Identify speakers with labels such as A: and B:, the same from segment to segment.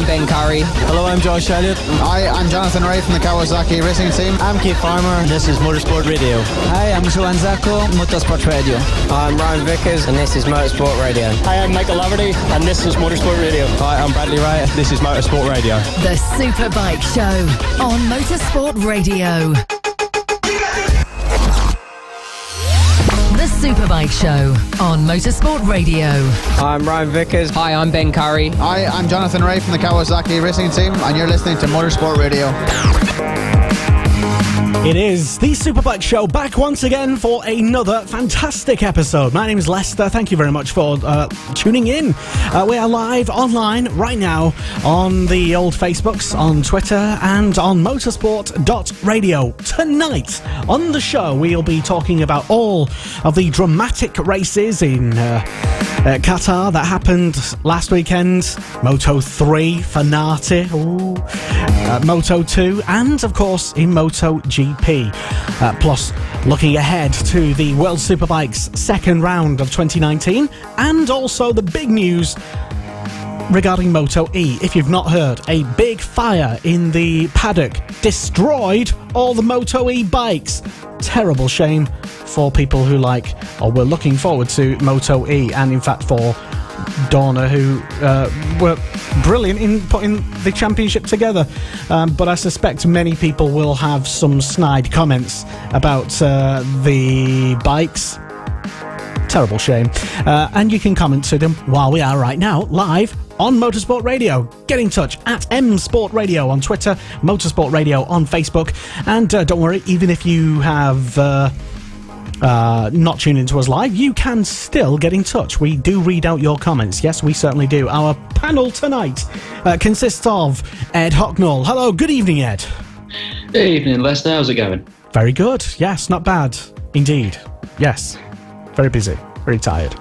A: Ben Curry.
B: Hello, I'm Josh Elliott.
C: Hi, I'm Jonathan Ray from the Kawasaki Racing Team.
D: I'm Keith Farmer.
B: This is Motorsport Radio.
E: Hi, I'm Joan Zacco, Motorsport Radio.
F: I'm Ryan Vickers, and this is Motorsport Radio.
G: Hi, I'm Michael Laverty, and this is Motorsport Radio.
B: Hi, I'm Bradley Wright. This is Motorsport Radio.
H: The Superbike Show on Motorsport Radio. The Superbike Show on Motorsport Radio.
F: I'm Ryan Vickers.
A: Hi, I'm Ben Curry.
C: Hi, I'm Jonathan Ray from the Kawasaki Racing Team, and you're listening to Motorsport Radio.
I: It is the Superbike Show, back once again for another fantastic episode. My name is Lester. Thank you very much for tuning in. We are live online right now on the old Facebooks, on Twitter, and on motorsport.radio. Tonight on the show, we'll be talking about all of the dramatic races in Qatar that happened last weekend. Moto3, Fanati, Moto2, and of course in MotoGP. Plus, looking ahead to the World Superbike's second round of 2019, and also the big news regarding MotoE. If you've not heard, a big fire in the paddock destroyed all the MotoE bikes. Terrible shame for people who like, or were looking forward to MotoE, and in fact for Dorna, who were brilliant in putting the championship together. But I suspect many people will have some snide comments about the bikes. Terrible shame. And you can comment to them while we are right now live on Motorsport Radio. Get in touch at M-Sport Radio on Twitter, Motorsport Radio on Facebook, and don't worry, even if you have not tuned into us live, you can still get in touch. We do read out your comments. Yes, we certainly do. Our panel tonight consists of Ed Hocknall. Hello, good evening, Ed.
J: Good evening, Lester. How's it going?
I: Very good. Yes, not bad. Indeed. Yes. Very busy. Very tired.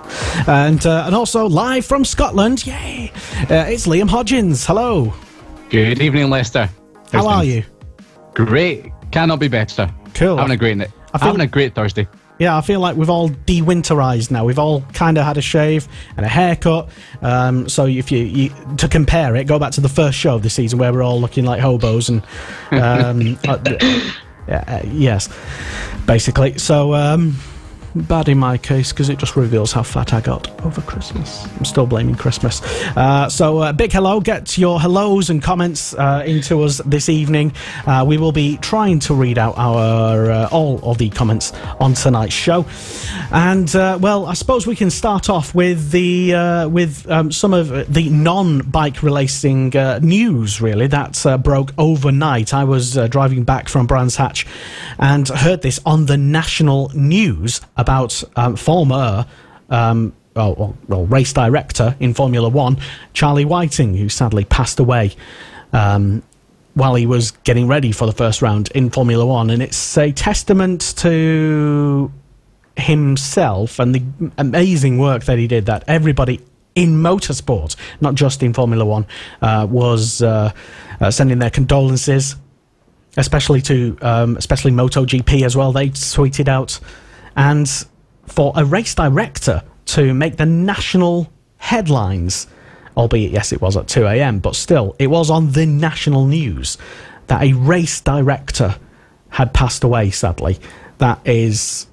I: And also live from Scotland, yay! It's Liam Hodgins. Hello.
K: Good evening, Lester.
I: How are you?
K: Great. Cannot be better.
I: Cool.
K: Having a great Thursday.
I: Yeah, I feel like we've all de-winterized now. We've all kind of had a shave and a haircut. So if you to compare it, go back to the first show of the season where we're all looking like hobos and yes, basically. So bad in my case because it just reveals how fat I got over Christmas. I'm still blaming Christmas. So big hello. Get your hellos and comments into us this evening. We will be trying to read out our all of the comments on tonight's show. And well, I suppose we can start off with the some of the non-bike racing news really that broke overnight. I was driving back from Brands Hatch and heard this on the national news about former race director in Formula One, Charlie Whiting, who sadly passed away while he was getting ready for the first round in Formula One. And it's a testament to himself and the amazing work that he did, that everybody in motorsport, not just in Formula One, was sending their condolences, especially to especially MotoGP as well. They tweeted out. And for a race director to make the national headlines, albeit, yes, it was at 2 a.m, but still, it was on the national news that a race director had passed away, sadly. That is,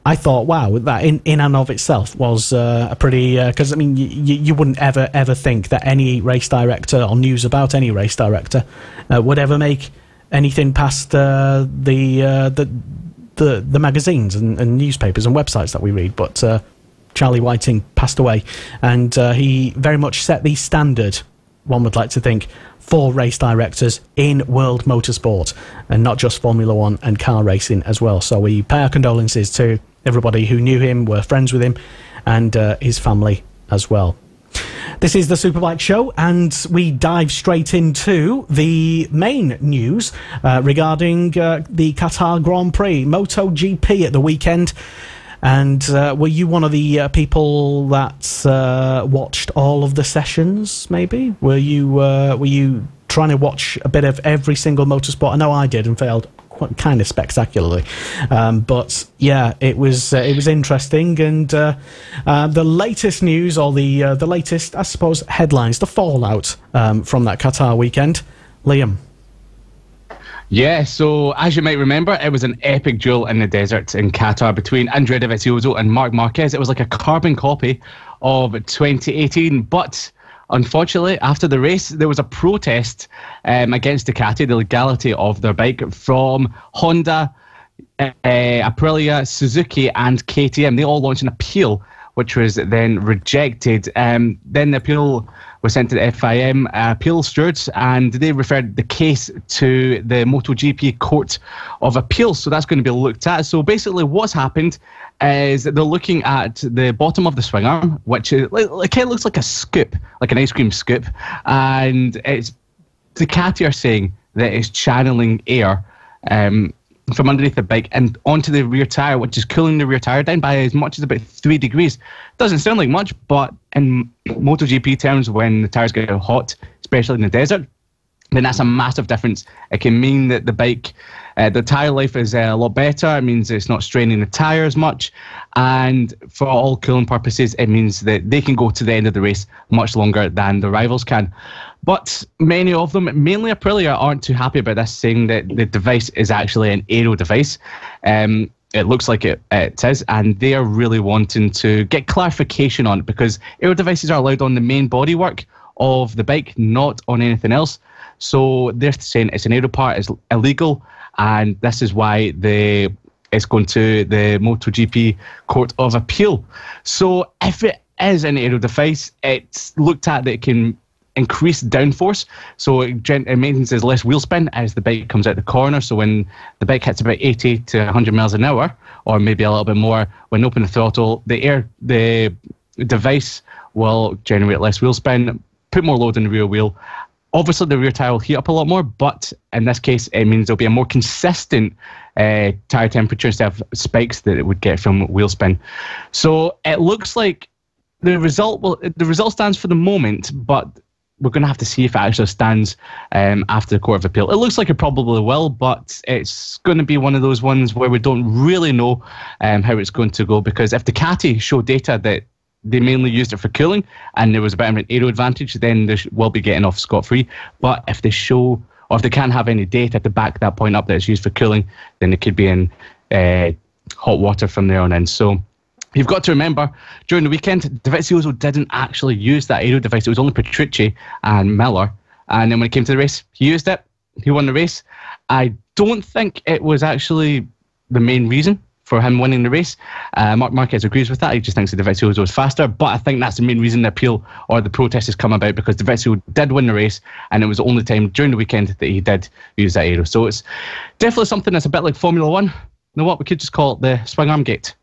I: I thought, wow, that in and of itself was a pretty, because, I mean, you wouldn't ever think that any race director or news about any race director would ever make anything past the magazines and newspapers and websites that we read. But Charlie Whiting passed away, and he very much set the standard, one would like to think, for race directors in world motorsport, and not just Formula One and car racing as well. So we pay our condolences to everybody who knew him, were friends with him, and his family as well. This is the Superbike Show, and we dive straight into the main news regarding the Qatar Grand Prix, MotoGP at the weekend. And were you one of the people that watched all of the sessions, maybe? Were you trying to watch a bit of every single motorsport? I know I did and failed kind of spectacularly. But yeah, it was interesting, and the latest news, or the latest, I suppose, headlines, the fallout from that Qatar weekend. Liam.
K: Yeah, so as you might remember, it was an epic duel in the desert in Qatar between Andrea Dovizioso and Marc Marquez. It was like a carbon copy of 2018, but unfortunately, after the race, there was a protest against Ducati, the legality of their bike, from Honda, Aprilia, Suzuki and KTM. They all launched an appeal, which was then rejected. Then the appeal was sent to the FIM appeal stewards, and they referred the case to the MotoGP Court of Appeal. So that's going to be looked at. So basically what's happened is that they're looking at the bottom of the swing arm, which is, it kind of looks like a scoop, like an ice cream scoop. And it's Ducati are saying that it's channeling air from underneath the bike and onto the rear tyre, which is cooling the rear tyre down by as much as about 3 degrees. Doesn't sound like much, but in MotoGP terms, when the tyres get hot, especially in the desert, then that's a massive difference. It can mean that the bike, the tyre life is a lot better. It means it's not straining the tyre as much. And for all cooling purposes, it means that they can go to the end of the race much longer than the rivals can. But many of them, mainly Aprilia, aren't too happy about this, saying that the device is actually an aero device. It looks like it is, and they are really wanting to get clarification on it, because aero devices are allowed on the main bodywork of the bike, not on anything else. So they're saying it's an aero part, it's illegal, and this is why it's going to the MotoGP Court of Appeal. So if it is an aero device, it's looked at that it can increase downforce, so it means there's less wheel spin as the bike comes out the corner. So when the bike hits about 80 to 100 miles an hour, or maybe a little bit more, when open the throttle, the device will generate less wheel spin, put more load on the rear wheel. Obviously, the rear tyre will heat up a lot more, but in this case, it means there'll be a more consistent tyre temperature instead of spikes that it would get from wheel spin. So it looks like the result stands for the moment, but we're going to have to see if it actually stands after the Court of Appeal. It looks like it probably will, but it's going to be one of those ones where we don't really know how it's going to go, because if Ducati show data that they mainly used it for cooling and there was a bit of an aero advantage, then they will be getting off scot-free. But if they show, or if they can't have any data to back that point up that it's used for cooling, then it could be in hot water from there on in. So you've got to remember, during the weekend, Dovizioso didn't actually use that aero device. It was only Petrucci and Miller. And then when it came to the race, he used it. He won the race. I don't think it was actually the main reason for him winning the race. Marc Marquez agrees with that. He just thinks that Dovizioso was faster. But I think that's the main reason the appeal or the protest has come about, because Dovizioso did win the race, and it was the only time during the weekend that he did use that aero. So it's definitely something that's a bit like Formula One. You know what? We could just call it the swing arm gate.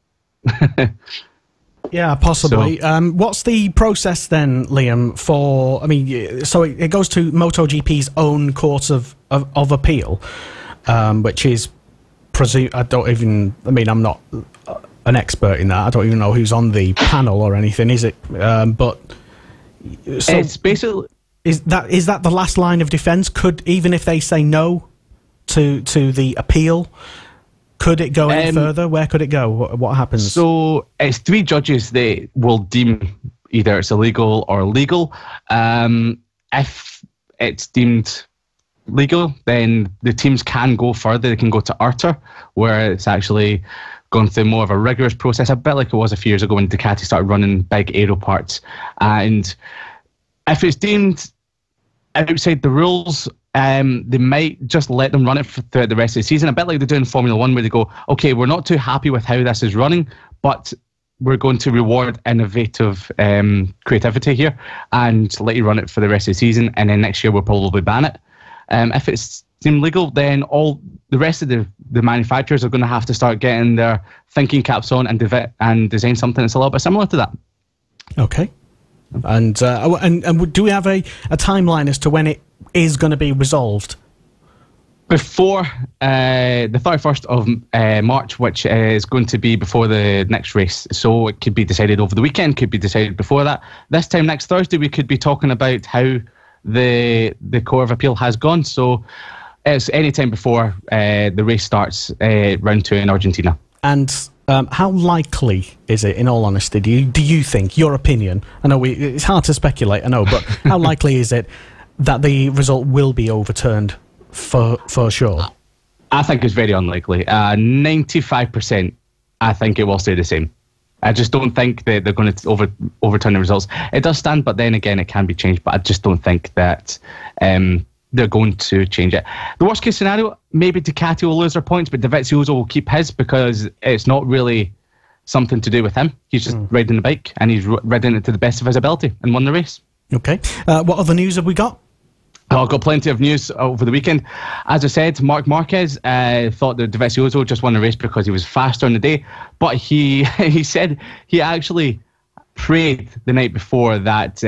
I: Yeah, possibly. So, what's the process then, Liam, for... I mean, so it goes to MotoGP's own court of appeal, which is... I'm not an expert in that. I don't even know who's on the panel or anything, is it? But... So
K: it's basically...
I: Is that the last line of defence? Could, even if they say no to the appeal... Could it go any further? Where could it go? What happens?
K: So it's 3 judges that will deem either it's illegal or legal. If it's deemed legal, then the teams can go further. They can go to ARTA, where it's actually gone through more of a rigorous process, a bit like it was a few years ago when Ducati started running big aero parts. And if it's deemed outside the rules, they might just let them run it throughout the rest of the season, a bit like they do in Formula One, where they go, okay, we're not too happy with how this is running, but we're going to reward innovative creativity here and let you run it for the rest of the season, and then next year we'll probably ban it. If it's deemed legal, then all the rest of the manufacturers are going to have to start getting their thinking caps on and design something that's a little bit similar to that.
I: Okay. And do we have a timeline as to when it is going to be resolved?
K: Before the 31st of March, which is going to be before the next race. So it could be decided over the weekend, could be decided before that. This time next Thursday, we could be talking about how the Court of Appeal has gone. So It's any time before the race starts, round 2 in Argentina.
I: And how likely is it, in all honesty, do you think, your opinion, I know it's hard to speculate, I know, but how likely is it that the result will be overturned for sure?
K: I think it's very unlikely. 95%, I think it will stay the same. I just don't think that they're going to overturn the results. It does stand, but then again, it can be changed. But I just don't think that they're going to change it. The worst case scenario, maybe Ducati will lose their points, but Dovizioso will keep his because it's not really something to do with him. He's just riding the bike, and he's riding it to the best of his ability and won the race.
I: Okay. What other news have we got?
K: I've got plenty of news over the weekend. As I said, Marc Marquez thought that Dovizioso just won the race because he was faster on the day, but he said he actually prayed the night before that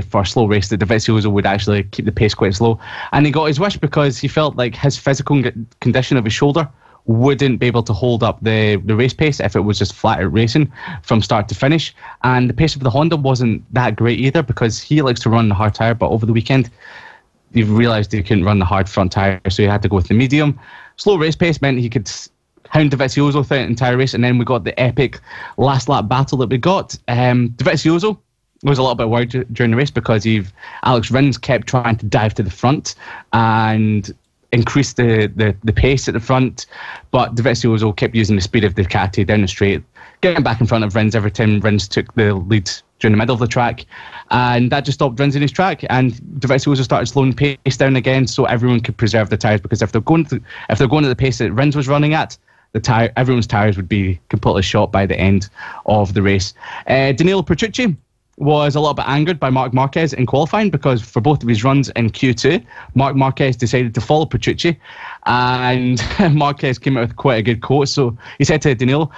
K: for a slow race that Dovizioso would actually keep the pace quite slow, and he got his wish because he felt like his physical condition of his shoulder wouldn't be able to hold up the race pace if it was just flat out racing from start to finish. And the pace of the Honda wasn't that great either because he likes to run the hard tyre, but over the weekend he realised he couldn't run the hard front tyre, so he had to go with the medium. Slow race pace meant he could hound Dovizioso throughout the entire race, and then we got the epic last lap battle that we got. Dovizioso was a little bit worried during the race because Alex Rins kept trying to dive to the front and increase the pace at the front, but Dovizioso kept using the speed of the Ducati down the straight, getting back in front of Rins every time Rins took the lead during the middle of the track, and that just stopped Rins in his track, and Dovizioso started slowing the pace down again so everyone could preserve the tyres, because if they're going to the pace that Rins was running at, everyone's tyres would be completely shot by the end of the race. Danilo Petrucci was a little bit angered by Marc Marquez in qualifying because for both of his runs in Q2, Marc Marquez decided to follow Petrucci, and Marquez came out with quite a good quote. So he said to Danilo,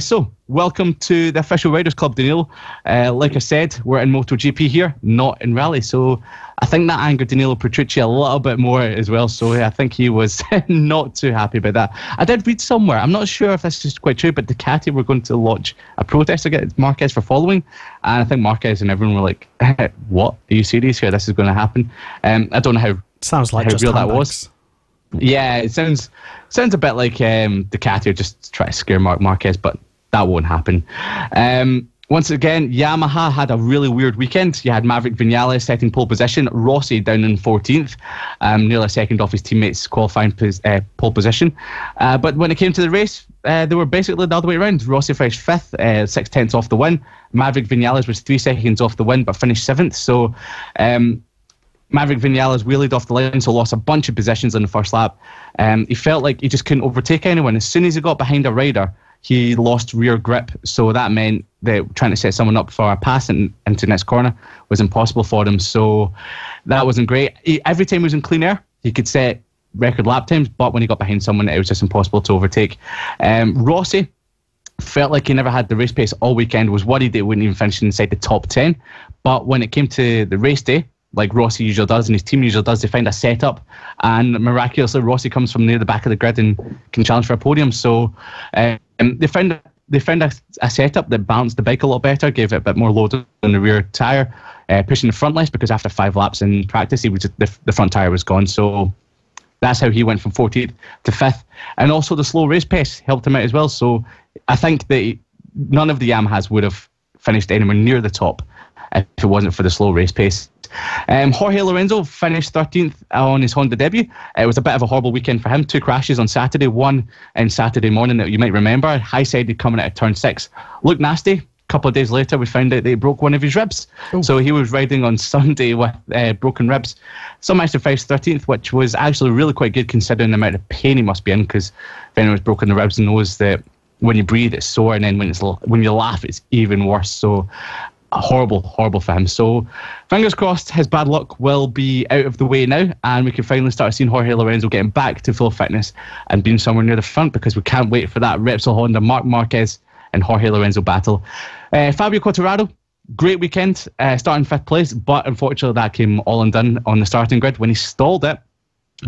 K: so welcome to the official Riders Club, Danilo. Like I said, we're in MotoGP here, not in rally. So I think that angered Danilo Petrucci a little bit more as well. So I think he was not too happy about that. I did read somewhere, I'm not sure if this is quite true, but Ducati were going to launch a protest against Marquez for following. And I think Marquez and everyone were like, what? Are you serious here? This is going to happen? I don't know how real that was. Yeah, it sounds a bit like Ducati are just trying to scare Marc Marquez, but that won't happen. Once again, Yamaha had a really weird weekend. You had Maverick Vinales setting pole position, Rossi down in 14th, nearly a second off his teammates' qualifying pole position. But when it came to the race, they were basically the other way around. Rossi finished 5th, 6/10 off the win. Maverick Vinales was 3 seconds off the win, but finished 7th. So Maverick Vinales wheelied off the line, so lost a bunch of positions in the first lap. He felt like he just couldn't overtake anyone. As soon as he got behind a rider, he lost rear grip, so that meant that trying to set someone up for a pass into the next corner was impossible for him. So that wasn't great. Every time he was in clean air, he could set record lap times, but when he got behind someone, it was just impossible to overtake. Rossi felt like he never had the race pace all weekend, was worried that he wouldn't even finish inside the top 10. But when it came to the race day, like Rossi usually does and his team usually does, they find a setup, and miraculously Rossi comes from near the back of the grid and can challenge for a podium. So they found a setup that balanced the bike a lot better, gave it a bit more load on the rear tyre, pushing the front less, because after 5 laps in practice the front tyre was gone. So that's how he went from 14th to 5th. And also the slow race pace helped him out as well. So I think that none of the Yamahas would have finished anywhere near the top if it wasn't for the slow race pace. Jorge Lorenzo finished 13th on his Honda debut. It was a bit of a horrible weekend for him. 2 crashes on Saturday, one in Saturday morning that you might remember. High-sided coming out of turn 6. Looked nasty. A couple of days later, we found out that he broke one of his ribs. Ooh. So he was riding on Sunday with broken ribs. So managed to finish 13th, which was actually really quite good considering the amount of pain he must be in, because if anyone's broken the ribs knows that when you breathe, it's sore, and then when you laugh, it's even worse. So horrible for him. So fingers crossed his bad luck will be out of the way now, and we can finally start seeing Jorge Lorenzo getting back to full fitness and being somewhere near the front, because we can't wait for that Repsol Honda Marc Marquez and Jorge Lorenzo battle. Fabio Quartararo, great weekend, starting 5th place, but unfortunately that came all undone on the starting grid when he stalled it,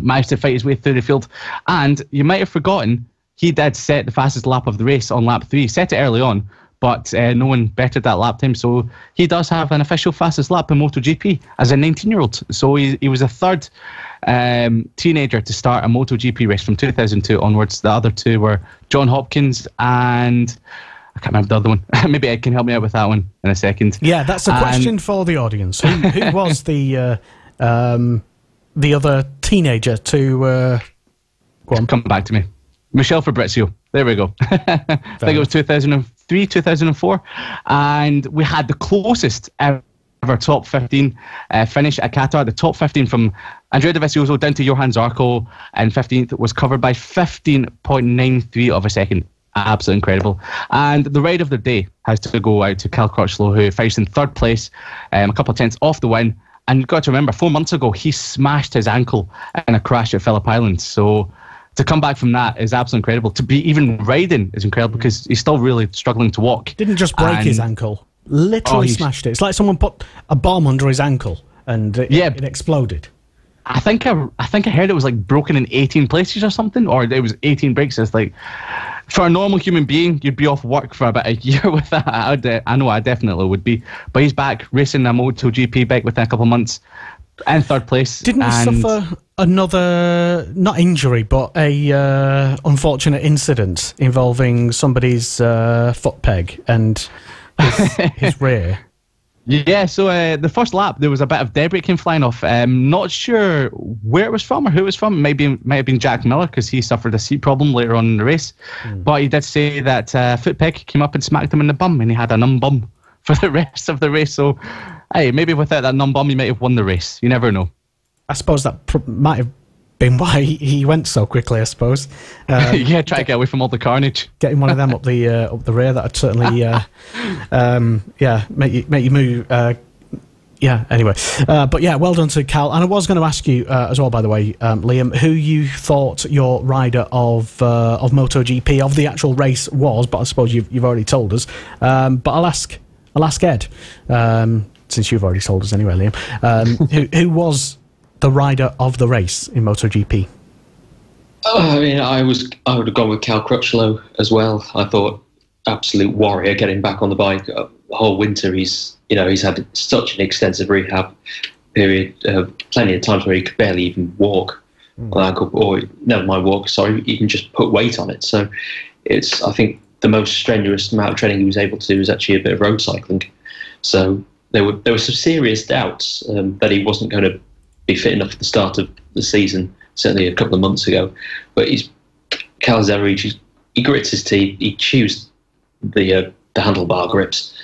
K: managed to fight his way through the field. And you might have forgotten, he did set the fastest lap of the race on lap 3, set it early on, but no one bettered that lap time. So he does have an official fastest lap in MotoGP as a 19-year-old. So he was a third teenager to start a MotoGP race from 2002 onwards. The other two were John Hopkins and I can't remember the other one. Maybe Ed can help me out with that one in a second.
I: Yeah, that's a question for the audience. Who was the other teenager to go on?
K: Come back to me. Michele Fabrizio. There we go. I think it was 2003, 2004. And we had the closest ever top 15 finish at Qatar. The top 15 from Andrea Dovizioso down to Johan Zarco, and 15th was covered by 15.93 of a second. Absolutely incredible. And the ride of the day has to go out to Cal Crutchlow, who finished in third place, a couple of tenths off the win. And you've got to remember, 4 months ago, he smashed his ankle in a crash at Phillip Island. So to come back from that is absolutely incredible. To be even riding is incredible because he's still really struggling to walk.
I: Didn't just break his ankle. Literally smashed it. It's like someone put a bomb under his ankle and it exploded.
K: I think I heard it was like broken in 18 places or something, or it was 18 breaks. It's like, for a normal human being, you'd be off work for about a year with that. I know I definitely would be. But he's back racing a MotoGP bike within a couple of months in third place.
I: Didn't he suffer another, not injury, but a unfortunate incident involving somebody's foot peg and his rear?
K: Yeah, so the first lap, there was a bit of debris came flying off. Not sure where it was from or who it was from. Might have been Jack Miller because he suffered a seat problem later on in the race. But he did say that foot peg came up and smacked him in the bum, and he had a numb bum for the rest of the race. So, hey, maybe without that numb bum, he might have won the race. You never know.
I: I suppose that might have been why he went so quickly, I suppose.
K: Yeah, try to get away from all the carnage.
I: Getting one of them up the rear, that would certainly make you move. Anyway. But yeah, well done to Cal. And I was going to ask you as well, by the way, Liam, who you thought your rider of MotoGP, of the actual race was, but I suppose you've already told us. But I'll ask Ed, since you've already told us anyway, Liam, who was the rider of the race in MotoGP?
J: I mean, I would have gone with Cal Crutchlow as well. I thought absolute warrior getting back on the bike the whole winter. He's had such an extensive rehab period, plenty of times where he could barely even walk on ankle, or never mind walk. Sorry, even just put weight on it. So I think the most strenuous amount of training he was able to do was actually a bit of road cycling. So there were some serious doubts that he wasn't going to be fit enough for the start of the season, certainly a couple of months ago. But Cal's ever, he grits his teeth, he chews the handlebar grips,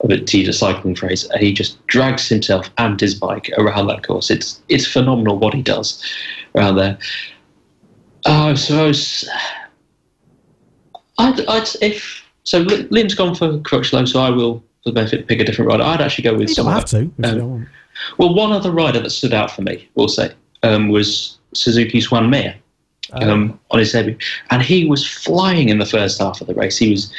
J: to use a cycling phrase, and he just drags himself and his bike around that course. It's phenomenal what he does around there. I suppose Liam's gone for Crutchlow, so I will, for the benefit, pick a different rider. I'd actually go with
I: someone. You don't have to. If you don't want.
J: Well, one other rider that stood out for me, we'll say, was Suzuki's Juan Mir on his debut, and he was flying in the first half of the race. He was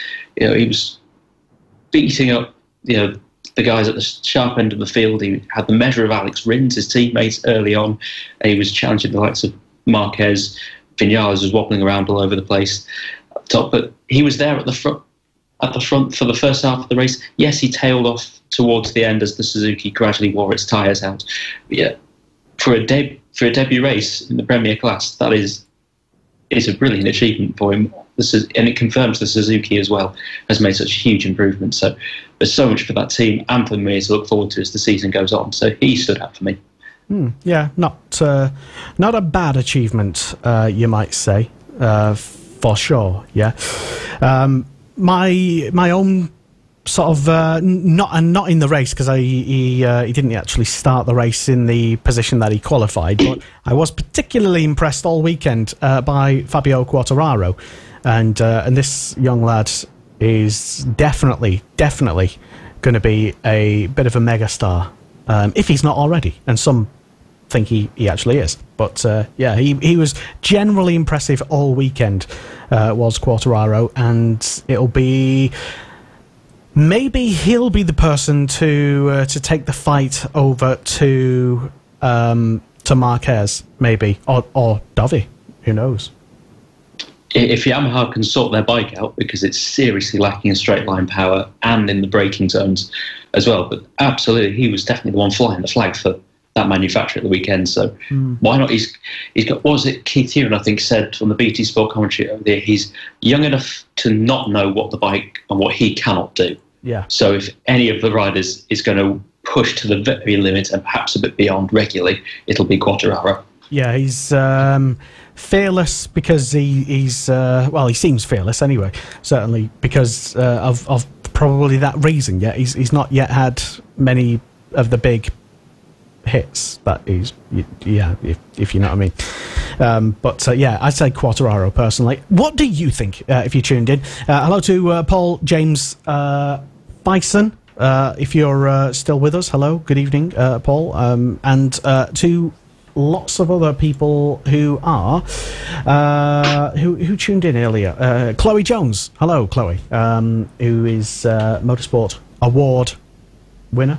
J: beating up the guys at the sharp end of the field. He had the measure of Alex Rins, his teammates, early on, and he was challenging the likes of Marquez. Vinales was wobbling around all over the place at the top, but he was there at the front for the first half of the race. Yes, he tailed off towards the end as the Suzuki gradually wore its tyres out. But yeah, for a debut race in the Premier class, that is a brilliant achievement for him. And it confirms the Suzuki as well has made such a huge improvement. So there's so much for that team and for me to look forward to as the season goes on. So he stood out for me.
I: Yeah, not a bad achievement, you might say, for sure. Yeah. My own sort of not in the race, because he didn't actually start the race in the position that he qualified, but I was particularly impressed all weekend by Fabio Quartararo, and this young lad is definitely going to be a bit of a megastar, if he's not already, and some think he actually is. But yeah, he was generally impressive all weekend, was Quartararo, and it'll be, maybe he'll be the person to take the fight over to Marquez, maybe, or Dovi, who knows.
J: if Yamaha can sort their bike out, because it's seriously lacking in straight line power and in the braking zones as well. But absolutely, he was definitely the one flying the flag for that manufacturer at the weekend. So why not? He's got, what was it, Keith Huron, I think, said on the BT Sport commentary over there, he's young enough to not know what the bike and what he cannot do.
I: Yeah.
J: So if any of the riders is going to push to the very limit and perhaps a bit beyond regularly, it'll be Quartararo.
I: Yeah, he's fearless because he's well, he seems fearless anyway. Certainly because of probably that reason. Yeah, he's not yet had many of the big hits that he's, yeah, if you know what I mean. But yeah, I'd say Quartararo personally. What do you think if you tuned in? Hello to Paul James Bison. If you're still with us, hello, good evening, Paul, and to lots of other people who are who tuned in earlier. Chloe Jones, hello, Chloe, who is Motorsport Award winner,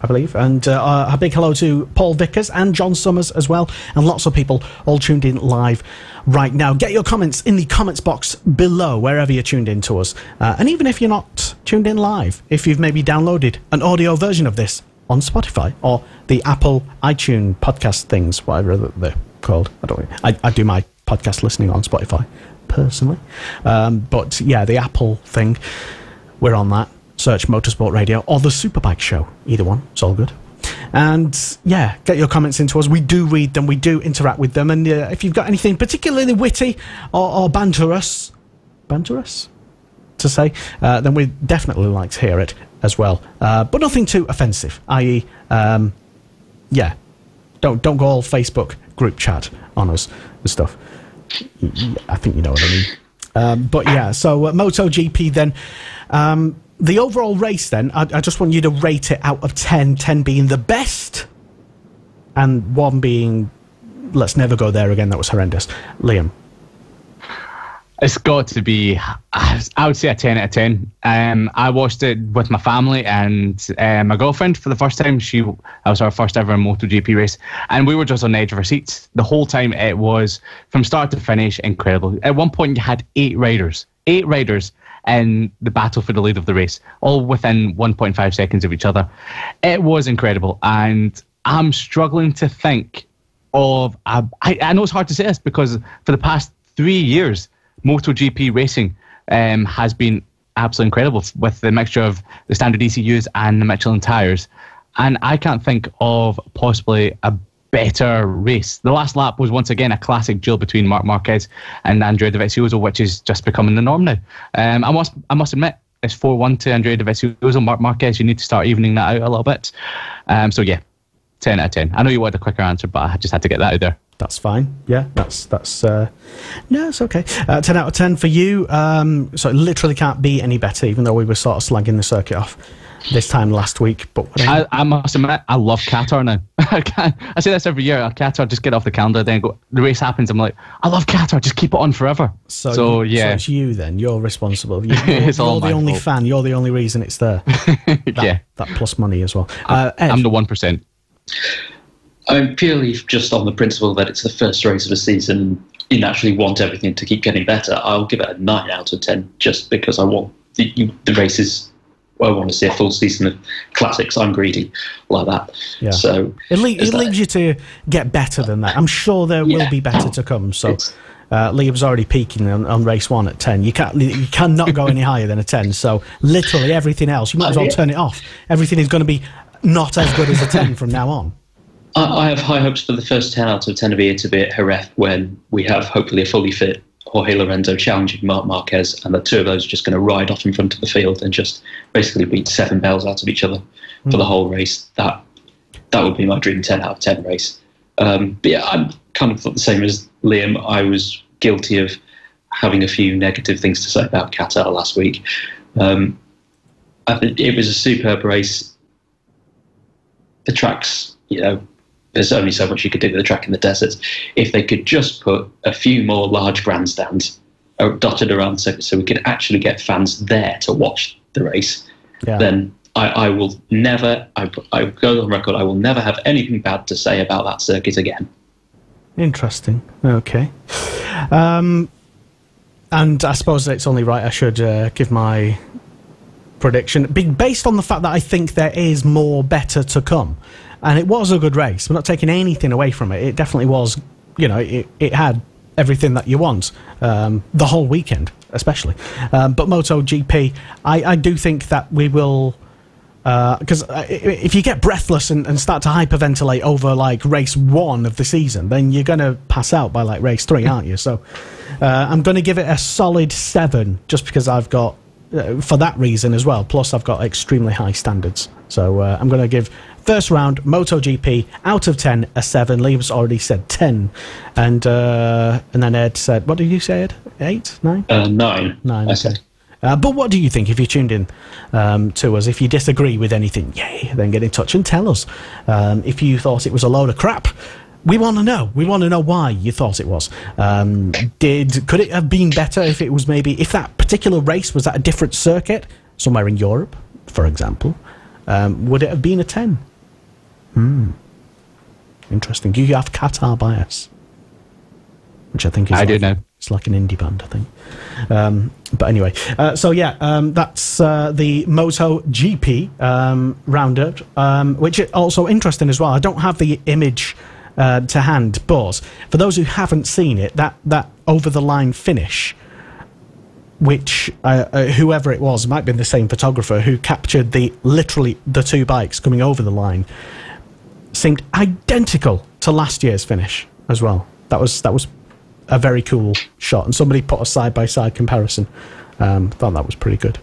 I: I believe, and a big hello to Paul Vickers and John Summers as well, and lots of people all tuned in live right now. Get your comments in the comments box below, wherever you're tuned in to us, and even if you're not tuned in live, if you've maybe downloaded an audio version of this on Spotify or the Apple iTunes podcast things, whatever they're called. I do my podcast listening on Spotify personally, but yeah, the Apple thing, we're on that. Search Motorsport Radio or the Superbike Show. Either one, it's all good. And yeah, get your comments into us. We do read them, we do interact with them, and if you've got anything particularly witty or banterous to say, then we'd definitely like to hear it as well. But nothing too offensive, i.e., yeah, don't go all Facebook group chat on us and stuff. I think you know what I mean. But yeah, so MotoGP then. The overall race then, I just want you to rate it out of 10, 10 being the best, and 1 being, let's never go there again, that was horrendous. Liam.
K: It's got to be, I would say a 10 out of 10. I watched it with my family and my girlfriend for the first time. That was our first ever MotoGP race, and we were just on the edge of our seats the whole time. It was, from start to finish, incredible. At one point, you had 8 riders in the battle for the lead of the race, all within 1.5 seconds of each other. It was incredible, and I'm struggling to think of... I know it's hard to say this, because for the past 3 years, MotoGP racing has been absolutely incredible, with the mixture of the standard ECUs and the Michelin tyres, and I can't think of possibly a better race. The last lap was once again a classic duel between Marc Marquez and Andrea Dovizioso, which is just becoming the norm now. I must admit, it's 4-1 to Andrea Dovizioso. Marc Marquez, you need to start evening that out a little bit. So yeah, 10 out of 10. I know you wanted a quicker answer, but I just had to get that out there.
I: That's fine. Yeah, that's no, it's okay. 10 out of 10 for you. So it literally can't be any better, even though we were sort of slagging the circuit off this time last week. But
K: I must admit, I love Qatar now. I say this every year. Qatar, just get off the calendar, then go. The race happens, I'm like, I love Qatar, just keep it on forever. So yeah, so it's you then. You're responsible. You're the only fan. You're the only reason it's there. Yeah,
I: that plus money as well.
K: Ed? I'm the 1%.
J: I'm purely just on the principle that it's the first race of the season. You naturally want everything to keep getting better. I'll give it a 9 out of 10, just because I want the races. I want to see a full season of classics. I'm greedy like that. Yeah. So
I: it leaves you to get better than that. I'm sure there will be better to come. So Liam's already peaking on race 1 at 10. You cannot go any higher than a 10. So literally everything else, you might as well turn it off. Everything is going to be not as good as a 10 from now on.
J: I have high hopes for the first 10 out of 10 of the year to be at Jerez, when we have hopefully a fully fit Jorge Lorenzo challenging Marc Marquez, and the two of those are just going to ride off in front of the field and just basically beat 7 bells out of each other for the whole race. That would be my dream 10 out of 10 race. But yeah, I'm kind of the same as Liam. I was guilty of having a few negative things to say about Qatar last week. I think it was a superb race. The tracks, there's only so much you could do with the track in the desert. If they could just put a few more large grandstands dotted around the circuit so we could actually get fans there to watch the race, then I will never, I go on record, I will never have anything bad to say about that circuit again.
I: Interesting. Okay. And I suppose it's only right I should give my prediction, based on the fact that I think there is more better to come. And it was a good race. We're not taking anything away from it. It definitely was, it had everything that you want, the whole weekend especially. But MotoGP, I do think that we will, because if you get breathless and start to hyperventilate over like race 1 of the season, then you're going to pass out by like race 3, aren't you? So I'm going to give it a solid 7, just because I've got, for that reason as well, plus I've got extremely high standards. So I'm going to give first round MotoGP out of 10 a 7. Liam's already said 10, and then Ed said, what did you say, Ed? 8, 9?
J: 9.
I: 9. Okay. But what do you think if you tuned in to us? If you disagree with anything, then get in touch and tell us. If you thought it was a load of crap, we want to know. We want to know why you thought it was. Could it have been better if it was if that particular race was at a different circuit, somewhere in Europe, for example? Would it have been a 10? Interesting. Do you have Qatar bias? Which I think is...
K: I do know.
I: It's like an indie band, I think. But anyway, that's the MotoGP roundup, which is also interesting as well. I don't have the image to hand, but for those who haven't seen it, that over-the-line finish, which whoever it was, it might have been the same photographer who captured literally the 2 bikes coming over the line, seemed identical to last year's finish as well. That was a very cool shot, and somebody put a side-by-side comparison. Thought that was pretty good.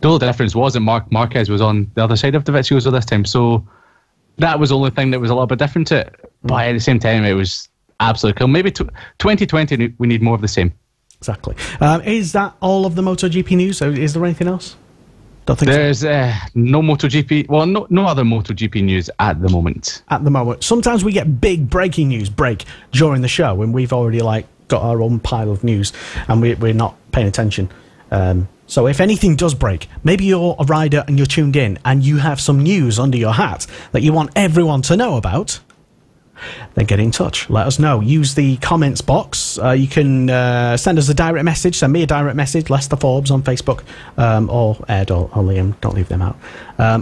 K: The only difference was that Marquez was on the other side of Dovizioso this time, so that was the only thing that was a little bit different to it. But at the same time, it was absolutely cool. Maybe 2020, we need more of the same.
I: Exactly. Is that all of the MotoGP news? Is there anything else? Don't think
K: there's no MotoGP. Well, no other MotoGP news at the moment. At the moment,
I: sometimes we get big breaking news during the show, and we've already got our own pile of news, and we're not paying attention. So if anything does break, maybe you're a rider and you're tuned in, and you have some news under your hat that you want everyone to know about, then get in touch. Let us know. Use the comments box. You can send us a direct message. Send me a direct message, Lester Forbes on Facebook, or Ed or Liam. Don't leave them out.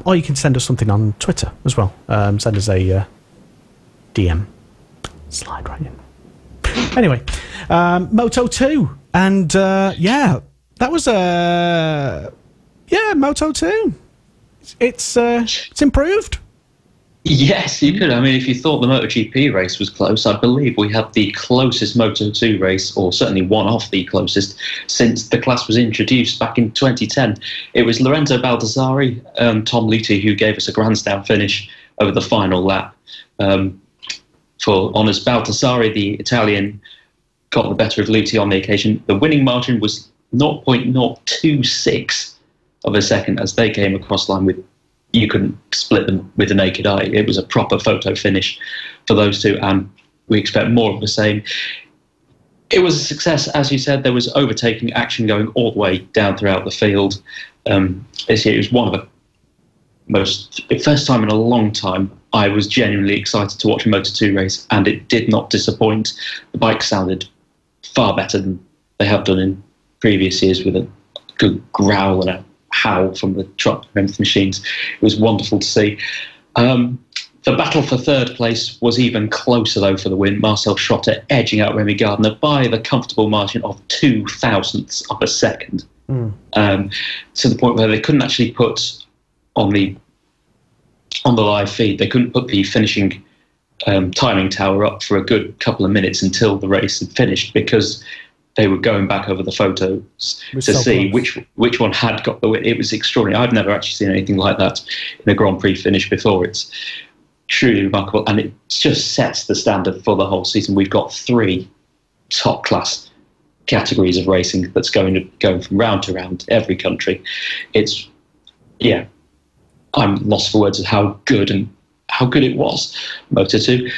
I: Or you can send us something on Twitter as well. Send us a DM. Slide right in. Anyway, Moto2. And that was Moto2. It's improved.
J: Yes, you could. I mean, if you thought the MotoGP race was close, I believe we had the closest Moto2 race, or certainly one of the closest, since the class was introduced back in 2010. It was Lorenzo Baldassarri, Tom Luthi, who gave us a grandstand finish over the final lap. For honours, Baldassarri, the Italian, got the better of Luthi on the occasion. The winning margin was 0.026 of a second as they came across line with... You couldn't split them with the naked eye. It was a proper photo finish for those two, and we expect more of the same. It was a success, as you said. There was overtaking action going all the way down throughout the field. This year, it was one of the first time in a long time I was genuinely excited to watch a Moto2 race, and it did not disappoint. The bike sounded far better than they have done in previous years, with a good growl and a howl from the truck and the machines. It was wonderful to see. The battle for third place was even closer, though, for the win. Marcel Schrotter edging out Remy Gardner by the comfortable margin of 0.002 of a second, to the point where they couldn't actually put on the live feed, they couldn't put the finishing timing tower up for a good couple of minutes until the race had finished, because they were going back over the photos to see which one had got the win. It was extraordinary. I've never actually seen anything like that in a Grand Prix finish before. It's truly remarkable, and it just sets the standard for the whole season. We've got 3 top-class categories of racing that's going from round to round, every country. It's, I'm lost for words at how good it was, Moto2.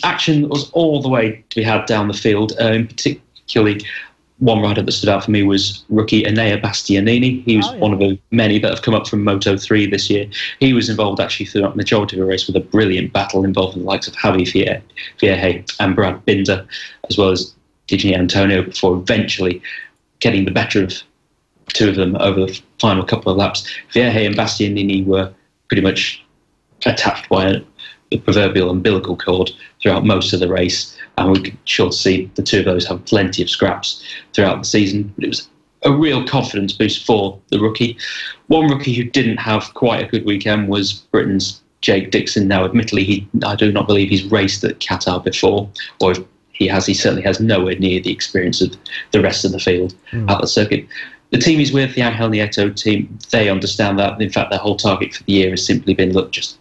J: Action was all the way to be had down the field, in particularly one rider that stood out for me was rookie Enea Bastianini. He was one of the many that have come up from Moto3 this year. He was involved actually throughout the majority of the race with a brilliant battle involving the likes of Javi Vierge and Brad Binder, as well as Di Antonio before eventually getting the better of two of them over the final couple of laps. Vierge and Bastianini were pretty much attached by the proverbial umbilical cord throughout most of the race, and we're sure to see the two of those have plenty of scraps throughout the season. But it was a real confidence boost for the rookie. One rookie who didn't have quite a good weekend was Britain's Jake Dixon. Now, admittedly, I do not believe he's raced at Qatar before, or if he has, he certainly has nowhere near the experience of the rest of the field at the circuit. The team he's with, the Angel Nieto team, they understand that. In fact, their whole target for the year has simply been, look, just,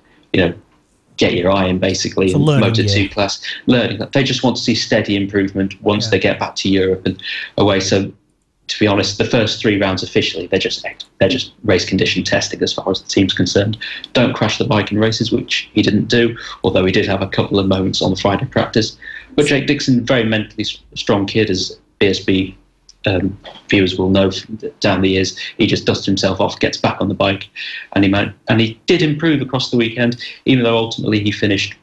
J: get your eye in, basically, in Moto2 class. Learning. They just want to see steady improvement once they get back to Europe and away. So, to be honest, the first 3 rounds officially, they're just race condition testing as far as the team's concerned. Don't crash the bike in races, which he didn't do, although he did have a couple of moments on the Friday practice. But Jake Dixon, very mentally strong kid, as BSB viewers will know down the years. He just dusts himself off, gets back on the bike, and he did improve across the weekend, even though ultimately he finished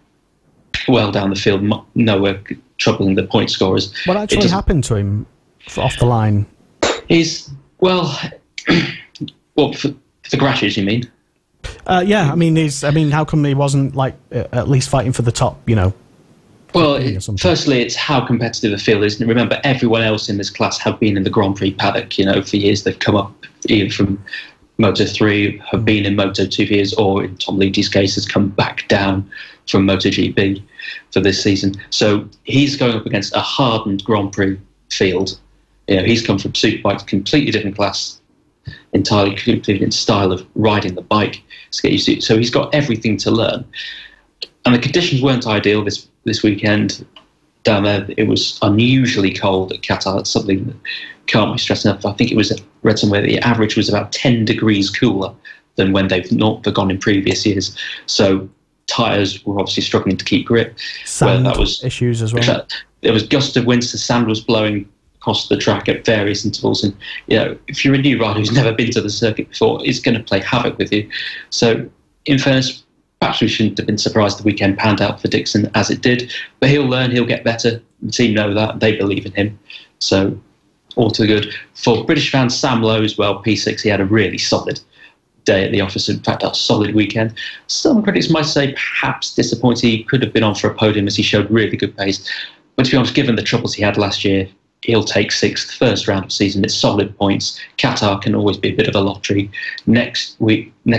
J: well down the field, nowhere troubling the point scorers.
I: What actually happened to him off the line?
J: He's, well, for the crashes, you mean?
I: Yeah, I mean, how come he wasn't at least fighting for the top?
J: Well, firstly, it's how competitive the field is. And remember, everyone else in this class have been in the Grand Prix paddock. For years they've come up either from Moto3, have been in Moto2 for years, or in Tom Leedy's case, has come back down from MotoGP for this season. So he's going up against a hardened Grand Prix field. He's come from Superbike, completely different class, entirely completely different style of riding the bike to get used to. So he's got everything to learn. And the conditions weren't ideal this weekend down there. It was unusually cold at Qatar. That's something that can't be stressed enough. I think read somewhere the average was about 10 degrees cooler than when they've not gone in previous years. So tyres were obviously struggling to keep grip.
I: Sand issues as well.
J: There was gusts of wind, so sand was blowing across the track at various intervals. And, if you're a new rider who's never been to the circuit before, it's going to play havoc with you. So, in fairness, perhaps we shouldn't have been surprised the weekend panned out for Dixon as it did, but he'll learn, he'll get better. The team know that, they believe in him. So, all to the good. For British fans, Sam Lowe as well, P6, he had a really solid day at the office. In fact, a solid weekend. Some critics might say perhaps disappointing. He could have been on for a podium as he showed really good pace. But to be honest, given the troubles he had last year, he'll take 6th, first round of the season. It's solid points. Qatar can always be a bit of a lottery. Next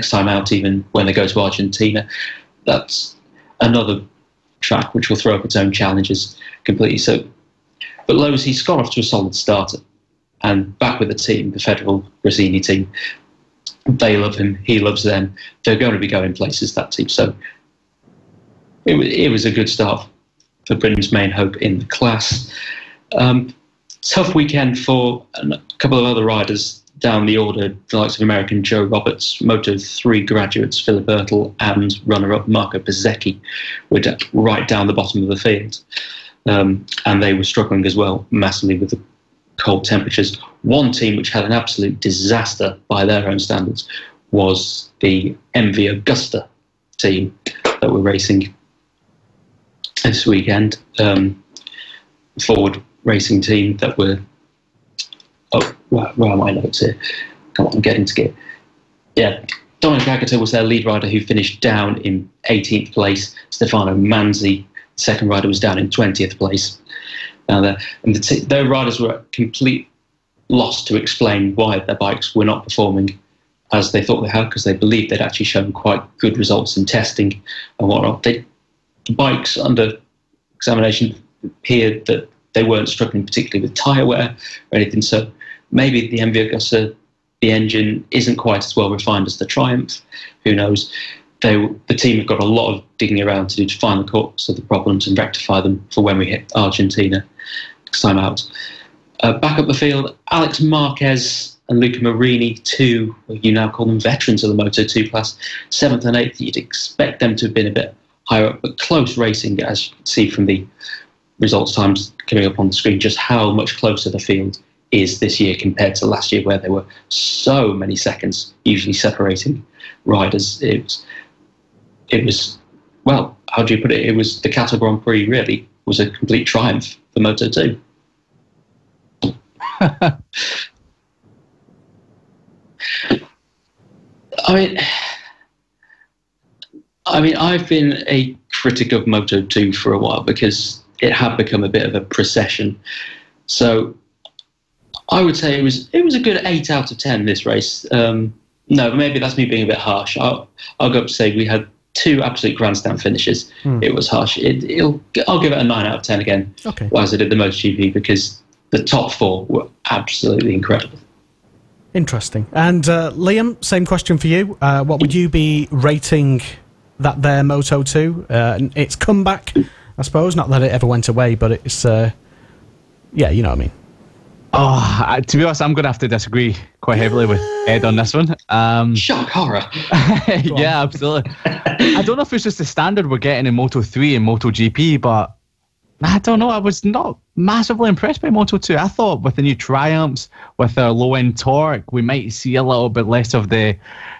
J: time out, even when they go to Argentina, that's another track which will throw up its own challenges completely. So, but Lowe's, he's got off to a solid start, and back with the team, the Federal Rossini team. They love him. He loves them. They're going to be going places, that team. So it was a good start for Britain's main hope in the class. Tough weekend for a couple of other riders down the order, the likes of American Joe Roberts, Moto3 graduates Philip Ertl, and runner-up Marco Bezzecchi were right down the bottom of the field. And they were struggling as well massively with the cold temperatures. One team which had an absolute disaster by their own standards was the MV Augusta team that were racing this weekend. Forward racing team that were... Oh, where are my notes here? Come on, I'm getting to get... Yeah, Dominic Agata was their lead rider, who finished down in 18th place. Stefano Manzi, second rider, was down in 20th place. And their riders were at complete loss to explain why their bikes were not performing as they thought they had, because they believed they'd actually shown quite good results in testing and whatnot. The bikes under examination appeared that they weren't struggling particularly with tyre wear or anything. So maybe the MV Augusta, the engine isn't quite as well refined as the Triumph. Who knows? The team have got a lot of digging around to do to find the cause of the problems and rectify them for when we hit Argentina next time out. Back up the field, Alex Marquez and Luca Marini, two, you now call them veterans of the Moto2 class, 7th and 8th. You'd expect them to have been a bit higher up, but close racing, as you can see from the results times coming up on the screen, just how much closer the field is this year compared to last year, where there were so many seconds usually separating riders. It was, well, how do you put it? It was the Qatar Grand Prix, really, was a complete triumph for Moto2. I mean, I've been a critic of Moto2 for a while because it had become a bit of a procession. So I would say it was a good 8 out of 10 this race. No, maybe that's me being a bit harsh. I'll go up to say we had 2 absolute grandstand finishes. It was harsh. I'll give it a 9 out of 10 again.
I: Okay.
J: As I did the MotoGP, because the top 4 were absolutely incredible.
I: Interesting. And Liam, same question for you. What would you be rating that there Moto2? Its comeback, I suppose. Not that it ever went away, but it's yeah, you know what I mean.
K: To be honest, I'm going to have to disagree quite heavily with Ed on this one.
J: Shock horror.
K: Yeah, absolutely. I don't know if it's just the standard we're getting in Moto3 and MotoGP, but I don't know. I was not massively impressed by Moto2. I thought with the new Triumphs, with their low-end torque, we might see a little bit less of the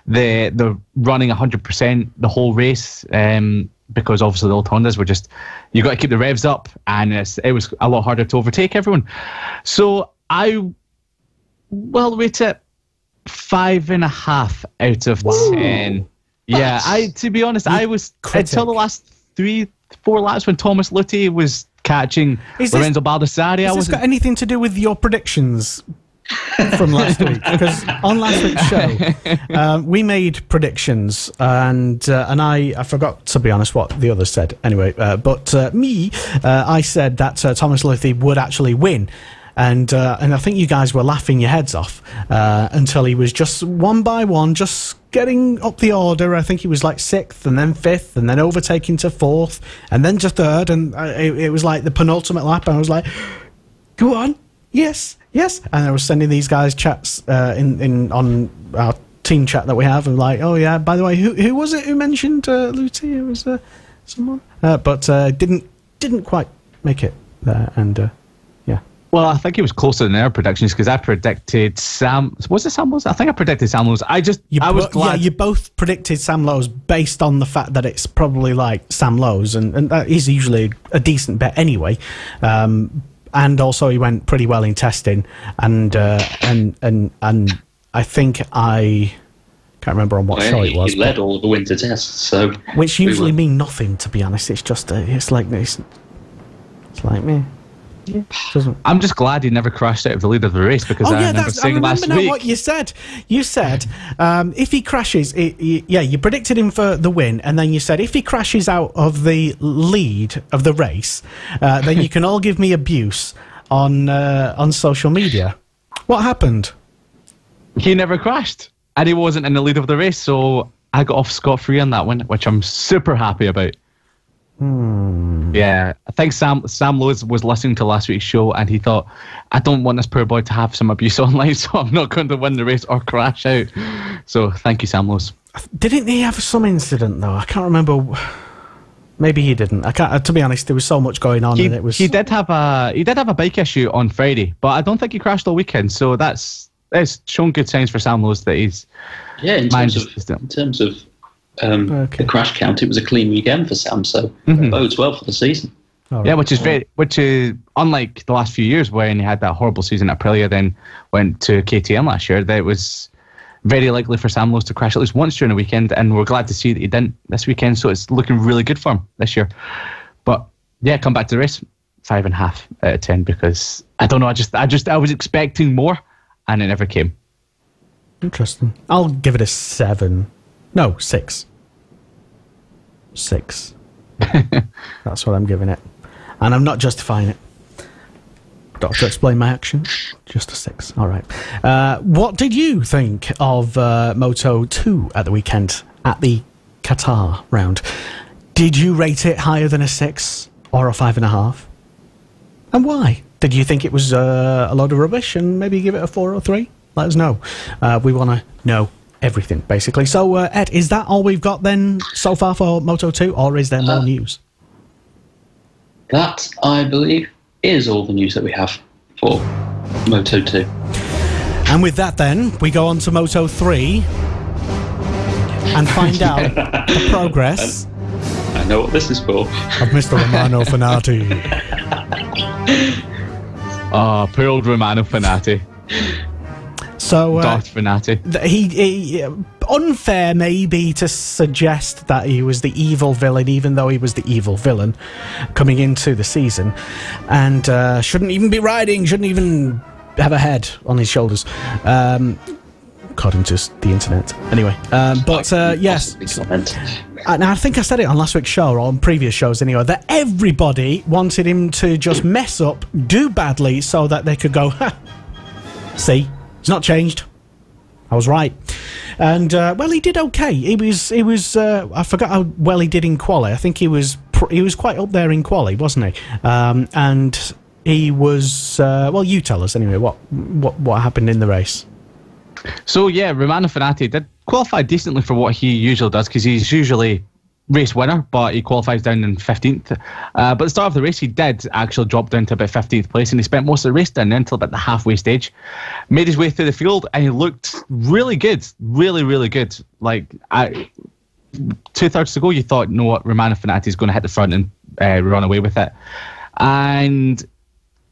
K: running 100% the whole race, because obviously the old Hondas were just, you got to keep the revs up, and it was a lot harder to overtake everyone. So I will rate it 5.5 out of 10. Yeah, to be honest, I was until the last 3-4 laps when Thomas Luthi was catching Lorenzo Baldassarri.
I: Has this got anything to do with your predictions from last week? Because on last week's show, we made predictions, and I forgot, to be honest, what the others said. Anyway, but I said that Thomas Luthi would actually win. And I think you guys were laughing your heads off until he was just one by one, just getting up the order. I think he was like 6th and then 5th and then overtaking to 4th and then to 3rd. And it was like the penultimate lap. And I was like, go on. Yes. And I was sending these guys chats on our team chat that we have. And like, oh, yeah, by the way, who was it who mentioned Luthi? It was someone. But didn't quite make it there. And...
K: Well, I think he was closer than our predictions, because I predicted Sam. Was it Sam Lowe's? I think I predicted Sam Lowe's. I was glad. Yeah,
I: you both predicted Sam Lowe's based on the fact that it's probably like Sam Lowe's, and that is usually a decent bet anyway. And also he went pretty well in testing, and I think I can't remember on what show it was.
J: He led all of the winter tests, so
I: which usually mean nothing, to be honest. It's just it's like me. Yeah,
K: I'm just glad he never crashed out of the lead of the race, because I remember saying last week.
I: What you said. You said if he crashes, you predicted him for the win, and then you said if he crashes out of the lead of the race, then you can all give me abuse on social media. What happened?
K: He never crashed, and he wasn't in the lead of the race, so I got off scot-free on that one, which I'm super happy about. Yeah, I think Sam Lowe's was listening to last week's show, and he thought, I don't want this poor boy to have some abuse online, so I'm not going to win the race or crash out. So thank you, Sam Lowe's.
I: Didn't he have some incident though? I can't remember. Maybe he didn't. I can't. To be honest, there was so much going on, and it was.
K: He did have a bike issue on Friday, but I don't think he crashed all weekend. So it's shown good signs for Sam Lowe's that he's.
J: Yeah, in terms of the crash count, it was a clean weekend for Sam, so it bodes well for the season.
I: Right.
K: Yeah, which is unlike the last few years when he had that horrible season at Aprilia, then went to KTM last year. That it was very likely for Sam Lowe's to crash at least once during the weekend, and we're glad to see that he didn't this weekend. So it's looking really good for him this year. But yeah, come back to the race, 5.5 out of 10, because I don't know. I was expecting more, and it never came.
I: Interesting. I'll give it a 7. No, 6. 6. That's what I'm giving it. And I'm not justifying it. Got to explain my action. Just a 6. All right. What did you think of Moto2 at the weekend, at the Qatar round? Did you rate it higher than a 6 or a 5.5? And why? Did you think it was a load of rubbish and maybe give it a 4 or 3? Let us know. We want to know everything, basically. So, Ed, is that all we've got then so far for Moto2, or is there more news?
J: That, I believe, is all the news that we have for Moto2.
I: And with that, then, we go on to Moto3 and find out the progress.
J: I know what this is for.
I: Of Mr. Romano Fenati.
K: Oh, poor old Romano Fenati.
I: So
K: Darth Fenati.
I: He unfair maybe to suggest that he was the evil villain, even though he was the evil villain coming into the season, and shouldn't even be riding, shouldn't even have a head on his shoulders, according to the internet. Anyway, yes. And I think I said it on last week's show, or on previous shows anyway, that everybody wanted him to just mess up, do badly, so that they could go, ha, see, it's not changed. I was right. And, well, he did okay. He was. I forgot how well he did in quali. I think he was quite up there in quali, wasn't he? And he was, well, you tell us anyway, what happened in the race.
K: So, yeah, Romano Fenati did qualify decently for what he usually does, because he's usually race winner, but he qualifies down in 15th. But at the start of the race, he did actually drop down to about 15th place, and he spent most of the race down there until about the halfway stage. Made his way through the field, and he looked really good. Really, really good. Like, 2/3 to go, you thought, no, what, Romano Fenati is going to hit the front and run away with it. And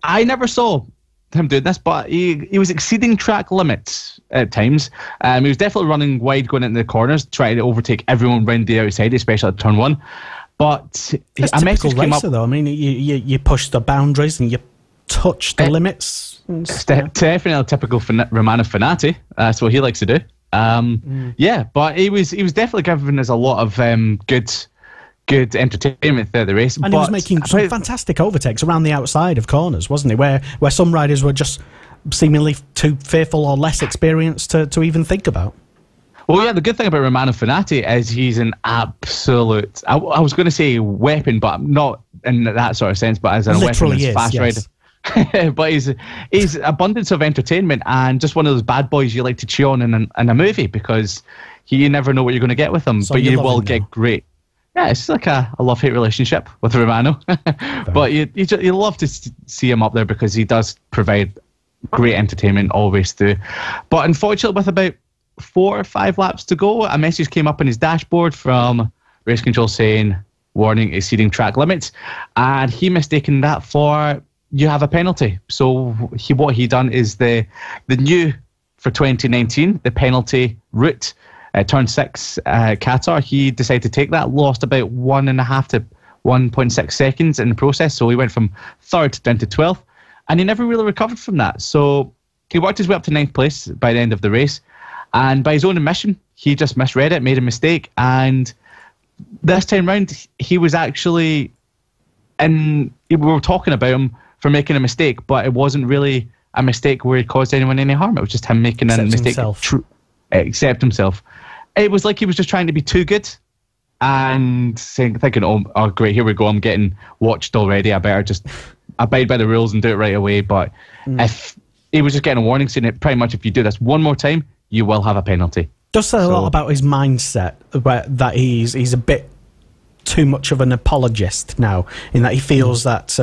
K: I never saw him doing this, but he was exceeding track limits at times. He was definitely running wide going into the corners, trying to overtake everyone round the outside, especially at turn one. But
I: a message came up, though. I mean, you push the boundaries and you touch the limits.
K: Definitely typical Romano Fenati. That's what he likes to do. Yeah, but he was definitely giving us a lot of good entertainment through the race.
I: And he was making some fantastic overtakes around the outside of corners, wasn't he? Where some riders were just seemingly too fearful or less experienced to even think about.
K: Well, yeah, the good thing about Romano Fenati is he's an absolute, I was going to say weapon, but not in that sort of sense, but as a
I: literally
K: weapon, fast rider. But he's abundance of entertainment, and just one of those bad boys you like to cheer on in a movie, because you never know what you're going to get with him, but you will get great. Yeah, it's like a love-hate relationship with Romano. But you love to see him up there, because he does provide great entertainment always through. But unfortunately, with about 4 or 5 laps to go, a message came up on his dashboard from race control saying, warning, exceeding track limits. And he mistaken that for, you have a penalty. So what he done is the new, for 2019, the penalty route, turn 6, Qatar, he decided to take that, lost about 1.5 to 1.6 seconds in the process, so he went from 3rd down to 12th, and he never really recovered from that. So he worked his way up to 9th place by the end of the race, and by his own admission, he just misread it, made a mistake, and this time round, he was actually we were talking about him for making a mistake, but it wasn't really a mistake where he caused anyone any harm. It was just him making a mistake. Accept himself. It was like he was just trying to be too good and thinking, oh great, here we go, I'm getting watched already, I better just abide by the rules and do it right away. But if he was just getting a warning saying that pretty much if you do this one more time, you will have a penalty.
I: Does say a lot about his mindset, that he's a bit too much of an apologist now, in that he feels that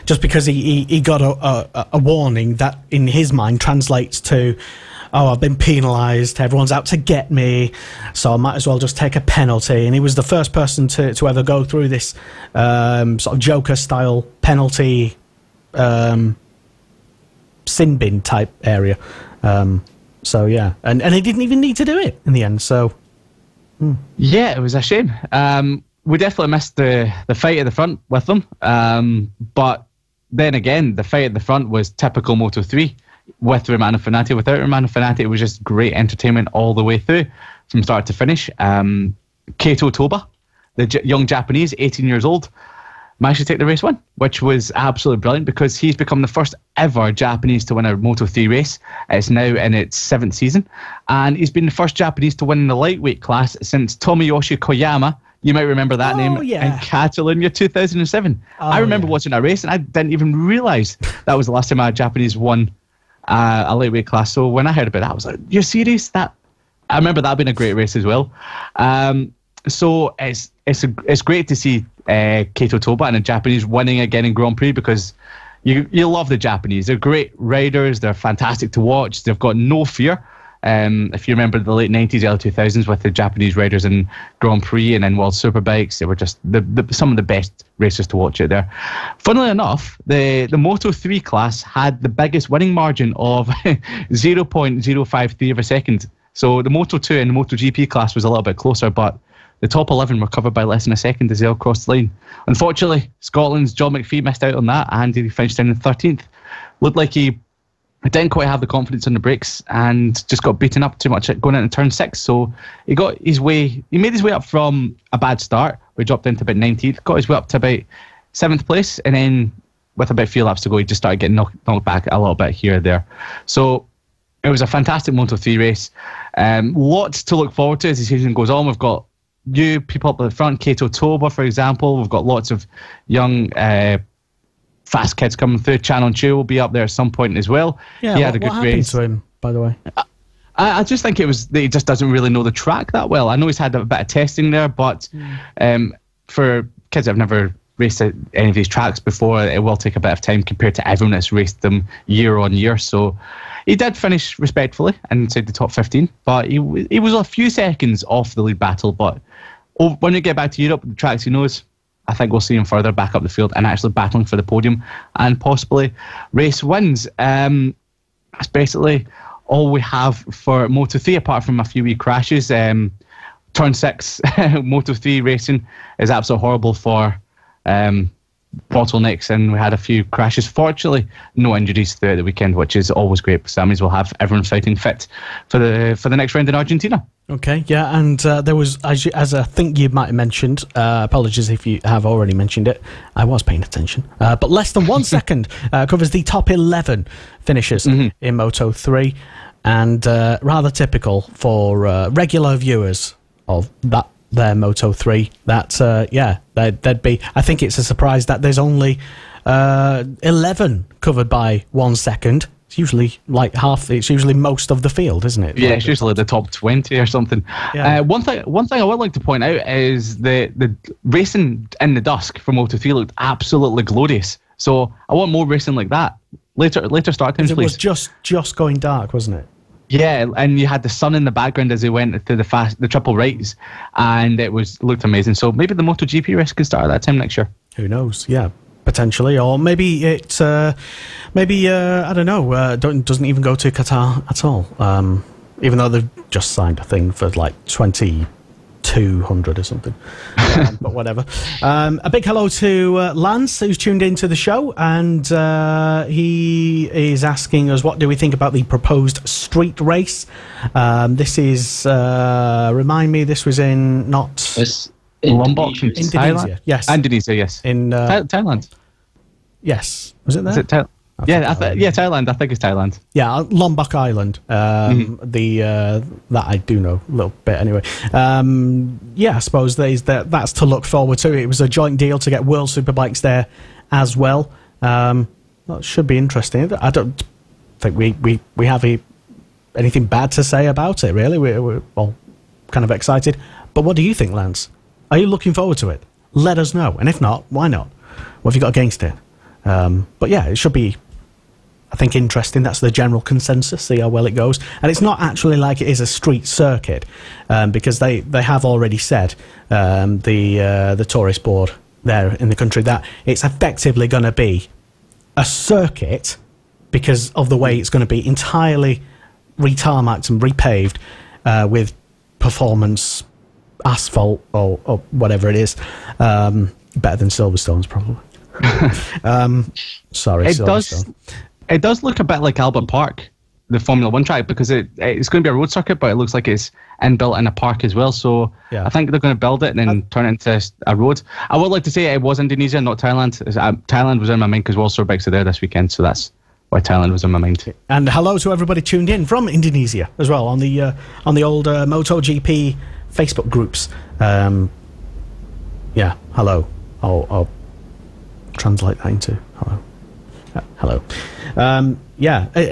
I: just because he got a warning, that in his mind translates to, oh, I've been penalised, everyone's out to get me, so I might as well just take a penalty. And he was the first person to ever go through this sort of Joker-style penalty sin bin type area. So, yeah. And he didn't even need to do it in the end, so...
K: Yeah, it was a shame. We definitely missed the fight at the front with them. But then again, the fight at the front was typical Moto3. With Romano Fenati. Without Romano Fenati, it was just great entertainment all the way through, from start to finish. Keito Toba, the young Japanese, 18 years old, managed to take the race win, which was absolutely brilliant, because he's become the first ever Japanese to win a Moto3 race. It's now in its 7th season, and he's been the first Japanese to win in the lightweight class since Tomoyoshi Koyama. You might remember that name in Catalonia 2007. I remember watching a race, and I didn't even realise that was the last time a Japanese won a lightweight class. So when I heard about that, I was like, you're serious? I remember that being a great race as well. So it's great to see Keito Toba and the Japanese winning again in Grand Prix, because you love the Japanese. They're great riders. They're fantastic to watch. They've got no fear. If you remember the late 90s, early 2000s with the Japanese riders in Grand Prix and then World Superbikes, they were just some of the best racers to watch out there. Funnily enough, the Moto3 class had the biggest winning margin of 0.053 of a second. So the Moto2 and the MotoGP class was a little bit closer, but the top 11 were covered by less than a second as they all crossed the line. Unfortunately, Scotland's John McPhee missed out on that, and he finished down in 13th. Looked like he didn't quite have the confidence on the brakes and just got beaten up too much going into turn 6. So he made his way up from a bad start, where he dropped into about 19th, got his way up to about 7th place, and then with about a few laps to go, he just started getting knocked back a little bit here or there. So it was a fantastic Moto3 race. Lots to look forward to as the season goes on. We've got new people up at the front, Kato Toba, for example. We've got lots of young fast kids coming through. Chanon Chu will be up there at some point as well.
I: Yeah,
K: he had a good
I: what happened
K: race
I: to him, by the way?
K: I just think it was that he just doesn't really know the track that well. I know he's had a bit of testing there, but for kids that have never raced at any of these tracks before, it will take a bit of time compared to everyone that's raced them year on year. So he did finish respectfully inside the top 15, but he was a few seconds off the lead battle. But when we get back to Europe, the tracks he knows, I think we'll see him further back up the field and actually battling for the podium and possibly race wins. That's basically all we have for Moto3, apart from a few wee crashes. Turn 6 Moto3 racing is absolutely horrible for bottlenecks, and we had a few crashes. Fortunately, no injuries throughout the weekend, which is always great, because that means we'll have everyone fighting fit for the next round in Argentina. Okay, yeah, and there was, as I think you might have mentioned, apologies if you have already mentioned it, I was paying attention, but less than 1 second covers the top 11 finishers in Moto3, and rather typical for regular viewers of that their Moto3, that they'd be, I think it's a surprise that there's only 11 covered by 1 second. It's usually like half, it's usually most of the field, isn't it? Yeah, it's usually the top 20 or something. Yeah. One thing I would like to point out is the racing in the dusk for Moto3 looked absolutely glorious. So I want more racing like that. Later start times, please. It was just going dark, wasn't it? Yeah, and you had the sun in the background as they went through the triple rights, and it looked amazing. So maybe the MotoGP race could start at that time next year. Who knows? Yeah, potentially, or maybe it, I don't know, doesn't even go to Qatar at all. Even though they've just signed a thing for like 2,200 or something. But whatever. A big hello to Lance, who's tuned into the show, and he is asking us, what do we think about the proposed street race? This is, remind me, this was in Lombok, Indonesia. Thailand? Yes. Indonesia, yes. In Thailand. Yes. Was it there? Is it Thailand? Thailand. I think it's Thailand. Yeah, Lombok Island. That I do know a little bit anyway. I suppose that's to look forward to. It was a joint deal to get World Superbikes there as well. That should be interesting. I don't think we have anything bad to say about it, really. We're all kind of excited. But what do you think, Lance? Are you looking forward to it? Let us know. And if not, why not? What have you got against it? But yeah, it should be, I think, interesting. That's the general consensus. See how well it goes. And it's not actually like it is a street circuit, because they have already said, the tourist board there in the country, that it's effectively going to be a circuit because of the way it's going to be entirely retarmacked and repaved with performance asphalt or whatever it is. Better than Silverstone's probably. Sorry, it does look a bit like Albert Park, the Formula 1 track, because it's going to be a road circuit, but it looks like it's inbuilt in a park as well. So yeah. I think they're going to build it and then turn it into a road. I would like to say it was Indonesia, not Thailand. Thailand was in my mind because World Superbikes are there this weekend, so that's why Thailand was in my mind. And hello to everybody tuned in from Indonesia as well on the old MotoGP Facebook groups. Hello. I'll translate that into hello.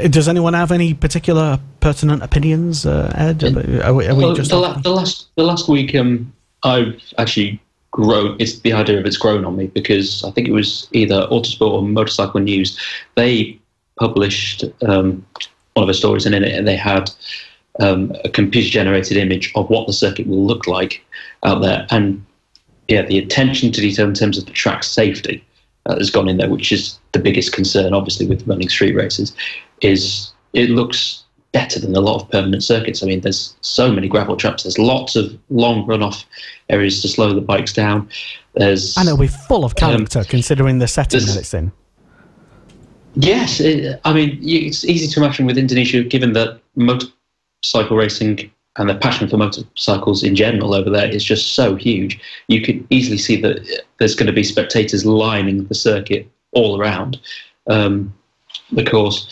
K: Does anyone have any particular pertinent opinions, Ed?
J: The last week, I've actually grown. It's the idea of it's grown on me, because I think it was either Autosport or Motorcycle News. They published one of the stories, and in it they had a computer-generated image of what the circuit will look like out there. And yeah, the attention to detail in terms of the track safety has gone in there, which is the biggest concern, obviously, with running street races, is it looks better than a lot of permanent circuits. I mean, there's so many gravel traps. There's lots of long run-off areas to slow the bikes down. And
I: it'll be full of character, considering the setting that it's in.
J: Yes, it's easy to imagine with Indonesia, given that motorcycle racing and the passion for motorcycles in general over there is just so huge. You could easily see that there's going to be spectators lining the circuit all around the course.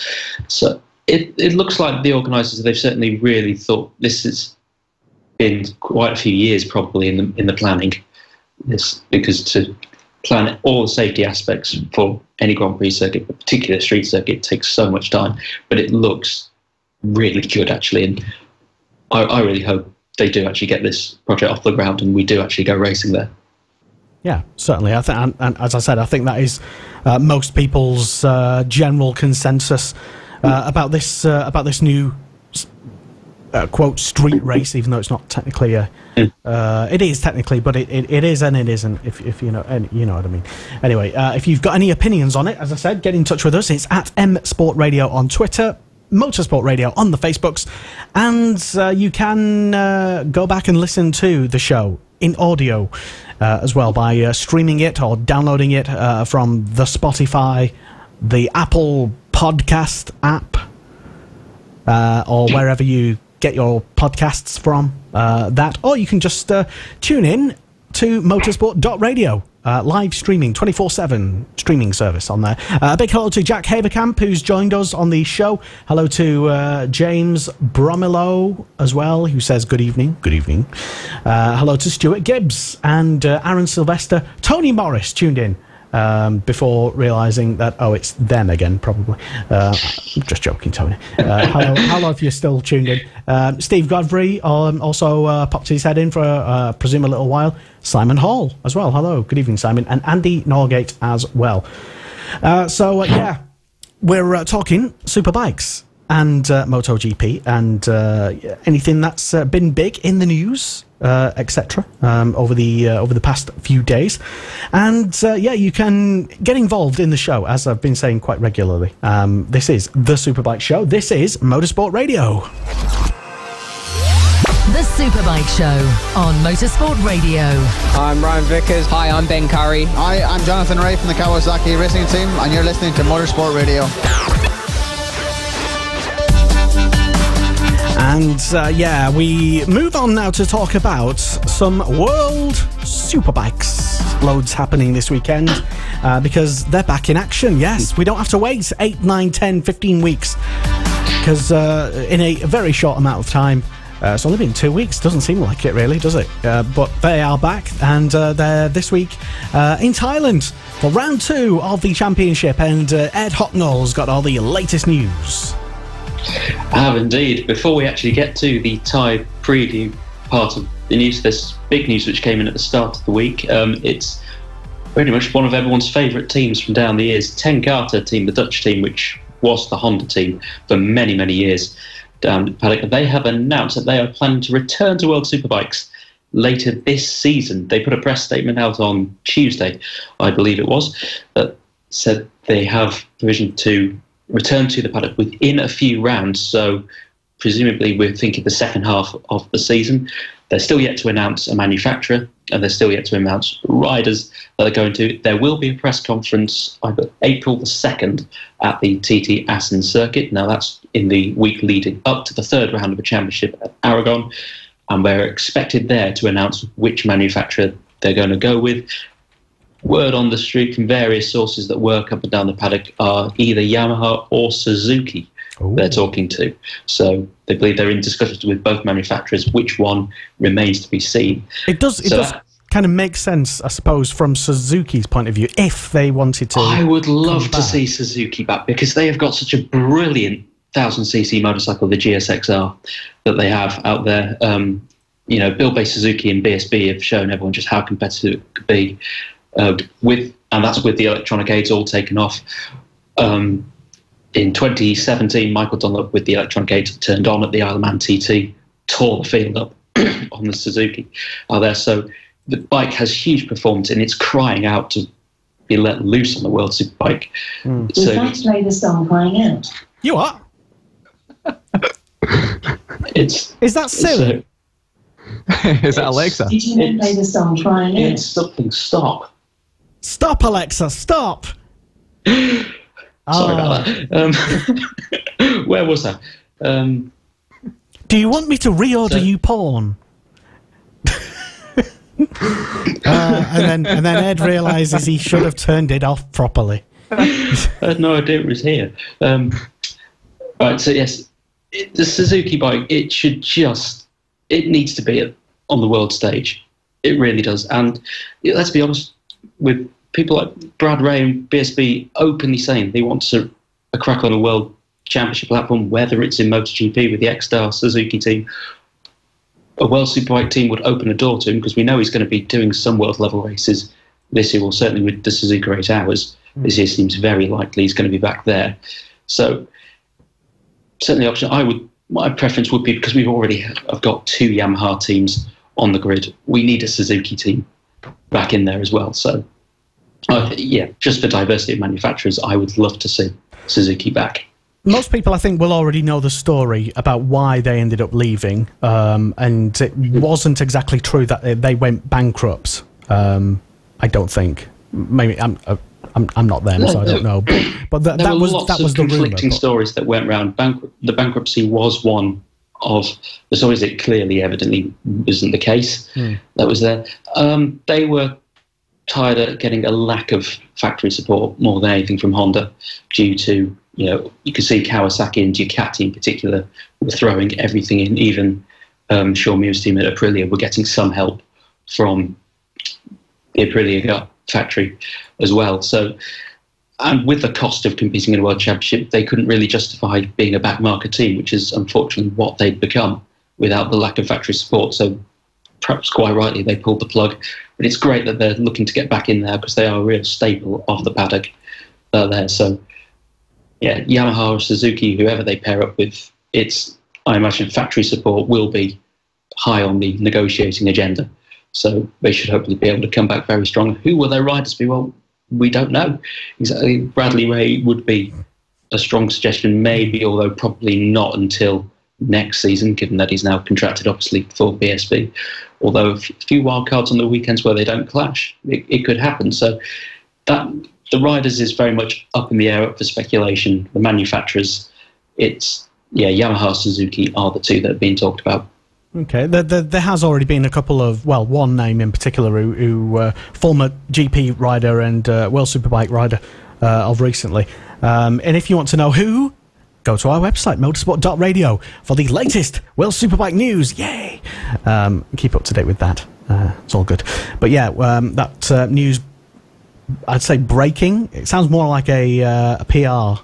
J: So it looks like the organisers, they've certainly really thought this has been quite a few years probably in the planning. Because to plan all the safety aspects for any Grand Prix circuit, but particularly a street circuit, takes so much time. But it looks really good, actually, and I really hope they do actually get this project off the ground and we do actually go racing there.
I: Yeah, certainly. I think, and as I said, I think that is most people's general consensus about this new quote street race, even though it's not technically it is technically, but it is and it isn't, if you know what I mean. Anyway, if you've got any opinions on it, as I said, get in touch with us. It's at MSport Radio on Twitter, Motorsport Radio on the Facebooks, and you can go back and listen to the show in audio as well by streaming it or downloading it from the Spotify, the Apple Podcast app, or wherever you get your podcasts from, or you can just tune in to motorsport.radio, live streaming 24/7 streaming service on there. A big hello to Jack Haverkamp, who's joined us on the show. Hello to James Bromilo as well, who says good evening. Hello to Stuart Gibbs and Aaron Sylvester. Tony Morris tuned in before realising that, it's them again, probably. I'm just joking, Tony. Hello if you're still tuned in. Steve Godfrey also popped his head in for, I presume, a little while. Simon Hall as well. Hello, good evening, Simon. And Andy Norgate as well. We're talking Superbikes and MotoGP and anything that's been big in the news, etc. Over the past few days, and you can get involved in the show, as I've been saying quite regularly. This is the Superbike Show. This is Motorsport Radio.
H: The Superbike Show on Motorsport Radio.
F: I'm Ryan Vickers. Hi, I'm Ben Curry.
C: Hi, I'm Jonathan Ray from the Kawasaki Racing Team, and you're listening to Motorsport Radio.
I: And we move on now to talk about some World Superbikes. Loads happening this weekend because they're back in action. Yes, we don't have to wait 8, 9, 10, 15 weeks because in a very short amount of time, it's only been 2 weeks. Doesn't seem like it, really, does it? But they are back, and they're this week in Thailand for round 2 of the championship. And Ed Hocknall's got all the latest news.
J: I have indeed. Before we actually get to the Thai preview part of the news, there's big news which came in at the start of the week. It's pretty much one of everyone's favourite teams from down the years, Ten Kate team, the Dutch team, which was the Honda team for many, many years down at paddock. They have announced that they are planning to return to World Superbikes later this season. They put a press statement out on Tuesday, I believe it was, that said they have provision to return to the paddock within a few rounds, so presumably we're thinking the second half of the season. They're still yet to announce a manufacturer, and they're still yet to announce riders that are going to. There will be a press conference April the 2nd at the TT Assen circuit. Now that's in the week leading up to the third round of the championship at Aragon, and we're expected there to announce which manufacturer they're going to go with. Word on the street from various sources that work up and down the paddock are either Yamaha or Suzuki. Ooh. They're talking to. So they believe they're in discussions with both manufacturers. Which one remains to be seen.
I: It does kind of make sense, I suppose, from Suzuki's point of view, if they wanted to.
J: I would love to see Suzuki back because they have got such a brilliant 1000cc motorcycle, the GSXR, that they have out there. Bill Bay Suzuki and BSB have shown everyone just how competitive it could be. And that's with the electronic aids all taken off. In 2017, Michael Dunlop, with the electronic aids turned on at the Isle of Man TT, tore the field up on the Suzuki there. So the bike has huge performance, and it's crying out to be let loose on the World Superbike.
A: So, would like to play the song Crying Out?
I: You are?
J: Is
I: that silly?
K: Is that Alexa?
A: Did you not play the song Crying Out?
J: It's something. Stop.
I: Stop, Alexa, stop!
J: Sorry about that. Where was that?
I: Do you want me to reorder you porn? and then Ed realises he should have turned it off properly.
J: I had no idea it was here. Right, so yes, the Suzuki bike, it needs to be on the world stage. It really does. And let's be honest, with people like Brad Ray and BSB openly saying they want a crack on a world championship platform, whether it's in MotoGP with the X-Star Suzuki team, a World Superbike team would open a door to him, because we know he's going to be doing some world level races this year, or certainly with the Suzuka 8 Hours. This year seems very likely he's going to be back there. So certainly option. My preference would be, because we've already have got 2 Yamaha teams on the grid, we need a Suzuki team back in there as well. So just for diversity of manufacturers, I would love to see Suzuki back.
I: Most people, I think, will already know the story about why they ended up leaving, and it wasn't exactly true that they went bankrupt. I don't think. Maybe I'm not them, so I don't know. But that was the
J: conflicting
I: rumor.
J: Stories that went around. The bankruptcy was one of the stories that clearly, evidently, isn't the case. That was there. They were tired of getting a lack of factory support more than anything from Honda, due to, you can see Kawasaki and Ducati in particular were throwing everything in. Even Sean Muir's team at Aprilia were getting some help from the Aprilia factory as well. So, and with the cost of competing in a world championship, they couldn't really justify being a back market team, which is unfortunately what they'd become without the lack of factory support. So perhaps quite rightly they pulled the plug. But it's great that they're looking to get back in there, because they are a real staple of the paddock there. So yeah, Yamaha or Suzuki, whoever they pair up with, I imagine factory support will be high on the negotiating agenda. So they should hopefully be able to come back very strong. Who will their riders be? Well, we don't know exactly. Bradley Ray would be a strong suggestion, maybe, although probably not until next season, given that he's now contracted, obviously, for BSB. Although a few wild cards on the weekends where they don't clash, it could happen. So that the riders is very much up in the air, up for speculation. The manufacturers, Yamaha, Suzuki are the 2 that are being talked about.
I: Okay, there has already been a couple of, one name in particular who former GP rider and World Superbike rider of recently. And if you want to know who, go to our website, motorsport.radio, for the latest World Superbike news. Yay! Keep up to date with that. It's all good. But yeah, that news, I'd say breaking. It sounds more like a PR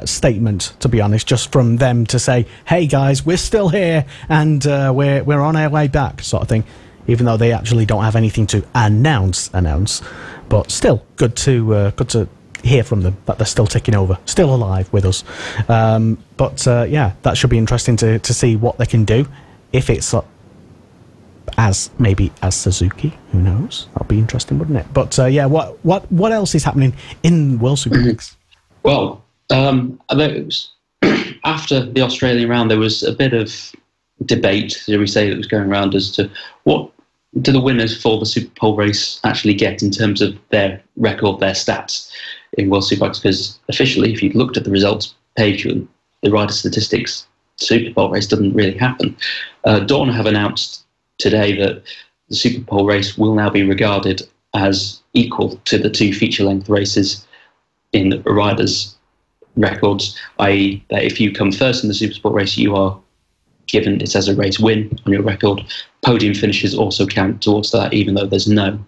I: statement, to be honest, just from them to say, hey guys, we're still here and we're on our way back, sort of thing, even though they actually don't have anything to announce, but still good to hear from them that they're still ticking over, still alive with us. Yeah, that should be interesting to see what they can do. If it's as Suzuki, who knows? That'll be interesting, wouldn't it? But yeah, what else is happening in World Superbikes?
J: Well, after the Australian round, there was a bit of debate, shall we say, that was going around as to what do the winners for the Super Pole race actually get in terms of their record, their stats in World Superbikes. Because officially, if you looked at the results page, the rider statistics, Super Pole race doesn't really happen. Dorna have announced today that the Super Pole race will now be regarded as equal to the 2 feature-length races in the riders' records, i.e. that if you come first in the Supersport race, you are given it as a race win on your record. Podium finishes also count towards that, even though there's no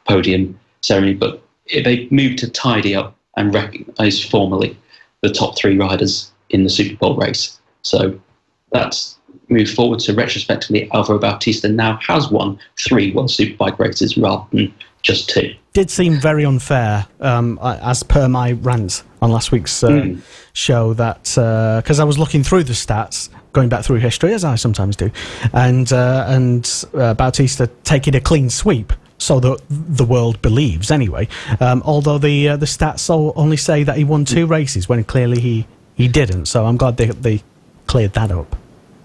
J: podium ceremony. But they moved to tidy up and recognise formally the top 3 riders in the Superpole race. So that's moved forward. So retrospectively, Alvaro Bautista now has won 3 World Superbike races rather than just 2.
I: did seem very unfair, as per my rant on last week's show, that because I was looking through the stats, going back through history, as I sometimes do, and Bautista taking a clean sweep, so that the world believes anyway. Although the stats only say that he won 2 races, when clearly he didn't. So I'm glad they cleared that up.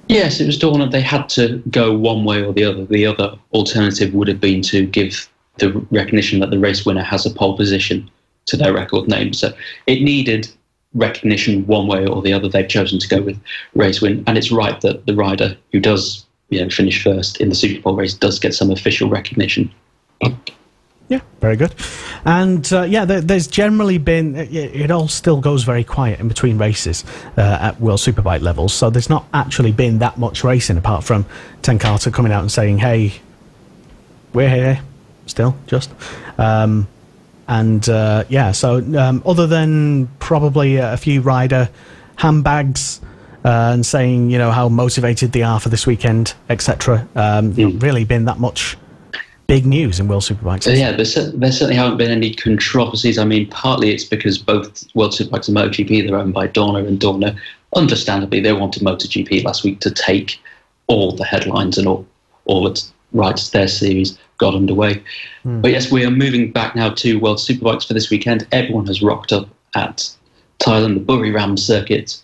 J: Yes, it was Dorna. They had to go one way or the other. The other alternative would have been to give the recognition that the race winner has a pole position to their record name. So it needed recognition one way or the other. They've chosen to go with race win, and it's right that the rider who does finish first in the Super Bowl race does get some official recognition.
I: Yeah, very good. And there's generally been, it all still goes very quiet in between races at World Superbike levels, so there's not actually been that much racing apart from Ten Carter coming out and saying, hey, we're here still, just. So other than probably a few rider handbags and saying, how motivated they are for this weekend, etc., not really been that much big news in World Superbikes.
J: So there certainly haven't been any controversies. I mean, partly it's because both World Superbikes and MotoGP, they're owned by Dorna, and Dorna, understandably, they wanted MotoGP last week to take all the headlines and all its rights. Their series got underway. But yes, we are moving back now to World Superbikes for this weekend. Everyone has rocked up at Thailand, the Buriram circuit.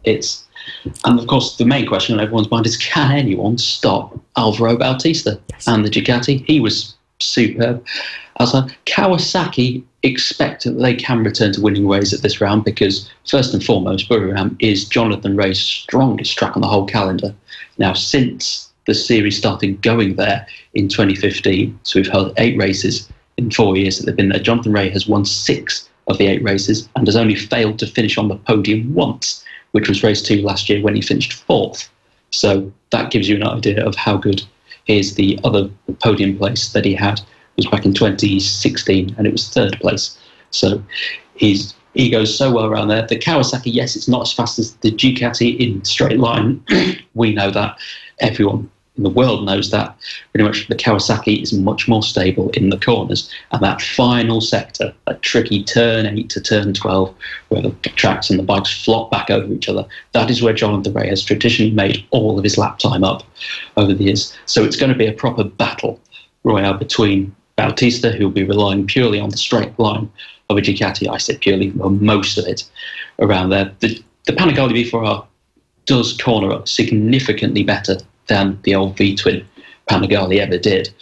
J: And of course, the main question on everyone's mind is, can anyone stop Alvaro Bautista and the Ducati? He was superb. Kawasaki expect that they can return to winning ways at this round because, first and foremost, Buriram is Jonathan Ray's strongest track on the whole calendar. Now, since the series started going there in 2015, so we've held 8 races in 4 years that they've been there. Jonathan Ray has won 6 of the 8 races and has only failed to finish on the podium once, which was race 2 last year when he finished 4th. So that gives you an idea of how good is. The other podium place that he had was back in 2016, and it was 3rd place. So he goes so well around there. The Kawasaki, yes, it's not as fast as the Ducati in straight line. We know that. Everyone in the world knows that. Pretty much the Kawasaki is much more stable in the corners, and that final sector, that tricky turn 8 to turn 12, where the tracks and the bikes flop back over each other, that is where Jonathan Ray has traditionally made all of his lap time up over the years. So it's going to be a proper battle royale between Bautista, who will be relying purely on the straight line of a Ducati. I said purely, well, most of it around there. The Panigale V4R does corner up significantly better than the old V-twin Panigale ever did.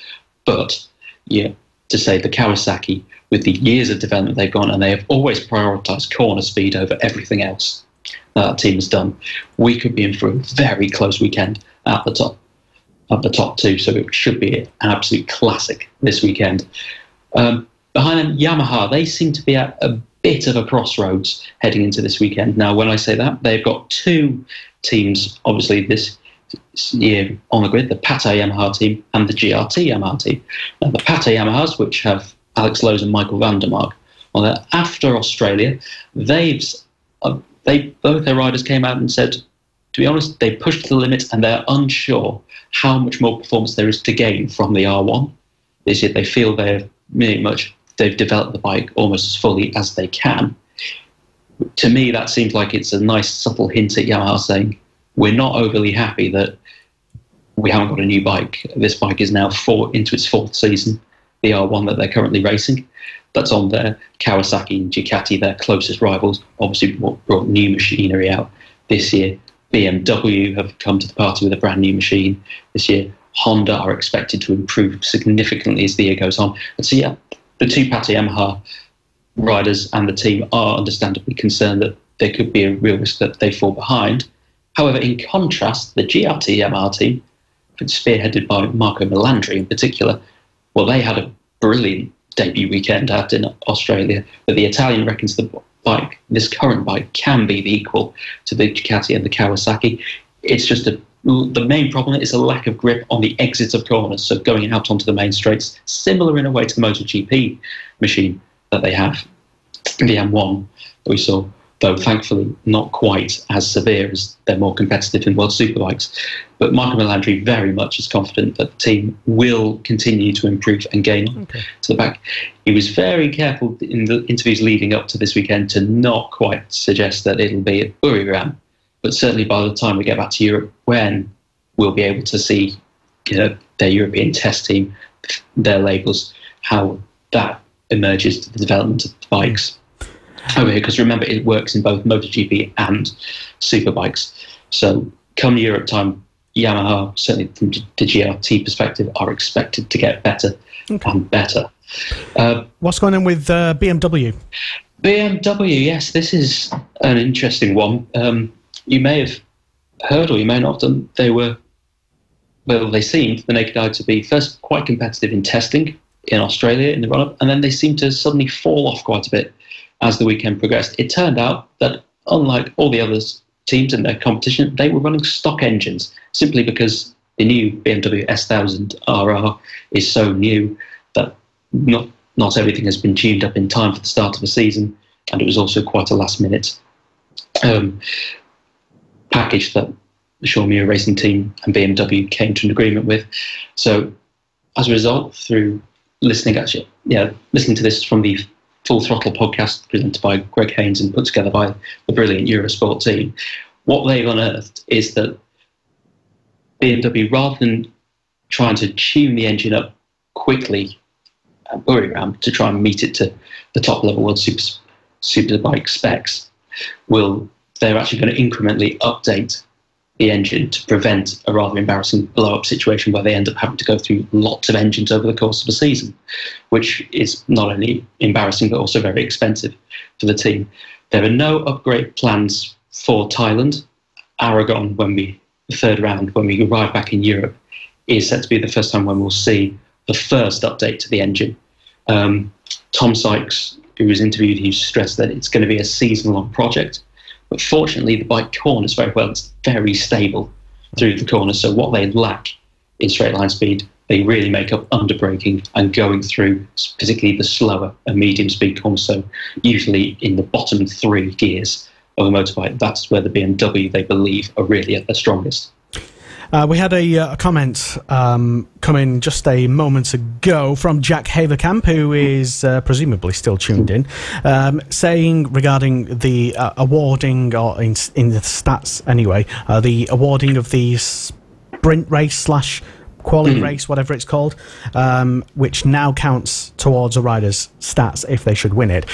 J: But, to say the Kawasaki, with the years of development they've gone, and they have always prioritised corner speed over everything else that team has done, we could be in for a very close weekend at the top 2, so it should be an absolute classic this weekend. Behind them, Yamaha, they seem to be at a bit of a crossroads heading into this weekend. Now, when I say that, they've got 2 teams, obviously, this year on the grid, the Pate Yamaha team and the GRT Yamaha team. Now, the Pate Yamahas, which have Alex Lowe's and Michael van der Mark on there, after Australia, both their riders came out and said, to be honest, they pushed to the limit and they're unsure how much more performance there is to gain from the R1 this year. They feel they've developed the bike almost as fully as they can. To me, that seems like it's a nice subtle hint at Yamaha saying, we're not overly happy that we haven't got a new bike. This bike is now into its 4th season, the R1 that they're currently racing. That's on there. Kawasaki and Ducati, their closest rivals, obviously brought new machinery out this year. BMW have come to the party with a brand new machine this year. Honda are expected to improve significantly as the year goes on. And so, the 2 Pate Yamaha riders and the team are understandably concerned that there could be a real risk that they fall behind. However, in contrast, the GRT Yamaha team, spearheaded by Marco Melandri in particular, well, they had a brilliant debut weekend out in Australia, but the Italian reckons this current bike can be the equal to the Ducati and the Kawasaki. It's just the main problem is a lack of grip on the exits of corners, so going out onto the main straights, similar in a way to the MotoGP machine that they have, the M1 that we saw. though thankfully not quite as severe as they're more competitive in World Superbikes. But Marco Melandri very much is confident that the team will continue to improve and gain to the back. He was very careful in the interviews leading up to this weekend to not quite suggest that it'll be at Buriram, but certainly by the time we get back to Europe, when we'll be able to see their European test team, their labels, how that emerges to the development of the bikes over here. Because remember, it works in both MotoGP and Superbikes. So come Europe time, Yamaha, certainly from the GRT perspective, are expected to get better and better.
I: What's going on with BMW?
J: BMW, yes, this is an interesting one. You may have heard, or you may not have done, they seemed, the naked eye, to be first quite competitive in testing in Australia in the run-up, and then they seemed to suddenly fall off quite a bit as the weekend progressed. It turned out that, unlike all the other teams in their competition, they were running stock engines, simply because the new BMW S1000 RR is so new that not everything has been tuned up in time for the start of the season, and it was also quite a last-minute package that the Shaw Muir Racing team and BMW came to an agreement with. So as a result, through listening to this from the Full Throttle podcast presented by Greg Haynes and put together by the brilliant Eurosport team, what they've unearthed is that BMW, rather than trying to tune the engine up quickly at Buriram to try and meet it to the top level World Superbike specs, they're actually going to incrementally update the engine to prevent a rather embarrassing blow-up situation where they end up having to go through lots of engines over the course of a season, which is not only embarrassing but also very expensive for the team. There are no upgrade plans for Thailand. Aragon, the third round, when we arrive back in Europe, is set to be the first time when we'll see the first update to the engine. Tom Sykes, who was interviewed, he stressed that it's going to be a season-long project. But fortunately, the bike corners very well. It's very stable through the corners. So what they lack in straight line speed, they really make up under braking and going through particularly the slower and medium speed corners. So usually in the bottom 3 gears of a motorbike, that's where the BMW, they believe, are really at their strongest.
I: We had a comment come in just a moment ago from Jack Haverkamp, who is presumably still tuned in, saying regarding the awarding, or in the stats anyway, the awarding of the sprint race / quali race, whatever it's called, which now counts towards a rider's stats if they should win it.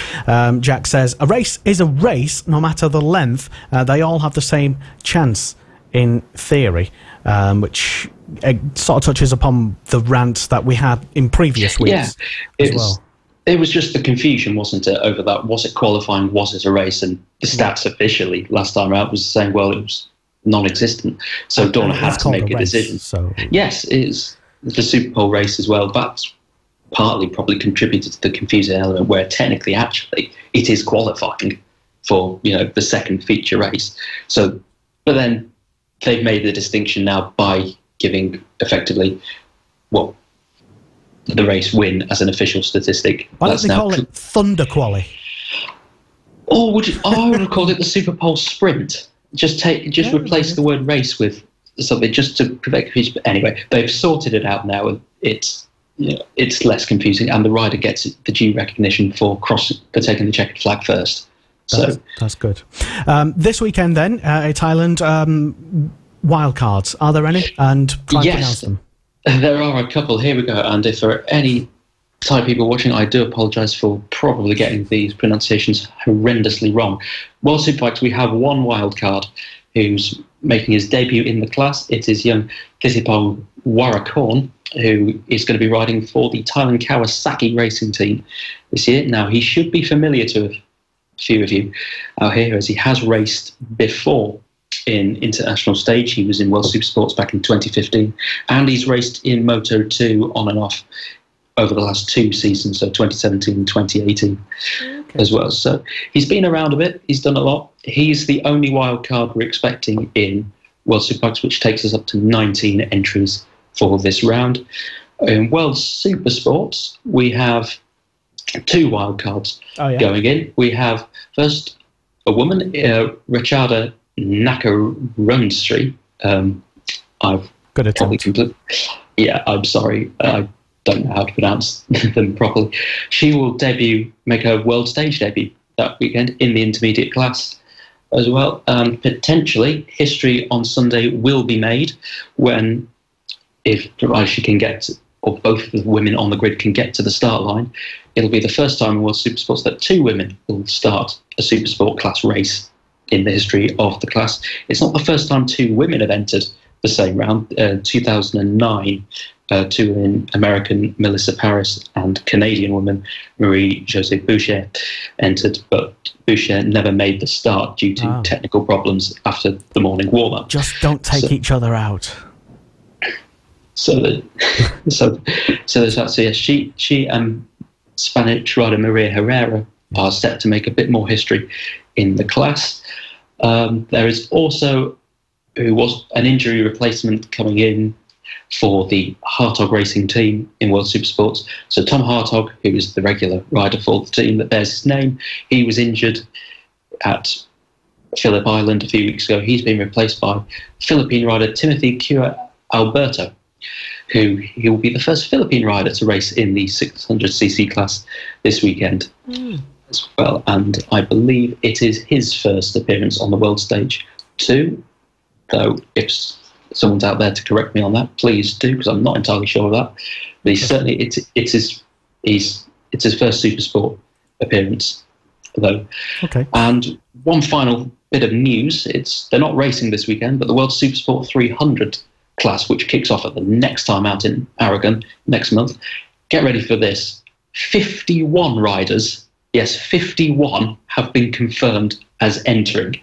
I: Jack says, a race is a race, no matter the length. They all have the same chance in theory, which sort of touches upon the rant that we had in previous weeks as well.
J: It was just the confusion, wasn't it, over that? Was it qualifying? Was it a race? And the stats officially last time out was saying, well, it was non-existent. So Dorna had to make a decision.
I: So
J: yes, it is the Super Bowl race as well. That's partly probably contributed to the confusing element where technically, actually, it is qualifying for, the second feature race. So, but then they've made the distinction now by giving effectively the race win as an official statistic.
I: Why don't they call it Thunder Quali?
J: Or I would have called it the Super Bowl Sprint. Just replace the word race with something just to prevent confusion. But anyway, they've sorted it out now, and it's less confusing, and the rider gets the due recognition for taking the checkered flag first.
I: That's good. This weekend then, at Thailand, wildcards. Are there any? And try and pronounce them.
J: There are a couple. Here we go. And if there are any Thai people watching, I do apologise for probably getting these pronunciations horrendously wrong. World Superbikes, we have one wildcard who's making his debut in the class. It is young Kisipong Warakorn, who is going to be riding for the Thailand Kawasaki racing team this year. Now, he should be familiar to a few of you out here, as he has raced before in international stage. He was in World Supersports back in 2015, and he's raced in MotoE on and off over the last 2 seasons, so 2017 and 2018 as well. So he's been around a bit, he's done a lot. He's the only wild card we're expecting in World Superbikes, which takes us up to 19 entries for this round. In World Supersports, we have 2 wildcards going in. We have first a woman, Rachada Nakarundstri. I've
I: Good attempt.
J: Yeah, I'm sorry. I don't know how to pronounce them properly. She will make her world stage debut that weekend in the intermediate class as well. Potentially, history on Sunday will be made when, if she can get, or both of the women on the grid can get to the start line. It'll be the first time in World Supersports that 2 women will start a Supersport class race in the history of the class. It's not the first time 2 women have entered the same round. 2009, 2 women, American Melissa Paris and Canadian woman Marie-Josée Boucher entered, but Boucher never made the start due to technical problems after the morning warm-up.
I: Just don't take each other out.
J: So there's that. So yeah, she and Spanish rider Maria Herrera are set to make a bit more history in the class. There is also, who was an injury replacement coming in for the Hartog Racing team in World Supersports. So Tom Hartog, who is the regular rider for the team that bears his name, he was injured at Phillip Island a few weeks ago. He's been replaced by Philippine rider Timothy Cua Alberto, who he will be the first Philippine rider to race in the 600cc class this weekend as well. And I believe it is his first appearance on the world stage too. Though if someone's out there to correct me on that, please do, because I'm not entirely sure of that. But he's certainly it's his first Supersport appearance though.
I: Okay.
J: And one final bit of news: they're not racing this weekend, but the World Supersport 300 class, which kicks off at the next time out in Aragon next month. Get ready for this: 51 riders, yes, 51 have been confirmed as entering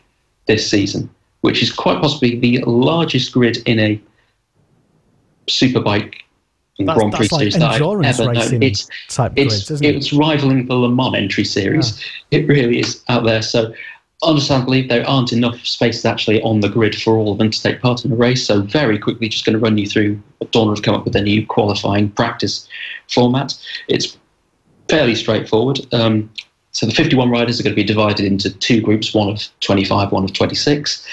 J: this season, which is quite possibly the largest grid in a Superbike Grand Prix series that I've ever known. It's rivaling the Le Mans entry series. Yeah. It really is out there. So understandably, there aren't enough spaces actually on the grid for all of them to take part in the race. So very quickly, just going to run you through what Dorna have come up with a new qualifying practice format. It's fairly straightforward. So the 51 riders are going to be divided into 2 groups, one of 25, one of 26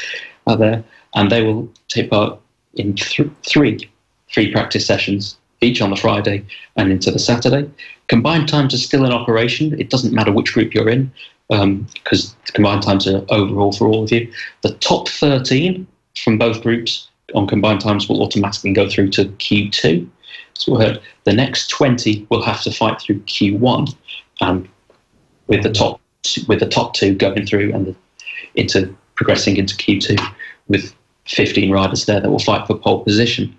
J: out there, and they will take part in three practice sessions, each on the Friday and into the Saturday. Combined times are still in operation. It doesn't matter which group you're in, because the combined times are overall for all of you. The top 13 from both groups on combined times will automatically go through to Q2. So the next 20 will have to fight through Q1, and with the top 2 going through and into progressing into Q2 with 15 riders there that will fight for pole position.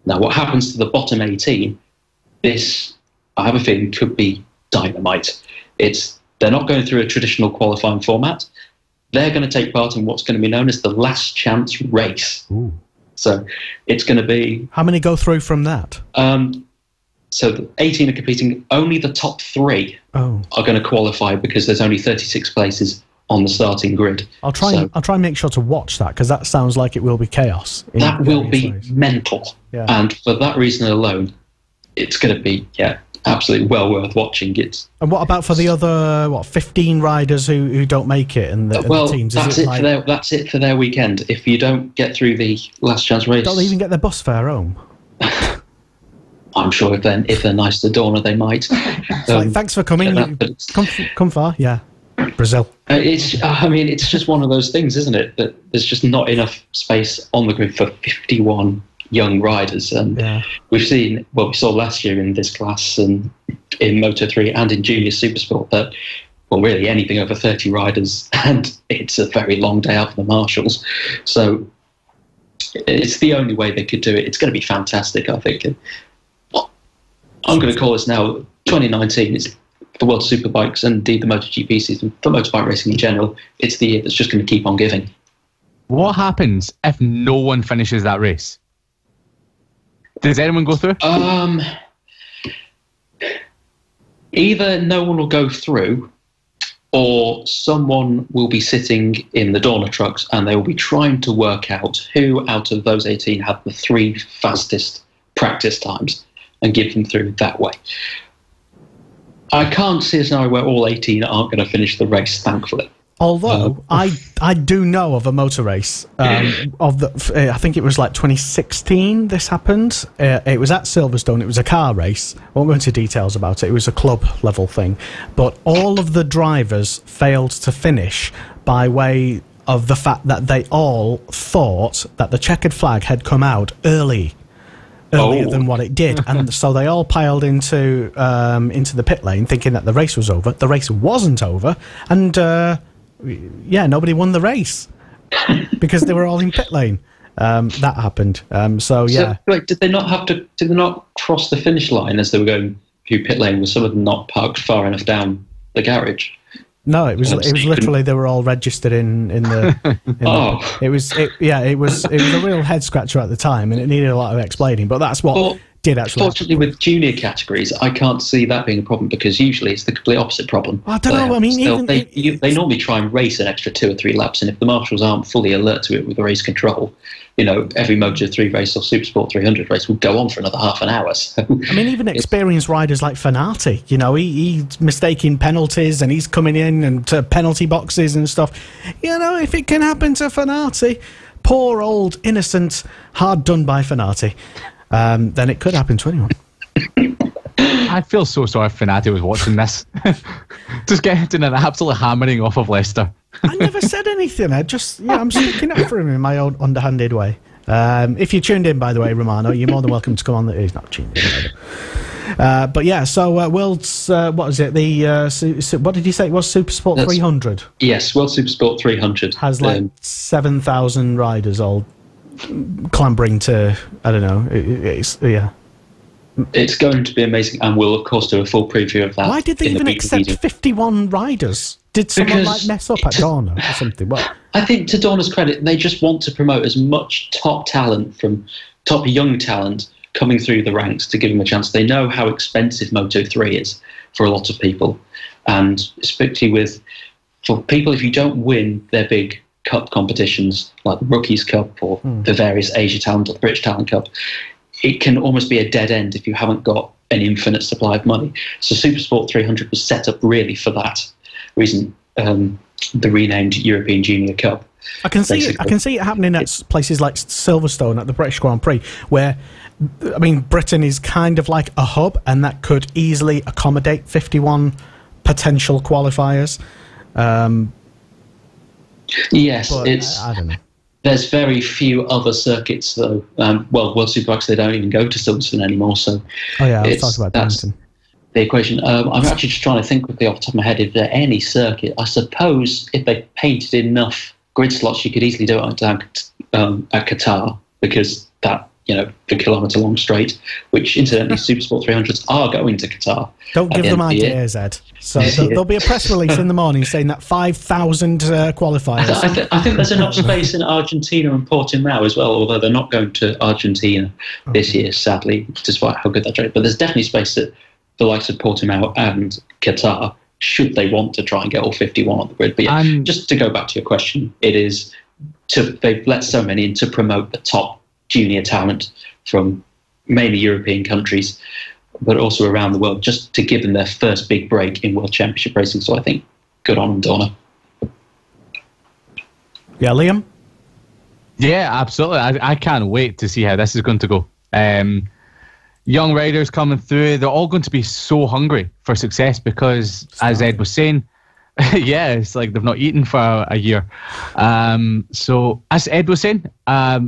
J: Now, what happens to the bottom 18? This, I have a feeling, could be dynamite. They're not going through a traditional qualifying format. They're going to take part in what's going to be known as the last chance race.
I: Ooh.
J: So it's going to be...
I: How many go through from that?
J: So the 18 are competing. Only the top 3 are going to qualify, because there's only 36 places on the starting grid.
I: I'll try and make sure to watch that, because that sounds like it will be chaos.
J: That will be mental.
I: Yeah.
J: And for that reason alone, it's going to be absolutely well worth watching it.
I: And what about for the other 15 riders who don't make it and the teams?
J: That's it for their weekend. If you don't get through the last chance race,
I: don't they even get their bus fare home?
J: I'm sure if they're nice to Dorna, they might.
I: Thanks for coming. Come far, yeah. Brazil.
J: It's just one of those things, isn't it? That there's just not enough space on the grid for 51 young riders, and we saw last year in this class and in Moto3 and in Junior Supersport that, really anything over 30 riders, and it's a very long day out for the marshals. So it's the only way they could do it. It's going to be fantastic, I think. I'm going to call this now 2019. It's the World Superbikes and indeed the MotoGP season, for motorbike racing in general. It's the year that's just going to keep on giving.
K: What happens if no one finishes that race? Does anyone go through?
J: Either no one will go through, or someone will be sitting in the Dorna trucks and they will be trying to work out who out of those 18 had the 3 fastest practice times and give them through that way. I can't see a scenario where all 18 aren't going to finish the race, thankfully.
I: Although I do know of a motor race I think it was like 2016 this happened. It was at Silverstone. It was a car race. I won't go into details about it. It was a club level thing. But all of the drivers failed to finish by way of the fact that they all thought that the checkered flag had come out earlier than what it did, and so they all piled into the pit lane thinking that the race was over. The race wasn't over, and nobody won the race because they were all in pit lane. That happened. So
J: did they not cross the finish line as they were going through pit lane? Was some of them not parked far enough down the garage?
I: No, it was literally they were all registered in the. It was a real head scratcher at the time, and it needed a lot of explaining. But that's what did actually.
J: Fortunately, with junior categories, I can't see that being a problem because usually it's the complete opposite problem.
I: I don't know. I mean,
J: they normally try and race an extra 2 or 3 laps, and if the marshals aren't fully alert to it with the race control, every Moto3 race or Supersport 300 race will go on for another half an hour. So,
I: I mean, even experienced riders like Fanati, he's mistaking penalties and he's coming in and to penalty boxes and stuff. If it can happen to Fanati, poor old innocent, hard done by Fanati, then it could happen to anyone.
K: I feel so sorry if Fanati was watching this. Just getting an absolute hammering off of Leicester.
I: I never said anything. I'm sticking up for him in my own underhanded way. If you tuned in, by the way, Romano, you're more than welcome to come on. He's not tuned in. But yeah, so World's, what is it? What did you say it was? Supersport 300?
J: Yes, World Supersport 300.
I: Has 7,000 riders all clambering to, I don't know,
J: It's going to be amazing, and we'll of course do a full preview of that.
I: Why did they even accept 51 riders? Did someone mess up at Dorna or something? Well,
J: I think to Dorna's credit, they just want to promote as much top young talent coming through the ranks to give them a chance. They know how expensive Moto3 is for a lot of people, and especially for people, if you don't win their big cup competitions like the Rookies Cup or the various Asia Talent or the British Talent Cup, it can almost be a dead end if you haven't got an infinite supply of money. So Supersport 300 was set up really for that reason, the renamed European Junior Cup.
I: I can see it happening at places like Silverstone at the British Grand Prix, where, I mean, Britain is kind of like a hub, and that could easily accommodate 51 potential qualifiers.
J: Yes,
I: I don't know.
J: There's very few other circuits, though. World Superbikes, they don't even go to Silverstone anymore. So,
I: let's talk about Darlington.
J: The equation. I'm actually just trying to think quickly off the top of my head if there any circuit. I suppose if they painted enough grid slots, you could easily do it at Qatar, because that, the kilometre-long straight, which incidentally Supersport 300s are going to Qatar.
I: Don't give them ideas, Ed. So there'll be a press release in the morning saying that 5,000 qualifiers.
J: I think there's enough space in Argentina and Portimao as well, although they're not going to Argentina this year, sadly, despite how good that track. But there's definitely space at the likes of Portimao and Qatar, should they want to try and get all 51 on the grid. But yeah, just to go back to your question, it is they've let so many in to promote the top junior talent from mainly European countries, but also around the world, just to give them their first big break in World Championship racing. So I think good on them, Dorna.
I: Yeah, Liam?
K: Yeah, absolutely. I can't wait to see how this is going to go. Young riders coming through, they're all going to be so hungry for success because, as Ed was saying, it's like they've not eaten for a year. So, as Ed was saying, a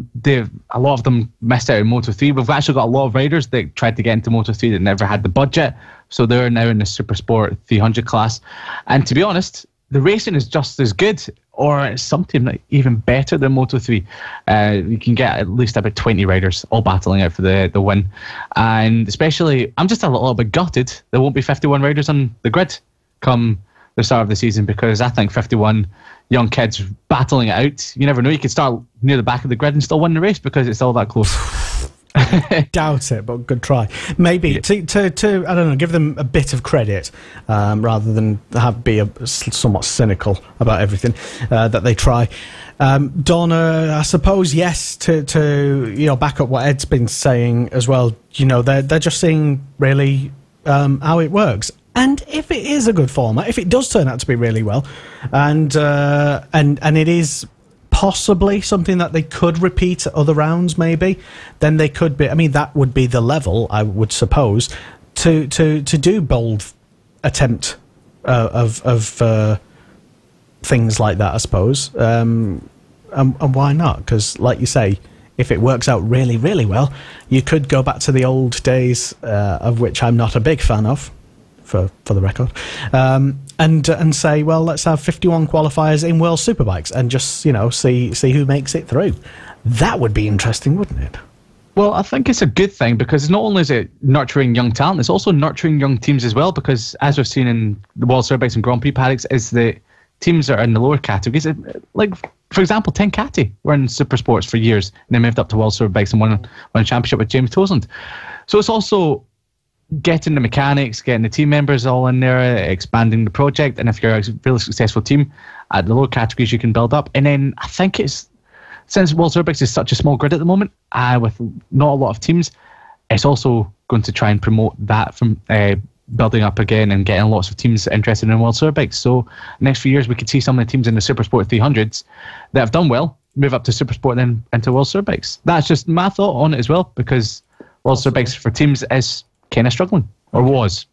K: lot of them missed out in Moto3. We've actually got a lot of riders that tried to get into Moto3 that never had the budget, so they're now in the Supersport 300 class. And to be honest, the racing is just as good, or something like even better than Moto3. You can get at least about 20 riders all battling out for the win. And especially, I'm just a little bit gutted there won't be 51 riders on the grid come the start of the season, because I think 51 young kids battling it out, you never know, you could start near the back of the grid and still win the race because it's all that close.
I: Doubt it, but good try. Maybe to I don't know, give them a bit of credit rather than be somewhat cynical about everything that they try. Dorna, I suppose, yes, to back up what Ed's been saying as well. They're just seeing really how it works. And if it is a good format, if it does turn out to be really well, and it is possibly something that they could repeat at other rounds, maybe, then they could be. I mean, that would be the level, I would suppose, to do bold attempt of things like that, I suppose. And why not? Because, like you say, if it works out really, really well, you could go back to the old days, of which I'm not a big fan of, for the record, and say, well, let's have 51 qualifiers in World Superbikes and just, see who makes it through. That would be interesting, wouldn't it?
K: Well, I think it's a good thing, because not only is it nurturing young talent, it's also nurturing young teams as well, because as we've seen in the World Superbikes and Grand Prix paddocks, is the teams that are in the lower categories, like, for example, Tenkate were in Supersports for years, and they moved up to World Superbikes and won a championship with James Toseland. So it's also getting the mechanics, getting the team members all in there, expanding the project, and if you're a really successful team at the lower categories, you can build up. And then I think since World Superbikes is such a small grid at the moment, with not a lot of teams, it's also going to try and promote that from building up again and getting lots of teams interested in World Superbikes. So next few years, we could see some of the teams in the Supersport 300s that have done well move up to Supersport and then into World Superbikes. That's just my thought on it as well, because World Superbikes for teams is kind of struggling, or was.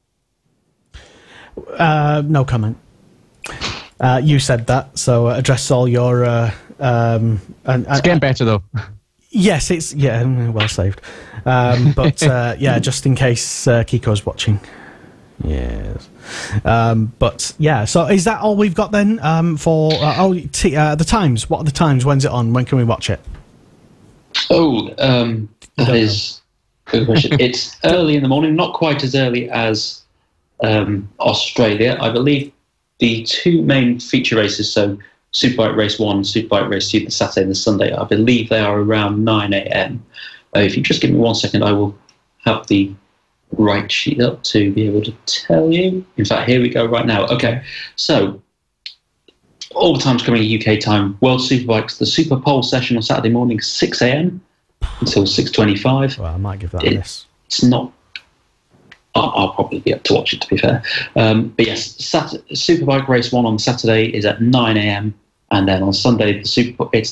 I: No comment. You said that, so address all your... it's
K: getting better, though.
I: Yes, it's... Yeah, well saved. But, just in case Kiko's watching. Yes. But, yeah, so is that all we've got then for... the times. What are the times? When's it on? When can we watch it?
J: That is... Good question. It's early in the morning, not quite as early as Australia. I believe the two main feature races, so Superbike Race 1, Superbike Race 2, the Saturday and the Sunday, I believe they are around 9 a.m. If you just give me 1 second, I will have the right sheet up to be able to tell you. In fact, here we go right now. Okay, so all the times coming in UK time, World Superbikes, the Super Pole session on Saturday morning, 6 a.m. until 6:25.
I: Well, I might give that a miss.
J: It's not... I'll probably be able to watch it, to be fair. But yes, Superbike Race 1 on Saturday is at 9 a.m. And then on Sunday, it's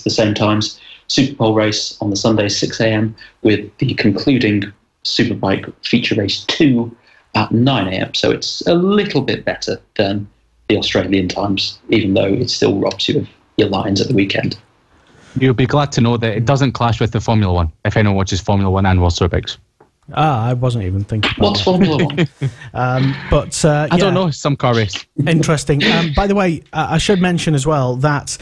J: the same times. Superpole Race on the Sunday, 6 a.m. with the concluding Superbike Feature Race 2 at 9 a.m. So it's a little bit better than the Australian times, even though it still robs you of your lines at the weekend.
K: You'll be glad to know that it doesn't clash with the Formula 1, if anyone watches Formula 1 and World Superbikes.
I: I wasn't even thinking about
J: What's Formula 1?
K: I don't know, some car race.
I: Interesting. By the way, I should mention as well that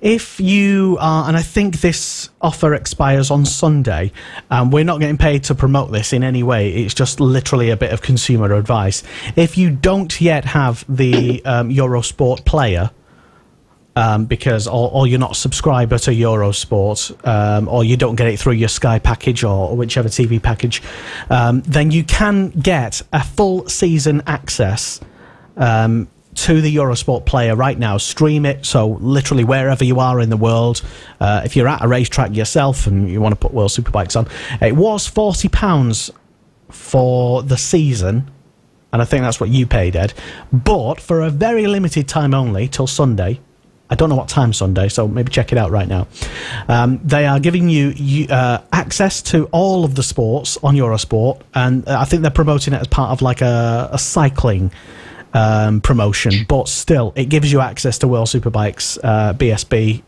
I: if you are, and I think this offer expires on Sunday, we're not getting paid to promote this in any way, it's just literally a bit of consumer advice. If you don't yet have the Eurosport player, because or you're not a subscriber to Eurosport, or you don't get it through your Sky package or whichever TV package, then you can get a full season access to the Eurosport player right now. Stream it, so literally wherever you are in the world. If you're at a racetrack yourself and you want to put World Superbikes on, it was £40 for the season, and I think that's what you paid, Ed. But for a very limited time only, till Sunday, I don't know what time Sunday, so maybe check it out right now. They are giving you access to all of the sports on Eurosport, and I think they're promoting it as part of like a cycling promotion, but still, it gives you access to World Superbikes, BSB,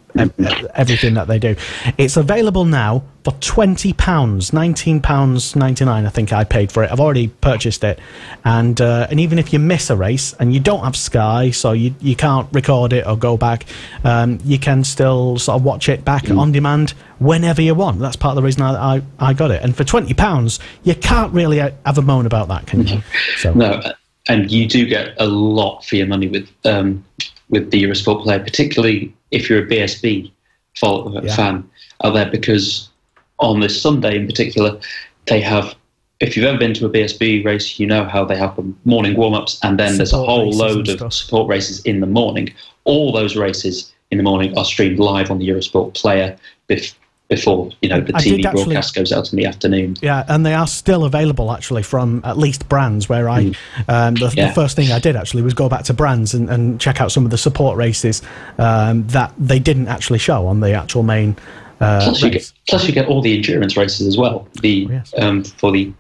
I: everything that they do. It's available now for £20, £19.99 I think I paid for it. I've already purchased it, and even if you miss a race and you don't have Sky, so you can't record it or go back, you can still sort of watch it back on demand whenever you want. That's part of the reason I got it. And for £20, you can't really have a moan about that, can you? So.
J: No, and you do get a lot for your money with the Eurosport player, particularly if you're a BSB fan out there, because on this Sunday in particular, they have, if you've ever been to a BSB race, you know how they have the morning warm-ups, and then there's a whole load of support races in the morning. All those races in the morning are streamed live on the Eurosport player before the TV broadcast goes out in the afternoon.
I: Yeah, and they are still available actually from at least Brands, where the first thing I did actually was go back to Brands and check out some of the support races that they didn't actually show on the actual main
J: plus you get all the endurance races as well. For the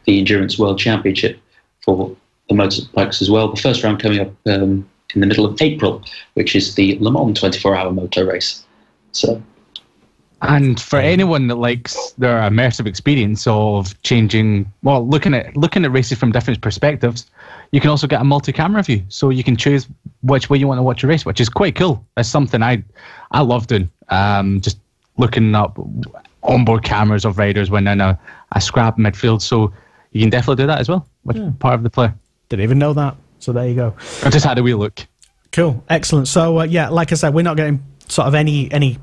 J: Endurance World Championship for the motorbikes as well. The first round coming up in the middle of April, which is the Le Mans 24-hour moto race.
K: And for anyone that likes their immersive experience of looking at races from different perspectives, you can also get a multi-camera view, so you can choose which way you want to watch a race, which is quite cool. That's something I love doing. Just looking up onboard cameras of riders when in a scrap midfield, so you can definitely do that as well, which is part of the play.
I: Didn't even know that, so there you go.
K: I just had a wee look.
I: Cool, excellent. So like I said, we're not getting sort of any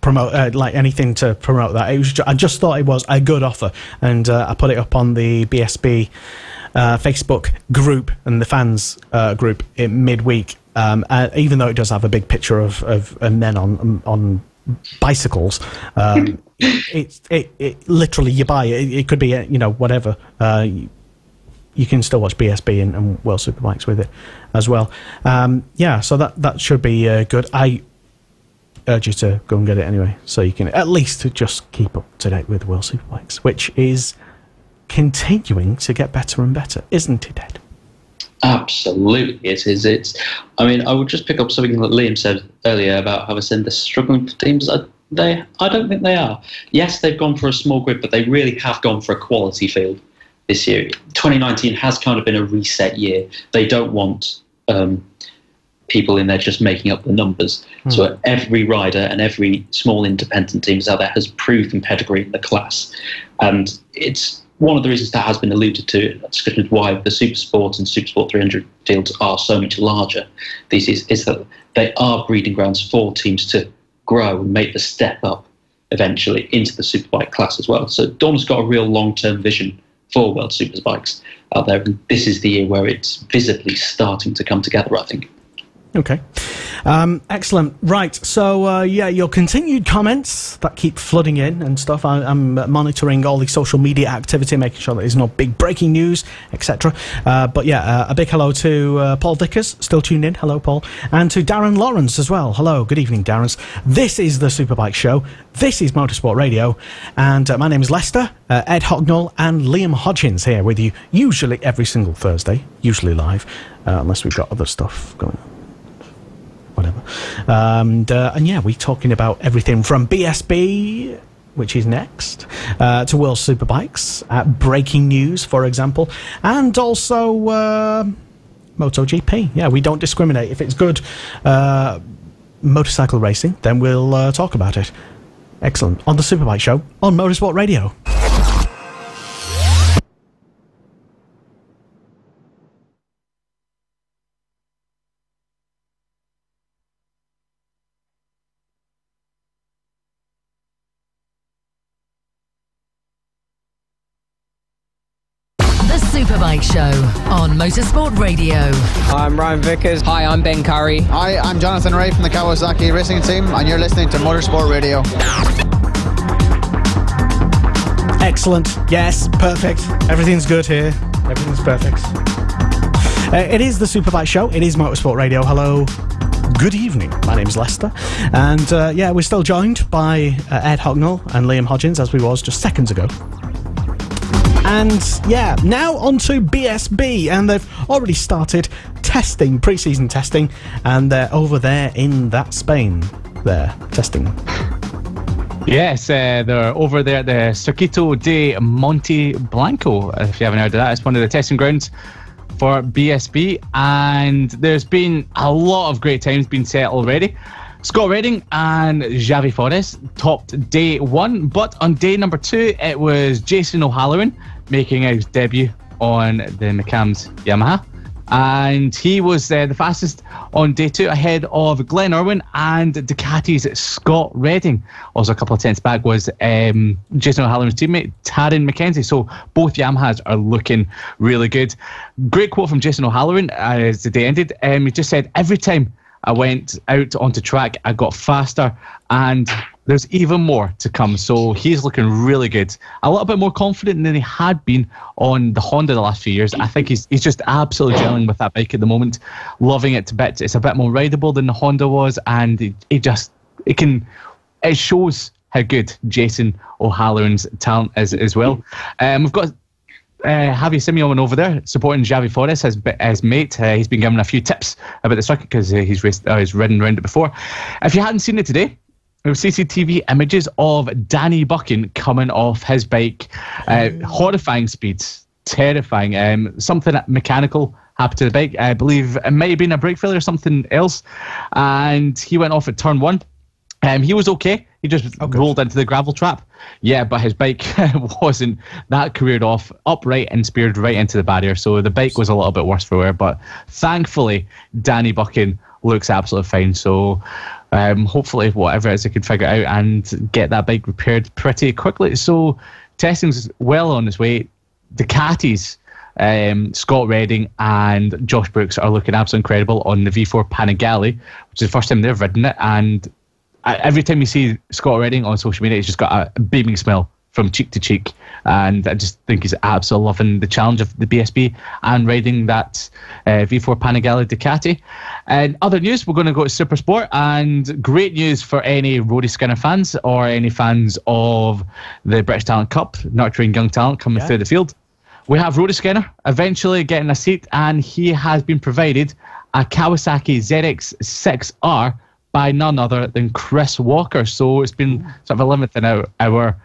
I: promote like anything to promote that. I just thought it was a good offer, and I put it up on the BSB Facebook group and the fans group in midweek. Even though it does have a big picture of men on bicycles, it literally, you buy it. It could be whatever. You can still watch BSB and World Superbikes with it as well. So that should be good. I urge you to go and get it anyway, so you can at least just keep up to date with World Superbikes, which is continuing to get better and better, isn't it, Ed?
J: Absolutely, it is. I would just pick up something that Liam said earlier about how I said they're struggling for teams. I don't think they are. Yes, they've gone for a small grid, but they really have gone for a quality field this year. 2019 has kind of been a reset year. They don't want people in there just making up the numbers. So every rider and every small independent team out there has proven pedigree in the class. And it's one of the reasons that has been alluded to, that's why the Supersport and Supersport 300 fields are so much larger these days, is that they are breeding grounds for teams to grow and make the step up eventually into the Superbike class as well. So Dorna's got a real long-term vision for World Superbikes out there, and this is the year where it's visibly starting to come together, I think.
I: Okay. Excellent. Right. So, your continued comments that keep flooding in and stuff. I'm monitoring all the social media activity, making sure that there's no big breaking news, etc. A big hello to Paul Vickers, still tuned in. Hello, Paul. And to Darren Lawrence as well. Hello. Good evening, Darren. This is the Superbike Show. This is Motorsport Radio. And my name is Lester, Ed Hognall and Liam Hodgins here with you, usually every single Thursday, usually live, unless we've got other stuff going on. Whatever. We're talking about everything from BSB, which is next, to World Superbikes, breaking news, for example, and also MotoGP. Yeah, we don't discriminate. If it's good motorcycle racing, then we'll talk about it. Excellent. On the Superbike Show on Motorsport Radio.
H: Superbike Show on Motorsport Radio.
F: Hi, I'm Ryan Vickers. Hi, I'm Ben Curry.
C: Hi, I'm Jonathan Ray from the Kawasaki Racing Team, and you're listening to Motorsport Radio.
I: Excellent. Yes, perfect. Everything's good here. Everything's perfect. It is the Superbike Show. It is Motorsport Radio. Hello. Good evening. My name's Lester. And we're still joined by Ed Hognall and Liam Hodgins, as we was just seconds ago. And now on to BSB, and they've already started testing, pre-season testing, and they're over there in that Spain. They're testing.
K: Yes, they're over there at the Circuito de Monte Blanco, if you haven't heard of that. It's one of the testing grounds for BSB, and there's been a lot of great times being set already. Scott Redding and Xavi Forés topped day one, but on day number two, it was Jason O'Halloran making his debut on the McCams Yamaha. And he was the fastest on day two, ahead of Glenn Irwin and Ducati's Scott Redding. Also a couple of tenths back was Jason O'Halloran's teammate, Taryn McKenzie. So both Yamahas are looking really good. Great quote from Jason O'Halloran as the day ended. He just said, every time I went out onto track, I got faster, and there's even more to come. So he's looking really good. A little bit more confident than he had been on the Honda the last few years. I think he's just absolutely gelling with that bike at the moment, loving it to bits. It's a bit more rideable than the Honda was, and it shows how good Jason O'Halloran's talent is as well. We've got Javi Simeon over there supporting Javi Forres as mate. He's been given a few tips about the circuit because he's ridden around it before. If you hadn't seen it today, we have CCTV images of Danny Buchan coming off his bike. Horrifying speeds, terrifying. Something mechanical happened to the bike. I believe it might have been a brake failure or something else. And he went off at turn 1. He was okay. He just rolled into the gravel trap. Yeah, but his bike wasn't that careered off, upright and speared right into the barrier. So the bike was a little bit worse for wear. But thankfully, Danny Buchan looks absolutely fine. So hopefully, whatever it is, they can figure it out and get that bike repaired pretty quickly. So testing's well on its way. Ducatis, Scott Redding and Josh Brooks are looking absolutely incredible on the V4 Panigale, which is the first time they've ridden it. And every time you see Scott Redding on social media, he's just got a beaming smile from cheek to cheek. And I just think he's absolutely loving the challenge of the BSB and riding that V4 Panigale Ducati. And other news, we're going to go to Supersport. And great news for any Rory Skinner fans or any fans of the British Talent Cup, nurturing young talent coming through the field. We have Rory Skinner eventually getting a seat, and he has been provided a Kawasaki ZX6R by none other than Chris Walker. So it's been sort of a 11th hour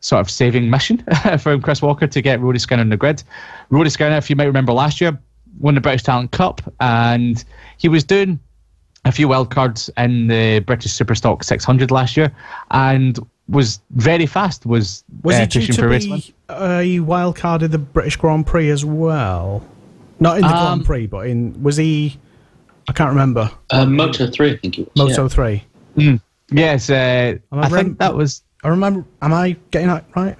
K: sort of saving mission for Chris Walker to get Rory Skinner in the grid. Rory Skinner, if you might remember last year, won the British Talent Cup, and he was doing a few wildcards in the British Superstock 600 last year and was very fast. Was
I: he due to be a wildcard in the British Grand Prix as well? Not in the Grand Prix, but was he... I can't remember.
J: Moto3, I think it was.
I: Moto3.
K: Yeah. Yes, I think that was...
I: I remember... Am I getting that right?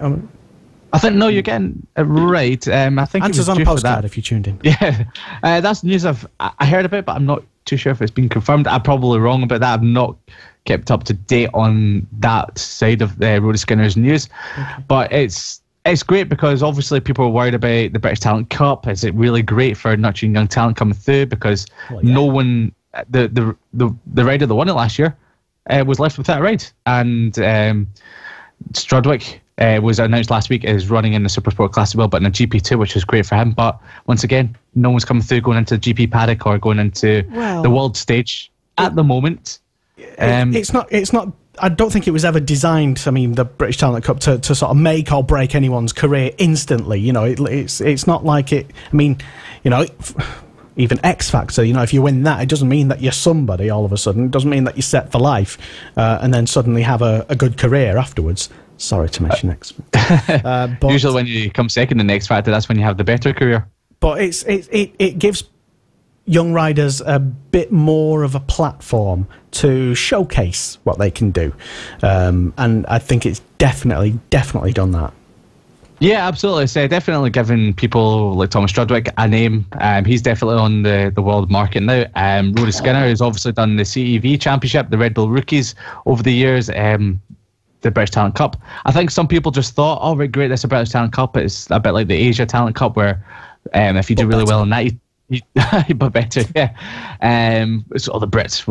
K: I think, no, you're getting it right. I think
I: Answers on a postcard if you tuned in.
K: Yeah. That's news I heard about, but I'm not too sure if it's been confirmed. I'm probably wrong about that. I've not kept up to date on that side of Rory Skinner's news. Okay. But it's great because obviously people are worried about the British Talent Cup. Is it really great for nurturing young talent coming through? Because no one, the rider that won it last year was left without a ride. And Strudwick was announced last week is running in the Supersport Class as well, but in a GP2, which is great for him. But once again, no one's coming through going into the GP paddock or going into the world stage at the moment.
I: It's not. I don't think it was ever designed. I mean, the British Talent Cup to sort of make or break anyone's career instantly. You know, it's not like it. I mean, you know, even X Factor. You know, if you win that, it doesn't mean that you're somebody all of a sudden. It doesn't mean that you're set for life, and then suddenly have a good career afterwards. Sorry to mention X Factor. But
K: usually, when you come second in the X Factor, that's when you have the better career.
I: But it gives young riders a bit more of a platform to showcase what they can do, and I think it's definitely done that.
K: Yeah, absolutely. It's definitely giving people like Thomas Strudwick a name. He's definitely on the world market now. Rory Skinner has obviously done the CEV Championship, the Red Bull Rookies over the years, the British Talent Cup. I think some people just thought, oh, right, great, that's a British Talent Cup. It's a bit like the Asia Talent Cup where if you do really well in that, but better, yeah. It's all the Brits.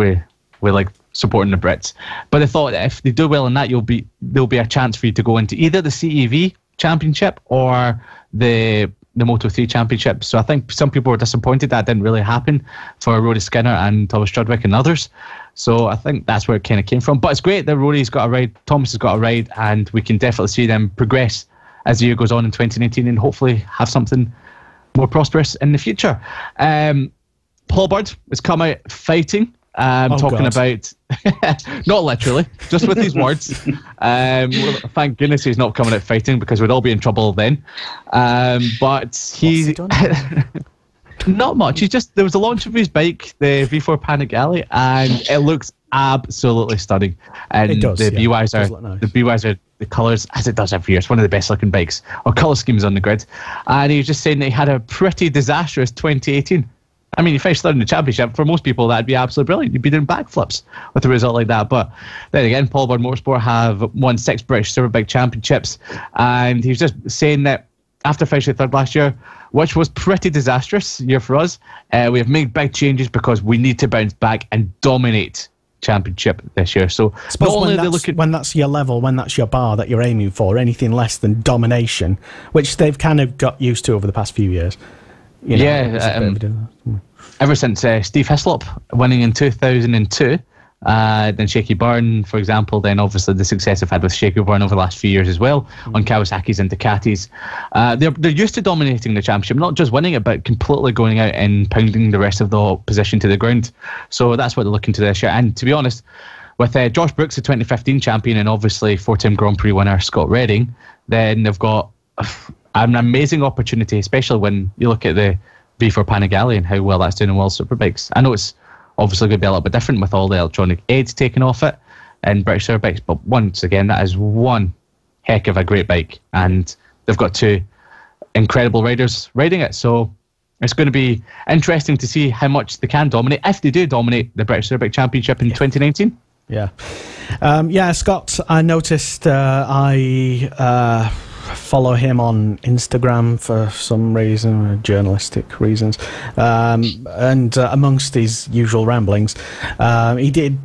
K: We like supporting the Brits, but they thought that if they do well in that, there'll be a chance for you to go into either the CEV Championship or the Moto3 Championship. So I think some people were disappointed that didn't really happen for Rory Skinner and Thomas Strudwick and others. So I think that's where it kind of came from. But it's great that Rory's got a ride, Thomas has got a ride, and we can definitely see them progress as the year goes on in 2019 and hopefully have something more prosperous in the future. Paul Bird has come out fighting, talking about, not literally, just with these words. Thank goodness he's not coming out fighting because we'd all be in trouble then. But he not much. There was a launch of his bike, the V4 Panigale, and it looks absolutely stunning. And
I: it does,
K: the BYs are nice. The BYs are the colours, as it does every year. It's one of the best looking bikes or colour schemes on the grid. And he was just saying that he had a pretty disastrous 2018. I mean, you finished third in the championship. For most people, that'd be absolutely brilliant. You'd be doing backflips with a result like that. But then again, Paul Byrne Motorsport have won 6 British Superbike championships, and he was just saying that after finishing third last year, which was pretty disastrous year for us, we have made big changes because we need to bounce back and dominate championship this year. So not only they look at
I: when that's your level, when that's your bar that you're aiming for, anything less than domination, which they've kind of got used to over the past few years. You know,
K: ever since Steve Hislop winning in 2002, then Shaky Byrne, for example, then obviously the success they've had with Shaky Byrne over the last few years as well, on Kawasaki's and Ducatis. They're used to dominating the championship, not just winning it, but completely going out and pounding the rest of the opposition to the ground. So that's what they're looking to this year. And to be honest, with Josh Brooks, the 2015 champion, and obviously 4-time Grand Prix winner Scott Redding, then they've got an amazing opportunity, especially when you look at the V4 Panigale and how well that's doing in World Superbikes. I know it's obviously going to be a little bit different with all the electronic aids taken off it and British Superbikes, but once again, that is one heck of a great bike, and they've got 2 incredible riders riding it. So it's going to be interesting to see how much they can dominate, if they do dominate the British Superbike Championship in 2019.
I: Yeah, Scott, I noticed I follow him on Instagram for some reason, journalistic reasons, and amongst his usual ramblings, he did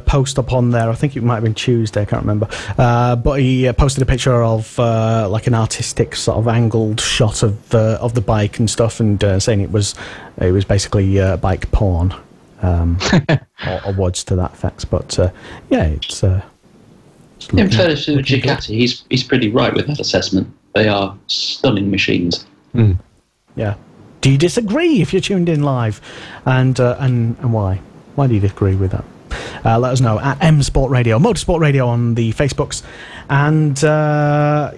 I: post up on there, I think it might have been Tuesday, I can't remember, but he posted a picture of like an artistic sort of angled shot of the bike and stuff, and saying it was basically bike porn, or words to that effect. But yeah, it's
J: in fairness to Ducati, he's pretty right with that assessment. They are stunning machines.
I: Yeah. Do you disagree if you're tuned in live, and why? Why do you disagree with that? Let us know at M Sport Radio, Motorsport Radio on the Facebooks, and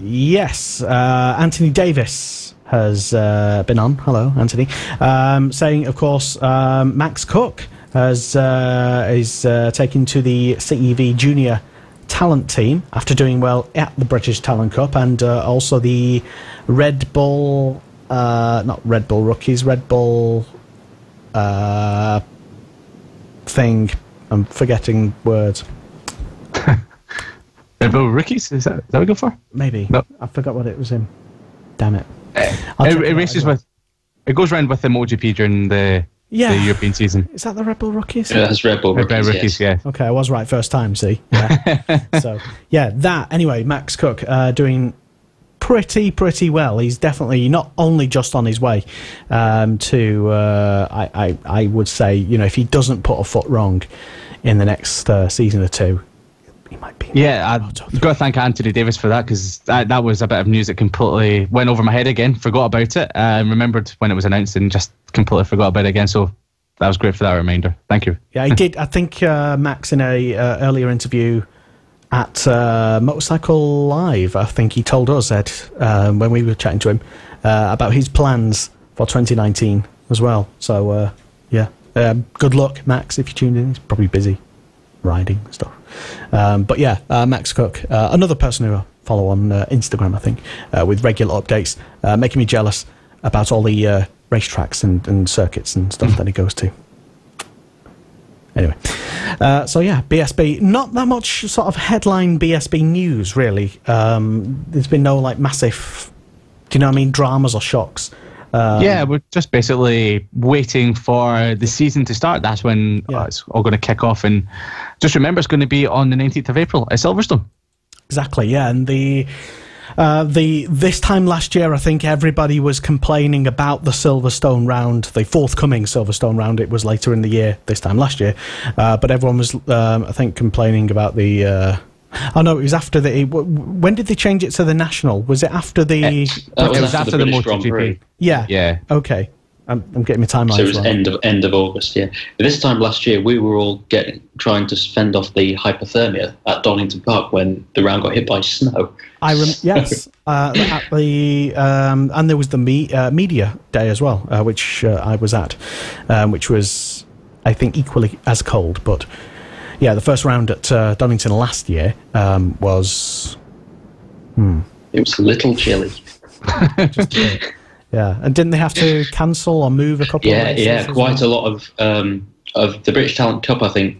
I: yes, Anthony Davis has been on. Hello, Anthony. Saying, of course, Max Cook is taken to the CEV Junior Talent team after doing well at the British Talent Cup, and also the Red Bull, not Red Bull Rookies, Red Bull thing. I'm forgetting words.
K: Red Bull Rookies? Is that what we go for?
I: Maybe.
K: No.
I: I forgot what it was in. Damn it.
K: It races with. It goes around with the MotoGP during the European season.
I: Is that the Red Bull Rookies?
J: Yeah, that's Red Bull Rookies,
K: yeah.
I: Okay, I was right first time, see? Yeah. So, yeah, that. Anyway, Max Cook doing pretty well. He's definitely not only just on his way to, I would say, you know, if he doesn't put a foot wrong in the next season or two, he might be.
K: Yeah, I've got to thank Anthony Davis for that, because that was a bit of news that completely went over my head again. Forgot about it. Remembered when it was announced and just completely forgot about it again. So that was great for that reminder. Thank you. Yeah,
I: he did. I think Max, in a earlier interview at Motorcycle Live, I think he told us that when we were chatting to him about his plans for 2019 as well. So yeah, good luck, Max, if you tuned in. He's probably busy riding and stuff. But yeah, Max Cook, another person who I follow on Instagram, I think, with regular updates, making me jealous about all the racetracks and circuits and stuff that he goes to. Anyway, so yeah, BSB, not that much sort of headline BSB news, really. There's been no, like, massive, do you know what I mean, dramas or shocks.
K: Yeah, we're just basically waiting for the season to start. That's when it's all going to kick off. And just remember, it's going to be on the 19th of April at Silverstone.
I: Exactly, yeah. And this time last year, I think everybody was complaining about the Silverstone round, the forthcoming Silverstone round. It was later in the year this time last year, but everyone was, I think, complaining about the. Oh no, it was after the. When did they change it to the national? Was it after the?
K: It was after the MotoGP.
I: Yeah. Okay. I'm getting my timeline.
J: So it was end of August. Yeah. But this time last year, we were all trying to fend off the hypothermia at Donington Park when the round got hit by snow.
I: Yes. At the and there was the media day as well, which I was at, which was, I think, equally as cold. But yeah, the first round at Donington last year was.
J: It was a little chilly.
I: Yeah, and didn't they have to cancel or move a couple of races?
J: Yeah, quite a lot of the British Talent Cup, I think,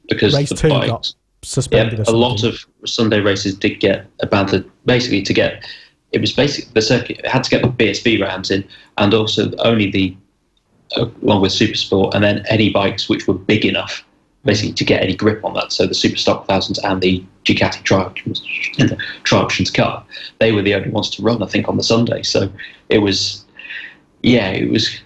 J: because
I: race
J: the
I: 2
J: bikes
I: got suspended.
J: A lot of Sunday races did get abandoned. Basically, it was basically the circuit had to get the BSB rounds in, and also only along with Supersport, and then any bikes which were big enough, basically, to get any grip on that. So the Superstock 1000s and the Ducati Tri-Options Cup, they were the only ones to run, I think, on the Sunday. So it was fairness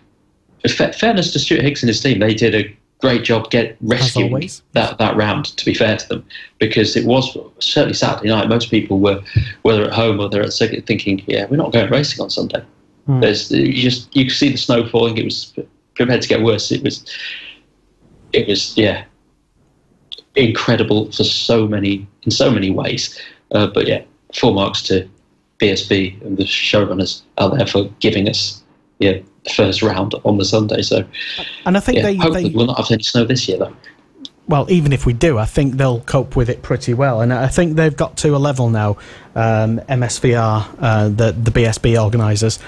J: to Stuart Higgs and his team. They did a great job rescuing that round, to be fair to them, because it was certainly Saturday night. Most people were, whether at home or they're at the circuit, thinking, yeah, we're not going racing on Sunday. You could see the snow falling. It was prepared to get worse. It was incredible in so many ways. But yeah, full marks to BSB and the showrunners out there for giving us the first round on the Sunday. So,
I: and I think
J: hopefully we'll not have any snow this year, though.
I: Well, even if we do, I think they'll cope with it pretty well. And I think they've got to a level now, MSVR, the BSB organisers,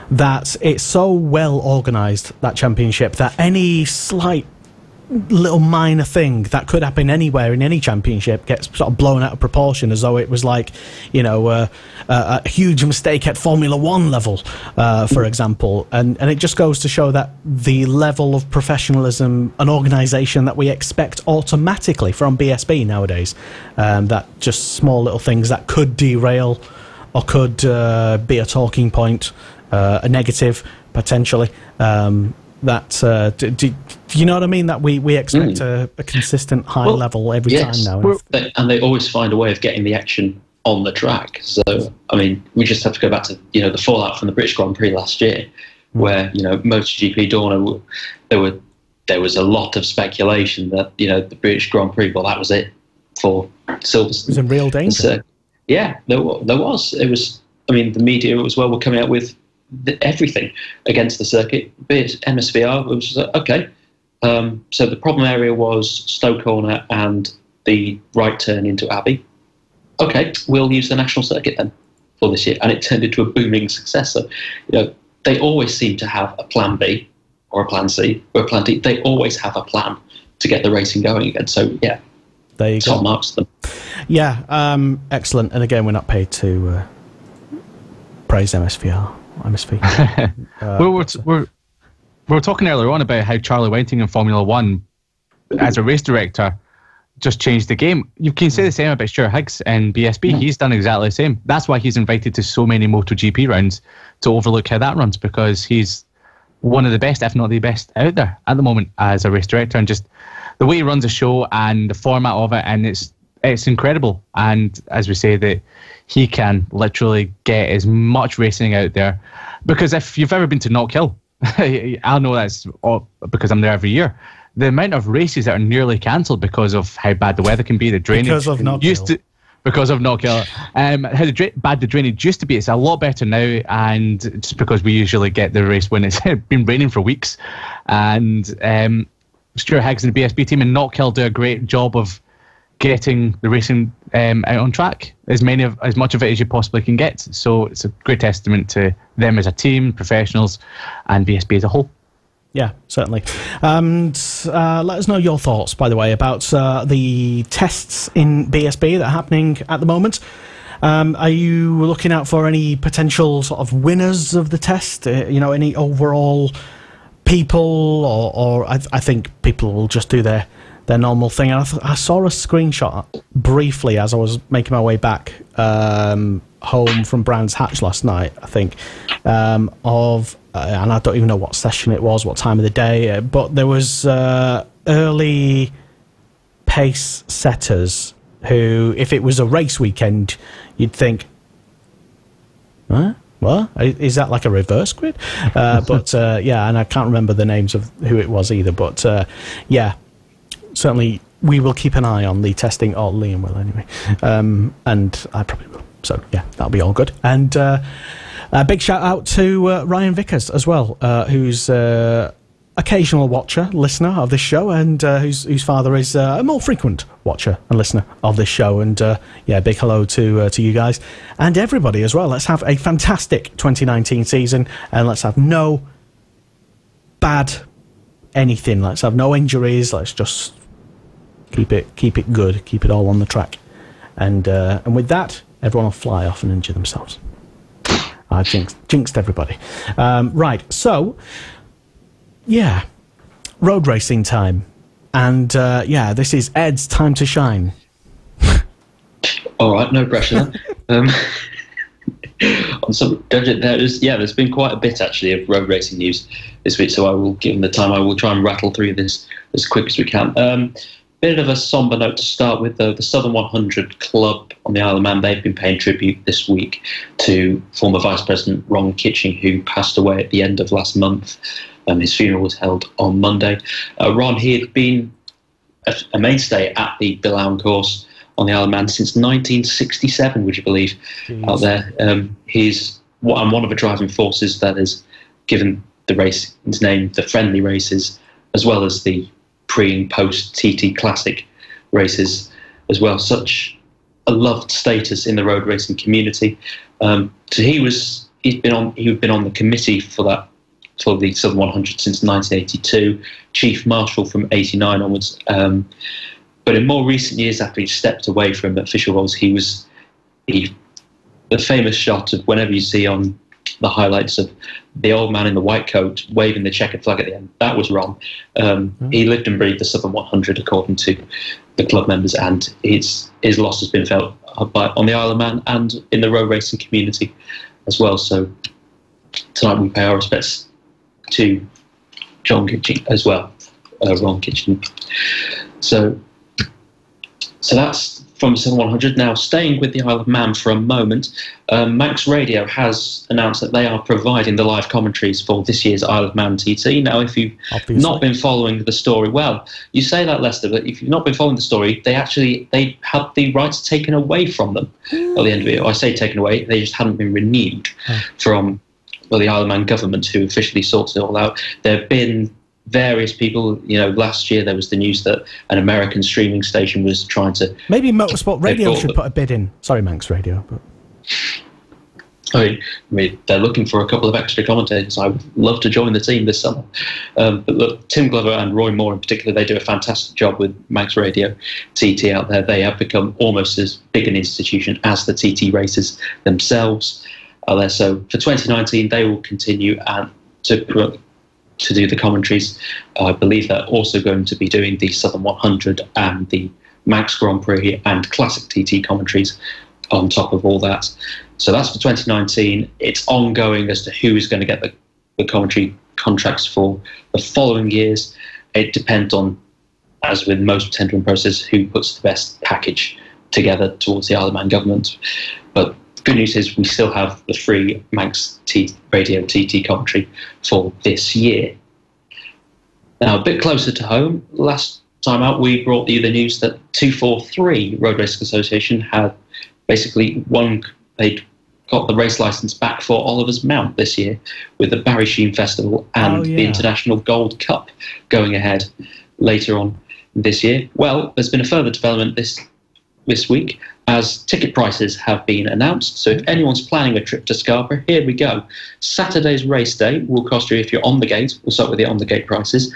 I: that it's so well organised, that championship, that any slight little minor thing that could happen anywhere in any championship gets sort of blown out of proportion, as though it was like, a huge mistake at Formula 1 level, for example. And it just goes to show that the level of professionalism and organisation that we expect automatically from BSB nowadays, that just small little things that could derail or could be a talking point, a negative, potentially, do you know what I mean? That we expect a consistent high level every time now.
J: And they always find a way of getting the action on the track. So, I mean, we just have to go back to, the fallout from the British Grand Prix last year, where, MotoGP Dorna, there was a lot of speculation that, the British Grand Prix, well, that was it for Silverstone.
I: It was in real danger.
J: There was. It was, I mean, the media as well were coming out with everything against the circuit, be it MSVR, which was okay. So the problem area was Stowe Corner and the right turn into Abbey. Okay, we'll use the national circuit then for this year, and it turned into a booming success. So, they always seem to have a plan B or a plan C or a plan D. They always have a plan to get the racing going again. So yeah,
I: there you
J: top
I: go.
J: Marks to them.
I: Yeah, excellent. And again, we're not paid to praise MSV.
K: We were talking earlier on about how Charlie Whiting in Formula 1 as a race director just changed the game. You can say the same about Stuart Higgs and BSB. He's done exactly the same. That's why he's invited to so many MotoGP rounds to overlook how that runs, because he's one of the best, if not the best, out there at the moment as a race director, and just the way he runs a show and the format of it, and it's incredible. And as we say, that he can literally get as much racing out there, because if you've ever been to Knock Hill, I know that's because I'm there every year. The amount of races that are nearly cancelled because of how bad the weather can be, the drainage
I: because of Knock Hill.
K: Because of Knock Hill, how bad the drainage used to be. It's a lot better now, and just because we usually get the race when it's been raining for weeks. And Stuart Higgs and the BSB team in Knock Hill do a great job of getting the racing out on track, as much of it as you possibly can get. So it's a great testament to them as a team, professionals, and BSB as a whole.
I: Yeah, certainly. And let us know your thoughts, by the way, about the tests in BSB that are happening at the moment. Are you looking out for any potential sort of winners of the test? Any overall people, or I think people will just do their normal thing. And I saw a screenshot briefly as I was making my way back home from Brands Hatch last night, I think, of... and I don't even know what session it was, what time of the day, but there was early pace setters who, if it was a race weekend, you'd think, huh? What? Is that like a reverse grid? But yeah, and I can't remember the names of who it was either, but yeah, certainly we will keep an eye on the testing, or Liam will anyway, and I probably will. So yeah, that'll be all good. And a big shout out to Ryan Vickers as well, who's occasional watcher, listener of this show, and whose father is a more frequent watcher and listener of this show. And big hello to you guys and everybody as well. Let's have a fantastic 2019 season, and let's have no bad anything. Let's have no injuries. Let's just keep it good, keep it all on the track, and with that, everyone will fly off and injure themselves. I jinxed everybody. Right, so. Yeah, road racing time. And, this is Ed's time to shine.
J: All right, no pressure then. There's been quite a bit, actually, of road racing news this week, so I will, given the time, I will try and rattle through this as quick as we can. Bit of a somber note to start with, though. The Southern 100 Club on the Isle of Man, they've been paying tribute this week to former Vice President Ron Kitching, who passed away at the end of last month. His funeral was held on Monday. Ron, he had been a mainstay at the Billown course on the Isle of Man since 1967, would you believe, out there. He's one of the driving forces that has given the race its name, the friendly races, as well as the pre and post TT Classic races as well. Such a loved status in the road racing community. So he'd been on the committee for the Southern 100 since 1982, Chief Marshal from 89 onwards. But in more recent years, after he stepped away from official roles, the famous shot of whenever you see on the highlights of the old man in the white coat waving the checkered flag at the end, that was Ron. He lived and breathed the Southern 100, according to the club members, and his loss has been felt on the Isle of Man and in the road racing community as well. So tonight we pay our respects to John Kitching as well, Ron Kitching. So that's from the 7100. Now, staying with the Isle of Man for a moment, Manx Radio has announced that they are providing the live commentaries for this year's Isle of Man TT. Now, if you've not been following the story, well, you say that, Lester, but if you've not been following the story, they had the rights taken away from them at the end of it. I say taken away, they just hadn't been renewed from the Isle of Man government, who officially sorts it all out. There have been various people, last year there was the news that an American streaming station was trying to... Maybe
I: Motorsport Radio should put a bid in. Sorry, Manx Radio. But...
J: I mean, they're looking for a couple of extra commentators. I would love to join the team this summer. But look, Tim Glover and Roy Moore in particular, they do a fantastic job with Manx Radio TT out there. They have become almost as big an institution as the TT races themselves out there. So for 2019, they will continue to do the commentaries. I believe they're also going to be doing the Southern 100 and the Manx Grand Prix and Classic TT commentaries on top of all that. So that's for 2019. It's ongoing as to who is going to get the commentary contracts for the following years. It depends on, as with most tendering process, who puts the best package together towards the Isle of Man government. But good news is we still have the free Manx Radio TT commentary for this year. Now, a bit closer to home, last time out we brought you the news that 243 Road Racing Association had basically they'd got the race licence back for Oliver's Mount this year with the Barry Sheen Festival and the International Gold Cup going ahead later on this year. Well, there's been a further development this week, as ticket prices have been announced. So if anyone's planning a trip to Scarborough, here we go. Saturday's race day will cost you, if you're on the gate, we'll start with the on the gate prices,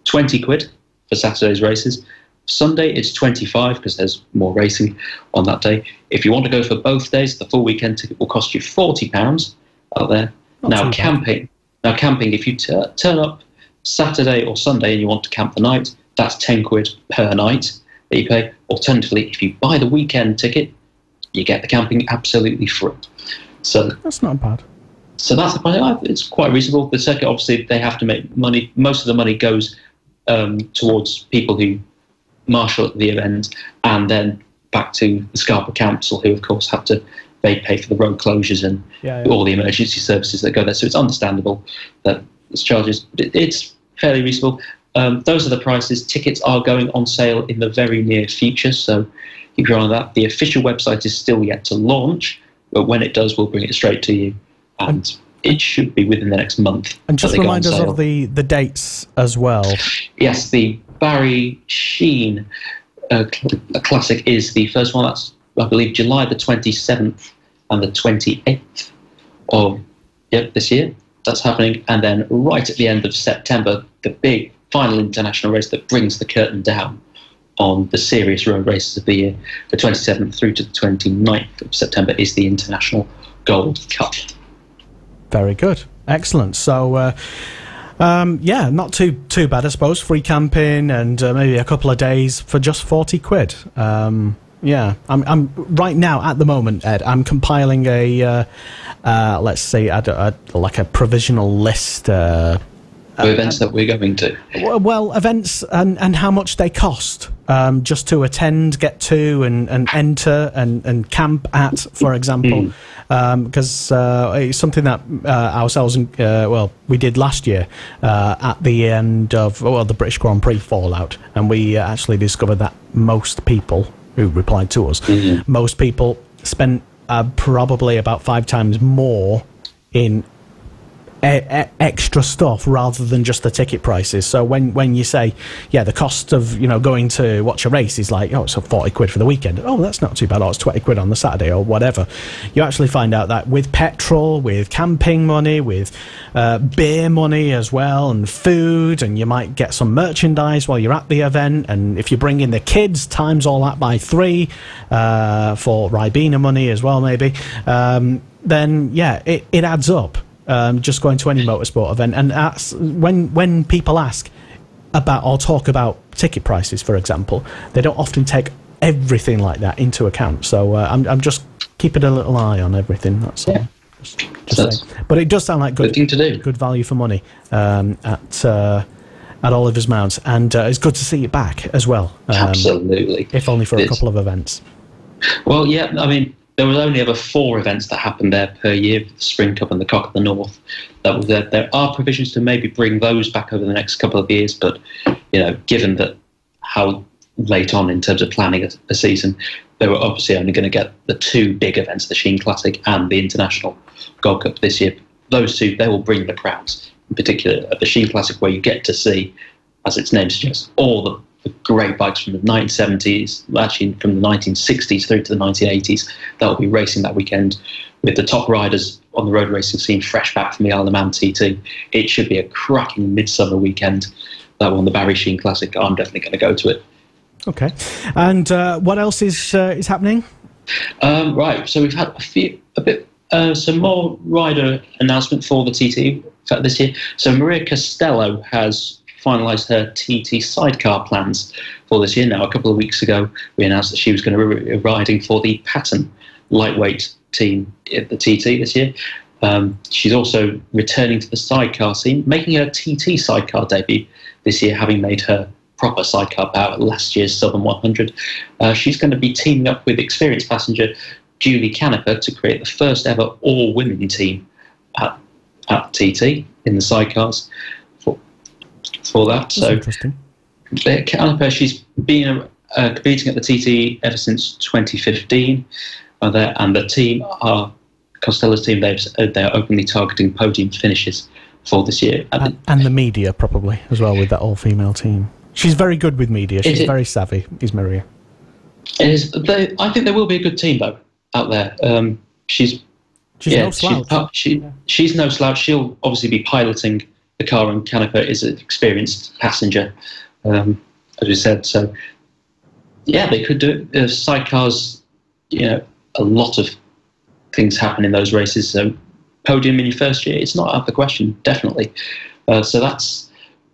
J: 20 quid for Saturday's races. Sunday it's 25 because there's more racing on that day. If you want to go for both days, the full weekend ticket will cost you £40 out there. Now camping, if you turn up Saturday or Sunday and you want to camp the night, that's 10 quid per night that you pay. Alternatively, if you buy the weekend ticket, you get the camping absolutely free. So
I: that's not bad.
J: So it's quite reasonable. The circuit, obviously, they have to make money. Most of the money goes towards people who marshal the event, and then back to the Scarborough Council, who of course they pay for the road closures and all the emergency services that go there. So it's understandable that it's charges, but it's fairly reasonable. Those are the prices. Tickets are going on sale in the very near future, so keep your eye on that. The official website is still yet to launch, but when it does, we'll bring it straight to you. And it should be within the next month.
I: And just remind us of the dates as well.
J: Yes, the Barry Sheen Classic is the first one. That's, I believe, July the 27th and the 28th of this year. That's happening. And then right at the end of September, the big final international race that brings the curtain down on the serious road races of the year, the 27th through to the 29th of September, is the International Gold Cup. Very good. Excellent. So, not too bad, I suppose. Free camping and maybe a couple of days for just 40 quid. I'm right now at the moment, Ed, I'm compiling a let's say like a provisional list of events that we're going to.
I: Well, events and how much they cost just to attend, get to, and enter and camp at, for example, because it's something that ourselves we did last year at the end of the British Grand Prix fallout, and we actually discovered that most people who replied to us, most people spent probably about 5 times more in extra stuff rather than just the ticket prices. So when you say, the cost of going to watch a race is like, it's 40 quid for the weekend. Oh, that's not too bad. Oh, it's 20 quid on the Saturday or whatever. You actually find out that with petrol, with camping money, with beer money as well, and food, and you might get some merchandise while you're at the event, and if you bring in the kids, times all that by 3 for Ribena money as well, maybe, then it adds up. Just going to any motorsport event, and that's when people ask about or talk about ticket prices, for example, they don't often take everything like that into account. So I'm just keeping a little eye on everything. That's all. Just but it does sound like good thing to do. Good value for money at Oliver's Mount, and it's good to see it back as well.
J: Absolutely,
I: if only for a couple of events.
J: Well, I mean, there was only ever 4 events that happened there per year, the Spring Cup and the Cock of the North. That was there. There are provisions to maybe bring those back over the next couple of years, but given that how late on in terms of planning a season, they were obviously only going to get the 2 big events, the Sheen Classic and the International Gold Cup this year. Those 2, they will bring the crowds, in particular at the Sheen Classic, where you get to see, as its name suggests, all the great bikes from the 1970s, actually from the 1960s through to the 1980s, that will be racing that weekend, with the top riders on the road racing scene fresh back from the Isle of Man TT. It should be a cracking midsummer weekend, that one, the Barry Sheen Classic. I'm definitely going to go to it. Okay. And what else is happening? Right, so we've had some more rider announcement for the TT this year. So Maria Costello has finalised her TT sidecar plans for this year. Now, a couple of weeks ago, we announced that she was going to be riding for the Patton lightweight team at the TT this year. She's also returning to the sidecar scene, making her TT sidecar debut this year, having made her proper sidecar bout at last year's Southern 100. She's going to be teaming up with experienced passenger Julie Canepa to create the first ever all-women team at TT in the sidecars for that. That's so interesting. Canepa, she's been competing at the TT ever since 2015, and the team are Costello's team. They're openly targeting podium finishes for this year,
I: and the media probably as well with that all-female team. She's very good with media. She's very savvy. Is Maria?
J: It is. I think there will be a good team though out there. She's no slouch. She's no slouch. She'll obviously be piloting the car, and Canepa is an experienced passenger, as we said. So, they could do it. Sidecars, a lot of things happen in those races. So, podium in your first year, it's not out of the question, definitely. So that's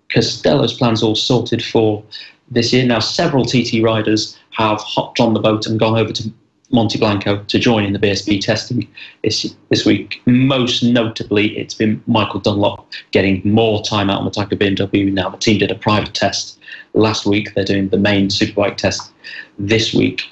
J: Costello's plans all sorted for this year. Now, several TT riders have hopped on the boat and gone over to Monte Blanco to join in the BSB testing this week. Most notably, it's been Michael Dunlop getting more time out on the Taco BMW. Now, the team did a private test last week. They're doing the main Superbike test this week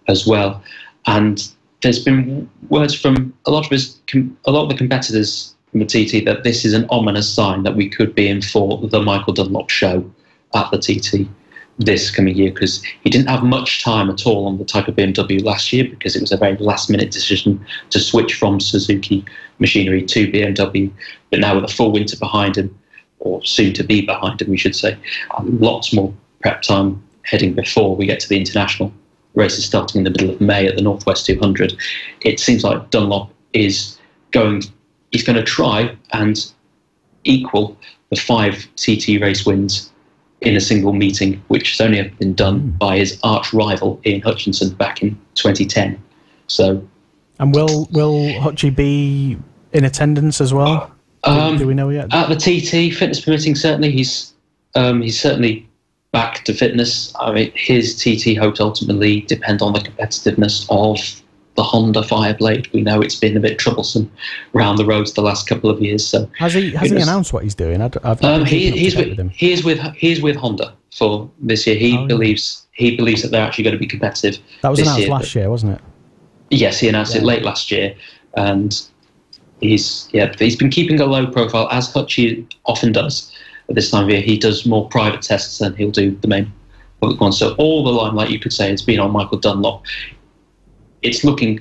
J: as well. And there's been words from a lot of the competitors from the TT that this is an ominous sign that we could be in for the Michael Dunlop show at the TT this coming year, because he didn't have much time at all on the type of BMW last year, because it was a very last-minute decision to switch from Suzuki machinery to BMW. But now with a full winter behind him, or soon to be behind him, we should say, lots more prep time heading before we get to the international races starting in the middle of May at the Northwest 200. It seems like Dunlop he's going to try and equal the 5 TT race wins in a single meeting, which has only ever been done by his arch rival Ian Hutchinson back in 2010. So,
I: and will Hutchie be in attendance as well? Do we know yet?
J: At the TT, fitness permitting, certainly he's certainly back to fitness. I mean, his TT hopes ultimately depend on the competitiveness of the Honda Fireblade. We know it's been a bit troublesome around the roads the last couple of years. So
I: has he announced what he's doing?
J: He's with Honda for this year. He believes that they're actually going to be competitive.
I: That was
J: this
I: announced
J: year,
I: last year, wasn't it?
J: Yes, he announced it late last year, and he's been keeping a low profile, as Hutchie often does at this time of year. He does more private tests than he'll do the main public ones. So all the limelight, you could say, has been on Michael Dunlop. It's looking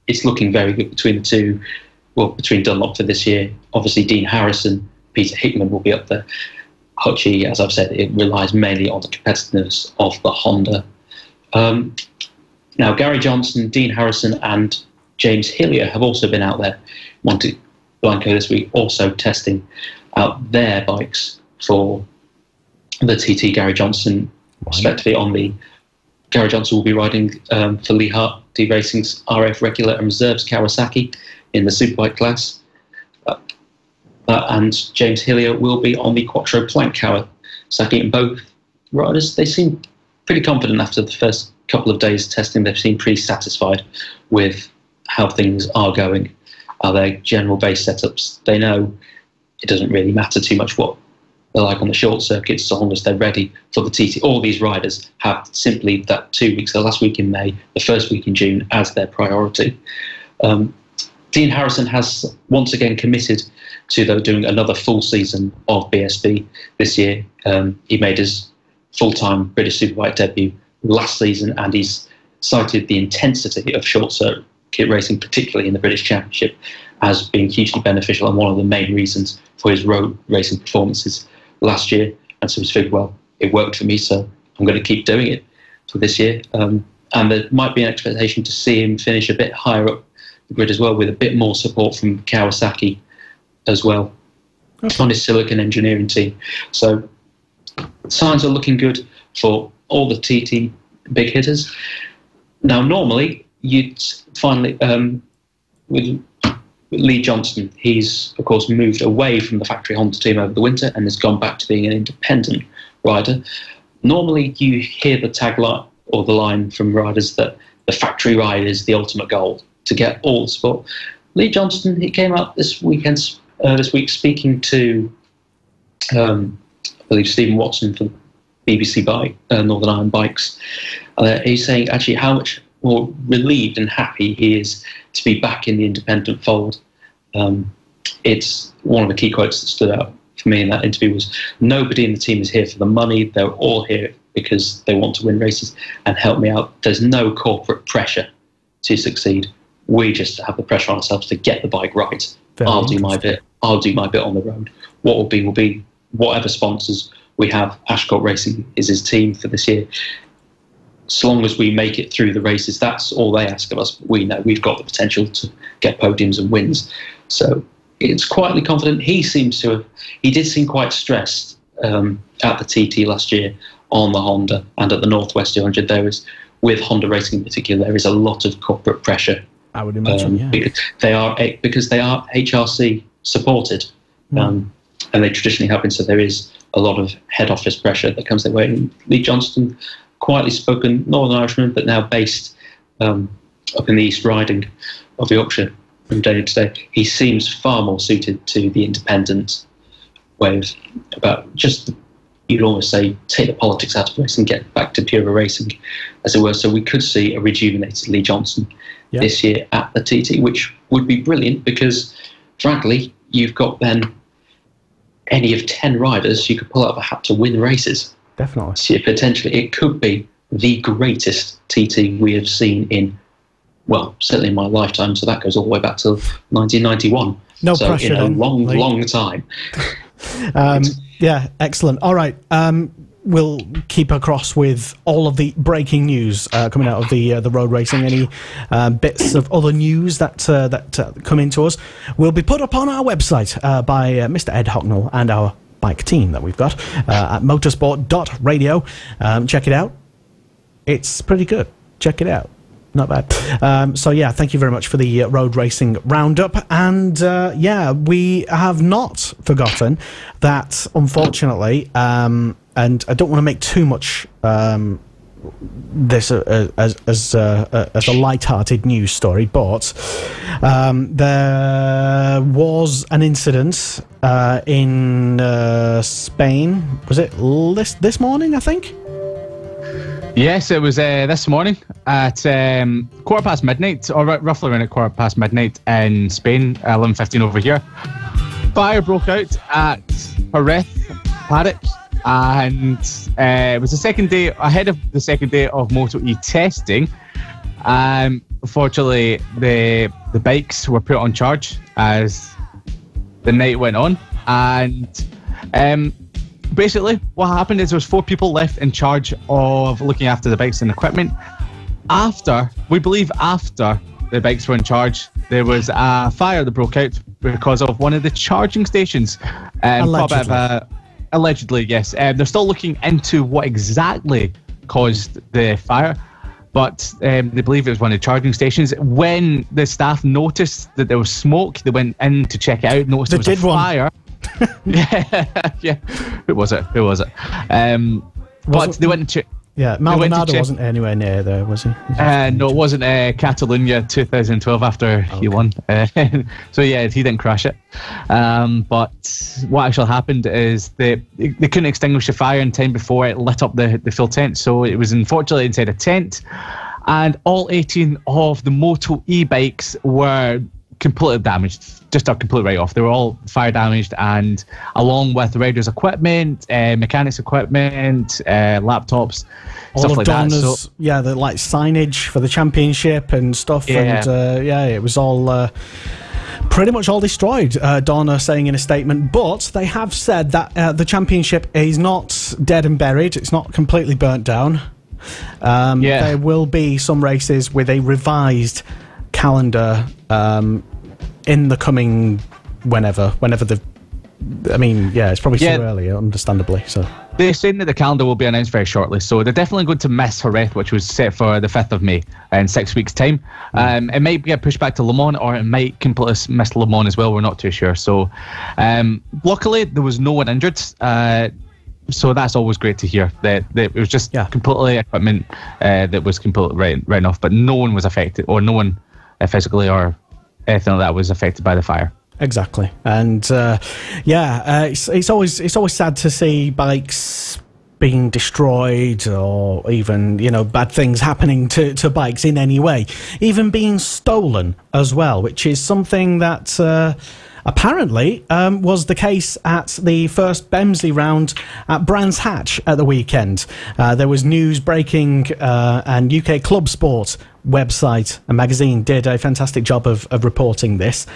J: very good between the two. Well, between Dunlop for this year, obviously Dean Harrison, Peter Hickman will be up there. Hutchie, as I've said, it relies mainly on the competitiveness of the Honda. Now, Gary Johnson, Dean Harrison, and James Hillier have also been out there. Monte Blanco this week also testing out their bikes for the TT. Gary Johnson, respectively, on the Gary Johnson will be riding for Lee Hardy Racing's RF Regular and Reserves Kawasaki in the Superbike class. And James Hillier will be on the Quattro Plank Kawasaki. And both riders, they seem pretty confident after the first couple of days testing. They've seemed pretty satisfied with how things are going. Their general base setups, they know it doesn't really matter too much what they're like on the short circuits, so long as they're ready for the TT. All these riders have simply that 2 weeks, the last week in May, the first week in June, as their priority. Dean Harrison has once again committed to doing another full season of BSB this year. He made his full-time British Superbike debut last season, and he's cited the intensity of short circuit racing, particularly in the British Championship, as being hugely beneficial and one of the main reasons for his road racing performances last year. And so he's figured, well, it worked for me, so I'm going to keep doing it for this year. And there might be an expectation to see him finish a bit higher up the grid as well, with a bit more support from Kawasaki as well on his Silicon engineering team. So signs are looking good for all the TT big hitters. Now, normally, you'd finally, with Lee Johnston, he's, of course, moved away from the factory Honda team over the winter and has gone back to being an independent rider. Normally, you hear the tagline or the line from riders that the factory ride is the ultimate goal, to get all the support. Lee Johnston, he came out this week speaking to, I believe, Stephen Watson from BBC Northern Iron Bikes. He's saying actually how much more relieved and happy he is to be back in the independent fold. It's one of the key quotes that stood out for me in that interview was, nobody in the team is here for the money. They're all here because they want to win races and help me out. There's no corporate pressure to succeed. We just have the pressure on ourselves to get the bike right. I'll do my bit. I'll do my bit on the road. What will be whatever sponsors we have. Ashcott Racing is his team for this year. So long as we make it through the races, that's all they ask of us. We know we've got the potential to get podiums and wins. So it's quietly confident. He did seem quite stressed at the TT last year on the Honda and at the Northwest 200. With Honda Racing in particular, there is a lot of corporate pressure.
I: I would imagine,
J: because they are HRC supported, and they traditionally have been. So there is a lot of head office pressure that comes their way. And Lee Johnston, quietly spoken Northern Irishman, but now based up in the East Riding of Yorkshire from day to day. He seems far more suited to the independent way of you'd almost say, take the politics out of racing, get back to pure racing, as it were. So we could see a rejuvenated Lee Johnston this year at the TT, which would be brilliant because, frankly, you've got then any of 10 riders you could pull out of a hat to win races
I: definitely.
J: So potentially, it could be the greatest TT we have seen in, well, certainly in my lifetime. So that goes all the way back to 1991.
I: No
J: so
I: pressure.
J: In a long time.
I: Yeah, excellent. All right. We'll keep across with all of the breaking news coming out of the road racing. Any bits of other news that come into us will be put up on our website by Mr. Ed Hocknell and our bike team that we've got at motorsport.radio. Check it out. It's pretty good. Check it out. Not bad. So yeah, thank you very much for the road racing roundup. And yeah, we have not forgotten that, unfortunately, and I don't want to make too much this as a light-hearted news story, but there was an incident in Spain. Was it this morning, I think?
K: Yes, it was this morning at midnight, or roughly around at midnight in Spain, 11:15 over here. Fire broke out at Jerez paddock, and it was the second day, ahead of the second day of MotoE testing. Unfortunately, the bikes were put on charge as the night went on, and basically, what happened is there was 4 people left in charge of looking after the bikes and equipment. After the bikes were in charge, there was a fire that broke out because of one of the charging stations. Allegedly, yes. They're still looking into what exactly caused the fire, but they believe it was one of the charging stations. When the staff noticed that there was smoke, they went in to check it out, noticed there was a fire. yeah. Who was it? But they went to check.
I: Yeah, Maldonado wasn't anywhere near there, was he?
K: No, it wasn't Catalonia 2012 after he won. So yeah, he didn't crash it. But what actually happened is they couldn't extinguish the fire in time before it lit up the full tent. So it was unfortunately inside a tent, and all 18 of the MotoE bikes were completely damaged, just a complete write-off. They were all fire damaged, and along with riders' equipment, mechanics' equipment, laptops,
I: all
K: stuff
I: of
K: like
I: Dorna's,
K: that. So,
I: yeah, the like signage for the championship and stuff, and it was all pretty much all destroyed. Dorna saying in a statement, but they have said that the championship is not dead and buried. It's not completely burnt down. There will be some races with a revised calendar in the coming whenever it's probably too early, understandably. So
K: they're saying that the calendar will be announced very shortly, so they're definitely going to miss Jerez, which was set for the 5th of May in 6 weeks' time. It might get pushed back to Le Mans, or it might completely miss Le Mans as well. We're not too sure. So luckily there was no one injured, so that's always great to hear. That it was just completely equipment that was completely written off, but no one was affected, or no one physically or anything like that was affected by the fire.
I: Exactly, and it's always sad to see bikes being destroyed, or even bad things happening to bikes in any way, even being stolen as well, which is something that apparently was the case at the first Bemsley round at Brands Hatch at the weekend. There was news breaking, and UK Club Sport website and magazine did a fantastic job of reporting this,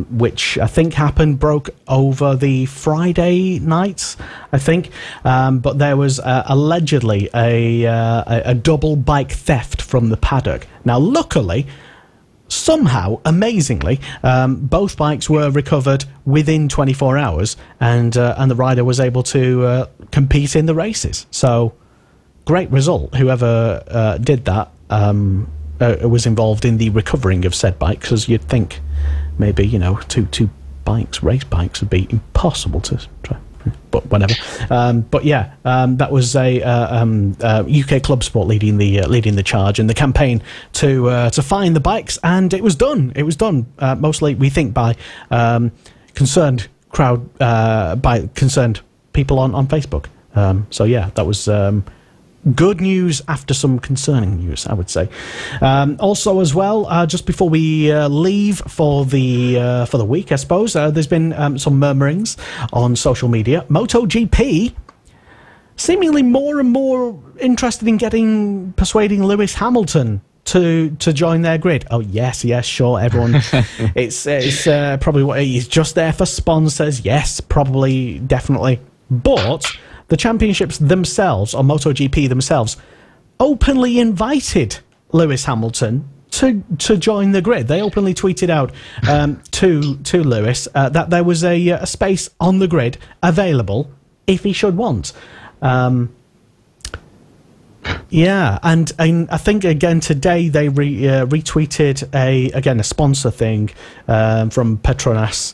I: which I think broke over the Friday night, I think. But there was allegedly a double bike theft from the paddock. Now, luckily, somehow, amazingly, both bikes were recovered within 24 hours, and the rider was able to compete in the races. So, great result. Whoever did that was involved in the recovering of said bike, because you'd think maybe two bikes, race bikes, would be impossible to try. But whatever. That was a UK Club Sport leading the charge and the campaign to find the bikes, and it was done. It was done mostly, we think, by concerned people on Facebook. That was good news after some concerning news, I would say. Also, as well, just before we leave for the week, I suppose, there's been some murmurings on social media. MotoGP seemingly more and more interested in persuading Lewis Hamilton to join their grid. Oh yes, sure, everyone. it's probably what he's just there for sponsors. Yes, probably, definitely. But the championships themselves, or MotoGP themselves, openly invited Lewis Hamilton to join the grid. They openly tweeted out to Lewis that there was a space on the grid available if he should want. Yeah, and I think again today they retweeted a sponsor thing from Petronas,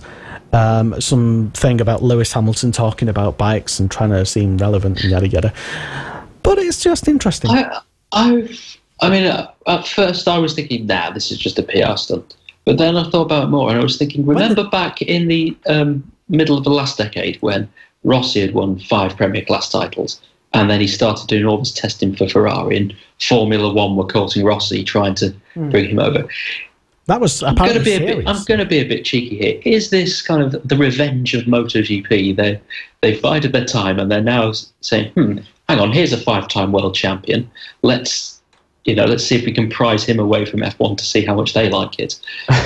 I: something about Lewis Hamilton talking about bikes and trying to seem relevant and yada yada. But it's just interesting.
J: I mean, at first I was thinking, nah, this is just a PR stunt. But then I thought about it more, and I was thinking, remember back in the middle of the last decade when Rossi had won 5 Premier Class titles, and then he started doing all this testing for Ferrari, and Formula One were courting Rossi, trying to bring him over.
I: That was
J: I'm going to be a bit cheeky here. Is this kind of the revenge of MotoGP? They've bided their time, and they're now saying, hang on, here's a 5-time world champion. Let's see if we can prize him away from F1 to see how much they like it.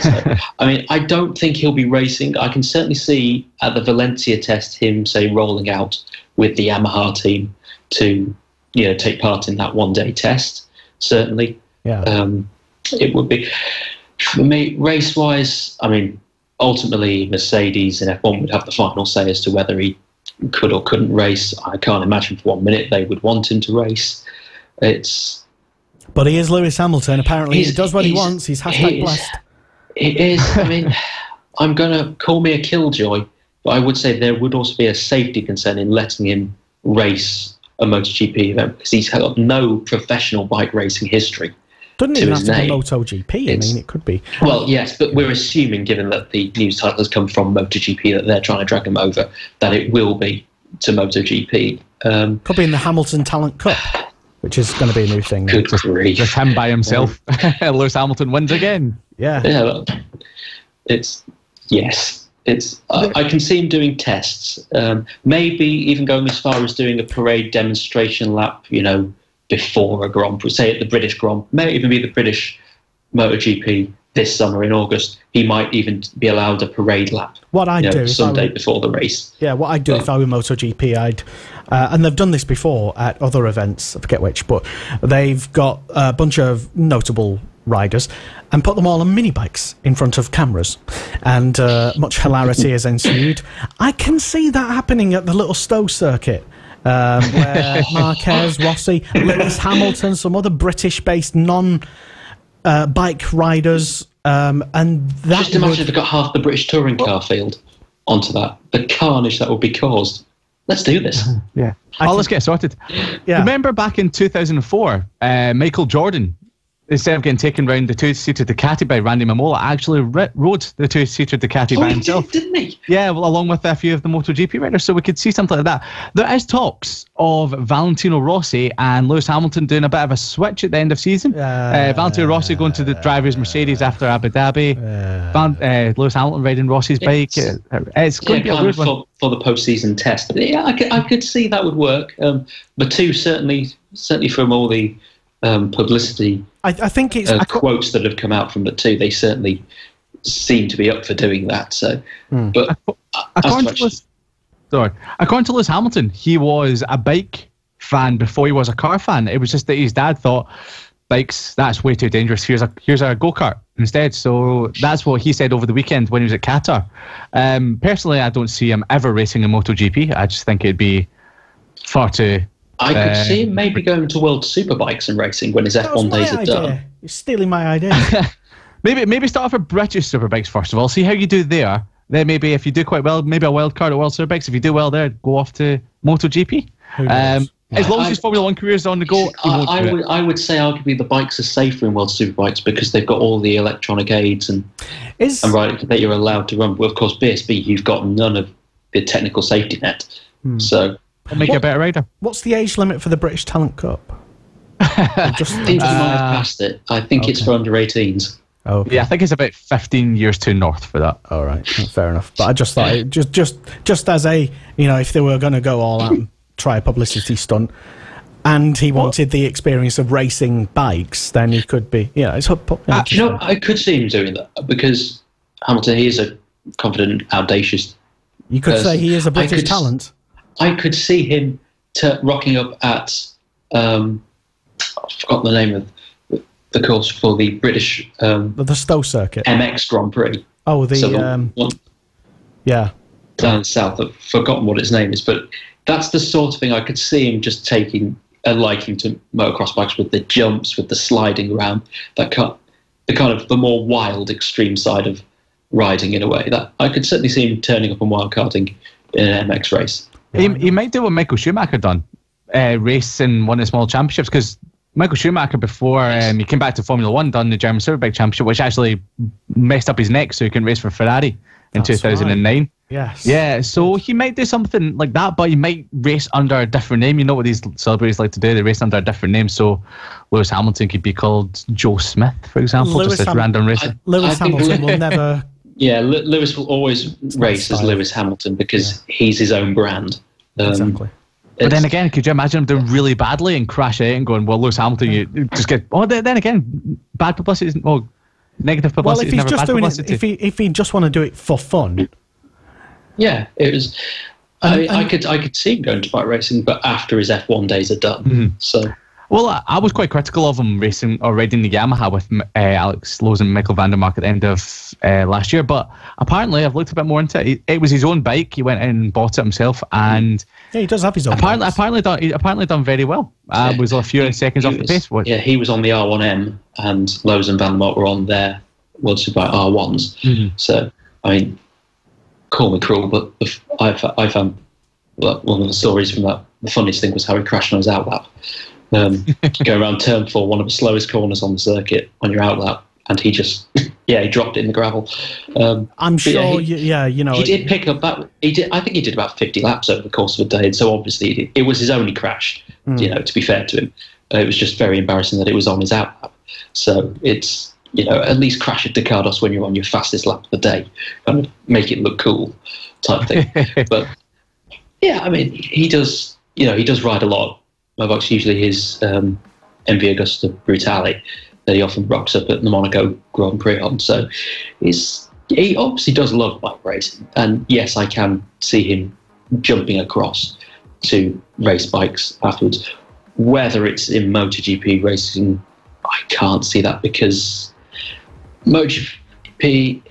J: So, I mean, I don't think he'll be racing. I can certainly see at the Valencia test him, say, rolling out with the Yamaha team to, take part in that one-day test. Certainly.
I: Yeah.
J: It would be, for me, race-wise, I mean, ultimately Mercedes and F1 would have the final say as to whether he could or couldn't race. I can't imagine for 1 minute they would want him to race.
I: But he is Lewis Hamilton. Apparently, he does what he wants. He's #blessed.
J: It is. I mean, I'm going to call me a killjoy, but I would say there would also be a safety concern in letting him race a MotoGP event because he's got no professional bike racing history.
I: Doesn't even have to be MotoGP. I mean, it could be.
J: Well, yes, but we're assuming, given that the news title has come from MotoGP, that they're trying to drag him over, that it will be to MotoGP.
I: Could be in the Hamilton Talent Cup, which is going to be a new thing.
J: Good grief.
K: Just him by himself. Lewis Hamilton wins again.
I: Yeah.
J: Yeah. I can see him doing tests. Maybe even going as far as doing a parade demonstration lap, before a Grand Prix, say at the British Grand Prix, may even be the British MotoGP this summer in August. He might even be allowed a parade lap.
I: What I'd do
J: Sunday before the race.
I: Yeah, what I'd do if I were MotoGP, and they've done this before at other events, I forget which, but they've got a bunch of notable riders and put them all on mini bikes in front of cameras, and much hilarity has ensued. I can see that happening at the Little Stowe circuit. Where Marquez, Rossi, Lewis Hamilton, some other British-based non-bike riders, and that.
J: Just imagine if they got half the British touring car field onto that. The carnage that would be caused. Let's do this.
K: Yeah. Let's get sorted.
I: Yeah.
K: Remember back in 2004, Michael Jordan, instead of getting taken round the 2-seater Ducati by Randy Mamola, actually rode the 2-seater Ducati by himself.
J: He did, didn't he?
K: Yeah, well, along with a few of the MotoGP riders, so we could see something like that. There is talks of Valentino Rossi and Lewis Hamilton doing a bit of a switch at the end of season. Valentino Rossi going to the driver's Mercedes after Abu Dhabi. Lewis Hamilton riding Rossi's bike. It's going to be a weird one.
J: For the post-season test. Yeah, I could see that would work. But certainly from all the publicity,
I: I think it's
J: quotes that have come out from the two, they certainly seem to be up for doing that. So, but
K: according to Lewis Hamilton, he was a bike fan before he was a car fan. It was just that his dad thought bikes, that's way too dangerous. Here's a go-kart instead. So that's what he said over the weekend when he was at Qatar. Personally, I don't see him ever racing in MotoGP. I just think it'd be far too.
J: I could see him maybe going to World Superbikes and racing when his F1 days are done.
I: You're stealing my idea.
K: maybe start off with British Superbikes first of all. See how you do there. Then maybe if you do quite well, maybe a wild card at World Superbikes. If you do well there, go off to MotoGP. As long as his Formula 1 career is on the go,
J: I would say arguably the bikes are safer in World Superbikes because they've got all the electronic aids and right that you're allowed to run. Well, of course, BSB, you've got none of the technical safety net. So.
K: Make you a better rider.
I: What's the age limit for the British Talent Cup?
J: I think you might have passed it. I think it's for under 18s.
I: Okay.
K: Yeah, I think it's about 15 years too north for that.
I: All right, fair enough. But I just thought, just as a, if they were going to go all out and try a publicity stunt, and he wanted the experience of racing bikes, then he could be. Yeah, it's.
J: I could see him doing that because Hamilton, he is a confident, audacious.
I: You could say he is a British talent.
J: I could see him rocking up at. I've forgotten the name of the course for the British.
I: The Stowe Circuit.
J: MX Grand Prix.
I: Oh, yeah.
J: Down south, I've forgotten what its name is, but that's the sort of thing I could see him just taking a liking to motocross bikes with the jumps, with the sliding around, the more wild, extreme side of riding in a way. That I could certainly see him turning up and wildcarding in an MX race.
K: He might do what Michael Schumacher done, race in one of the small championships, because Michael Schumacher, before he came back to Formula 1, done the German Superbike Championship, which actually messed up his neck so he can race for Ferrari in 2009. Right.
I: Yes.
K: Yeah, so he might do something like that, but he might race under a different name. You know what these celebrities like to do? They race under a different name. So Lewis Hamilton could be called Joe Smith, for example, just as random racing.
I: Lewis Hamilton will never...
J: Yeah, Lewis will always race as Lewis Hamilton because he's his own brand.
I: Exactly.
K: But then again, could you imagine him doing really badly and crash out and going, well, Lewis Hamilton, you just get... Oh, then again, bad publicity is... Oh, negative publicity is never bad publicity.
I: If he just want to do it for fun...
J: Yeah, it was... I could see him going to bike racing, but after his F1 days are done. Mm-hmm. So...
K: Well, I was quite critical of him racing or riding the Yamaha with Alex Lowes and Michael Vandermark at the end of last year. But apparently, I've looked a bit more into it. It was his own bike. He went in and bought it himself, and
I: he does have his own.
K: Apparently done very well. Was a few seconds off the pace.
J: Yeah, he was on the R1M, and Lowes and Vandermark were on their World Superbike R1s. Mm-hmm. So, I mean, call me cruel, but I found one of the stories from that. The funniest thing was how he crashed on his outlap. Go around turn 4, one of the slowest corners on the circuit on your outlap, and he just he dropped it in the gravel.
I: I'm sure he
J: did pick up that. I think he did about 50 laps over the course of a day, and so obviously it was his only crash. To be fair to him, it was just very embarrassing that it was on his outlap. So it's at least crash at Ducados when you're on your fastest lap of the day, kind of make it look cool, type thing. But yeah, I mean he does ride a lot. My bike's usually his MV Agusta Brutale that he often rocks up at the Monaco Grand Prix on. So he obviously does love bike racing. And yes, I can see him jumping across to race bikes afterwards. Whether it's in MotoGP racing, I can't see that because MotoGP,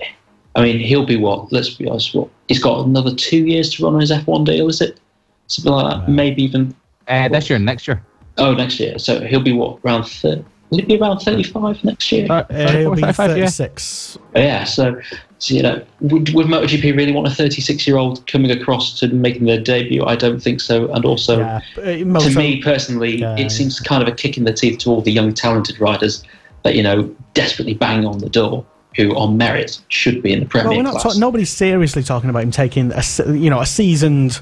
J: I mean, he'll be let's be honest, he's got another 2 years to run on his F1 deal, is it? Something like that, maybe even...
K: this year and next year.
J: Oh, next year. So he'll be around 30? Will he be around 35 next year?
I: He'll be 36.
J: Yeah. So would MotoGP really want a 36-year-old coming across to making their debut? I don't think so. And also, to me personally, it seems kind of a kick in the teeth to all the young, talented riders that desperately bang on the door, who on merit should be in the Premier class.
I: Nobody's seriously talking about him taking a seasoned.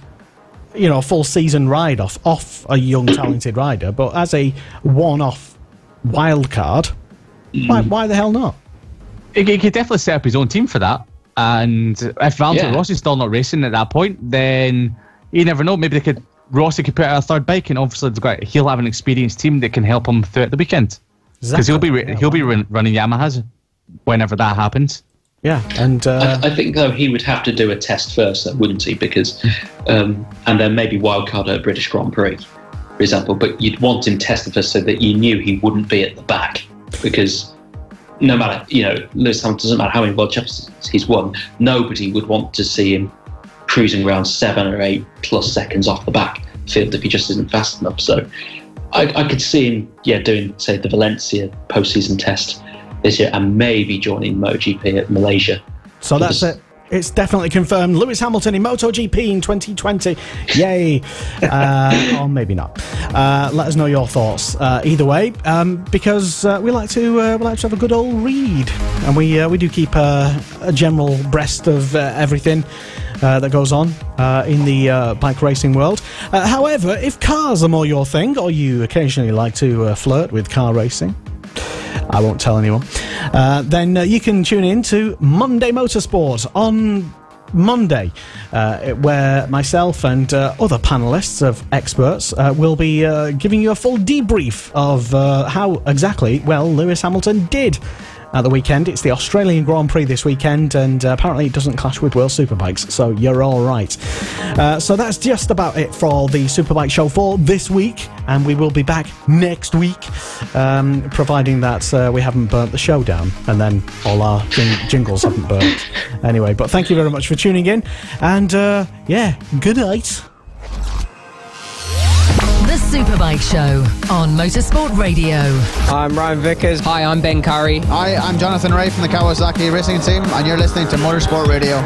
I: A full season ride off a young talented rider, but as a one-off wild card, why the hell not?
K: He could definitely set up his own team for that, and if Valentino Rossi's still not racing at that point, then you never know. Maybe Rossi could put out a third bike, and obviously he'll have an experienced team that can help him throughout the weekend, because he'll be running Yamahas whenever that happens.
I: Yeah, and
J: I think though he would have to do a test first, though, wouldn't he? Because and then maybe wildcard at a British Grand Prix, for example. But you'd want him tested first so that you knew he wouldn't be at the back, because no matter Lewis Hamilton, doesn't matter how many World Championships he's won, nobody would want to see him cruising around 7 or 8 plus seconds off the back field if he just isn't fast enough. So I could see him doing say the Valencia postseason test this year and maybe joining MotoGP at Malaysia.
I: So that's it. It's definitely confirmed. Lewis Hamilton in MotoGP in 2020. Yay. Or maybe not. Let us know your thoughts either way, because we like to have a good old read, and we do keep a general breast of everything that goes on in the bike racing world. However, if cars are more your thing, or you occasionally like to flirt with car racing, I won't tell anyone, then you can tune in to Monday Motorsport on Monday, where myself and other panelists of experts will be giving you a full debrief of how exactly well Lewis Hamilton did at the weekend. It's the Australian Grand Prix this weekend, and apparently it doesn't clash with World Superbikes, so you're all right. So that's just about it for the Superbike show for this week, and we will be back next week, providing that we haven't burnt the show down, and then all our jingles haven't burnt. Anyway, but thank you very much for tuning in, and yeah, good night.
H: The Superbike Show on Motorsport Radio.
F: I'm Ryan Vickers. Hi, I'm Ben Curry.
C: Hi, I'm Jonathan Ray from the Kawasaki Racing Team, and you're listening to Motorsport Radio.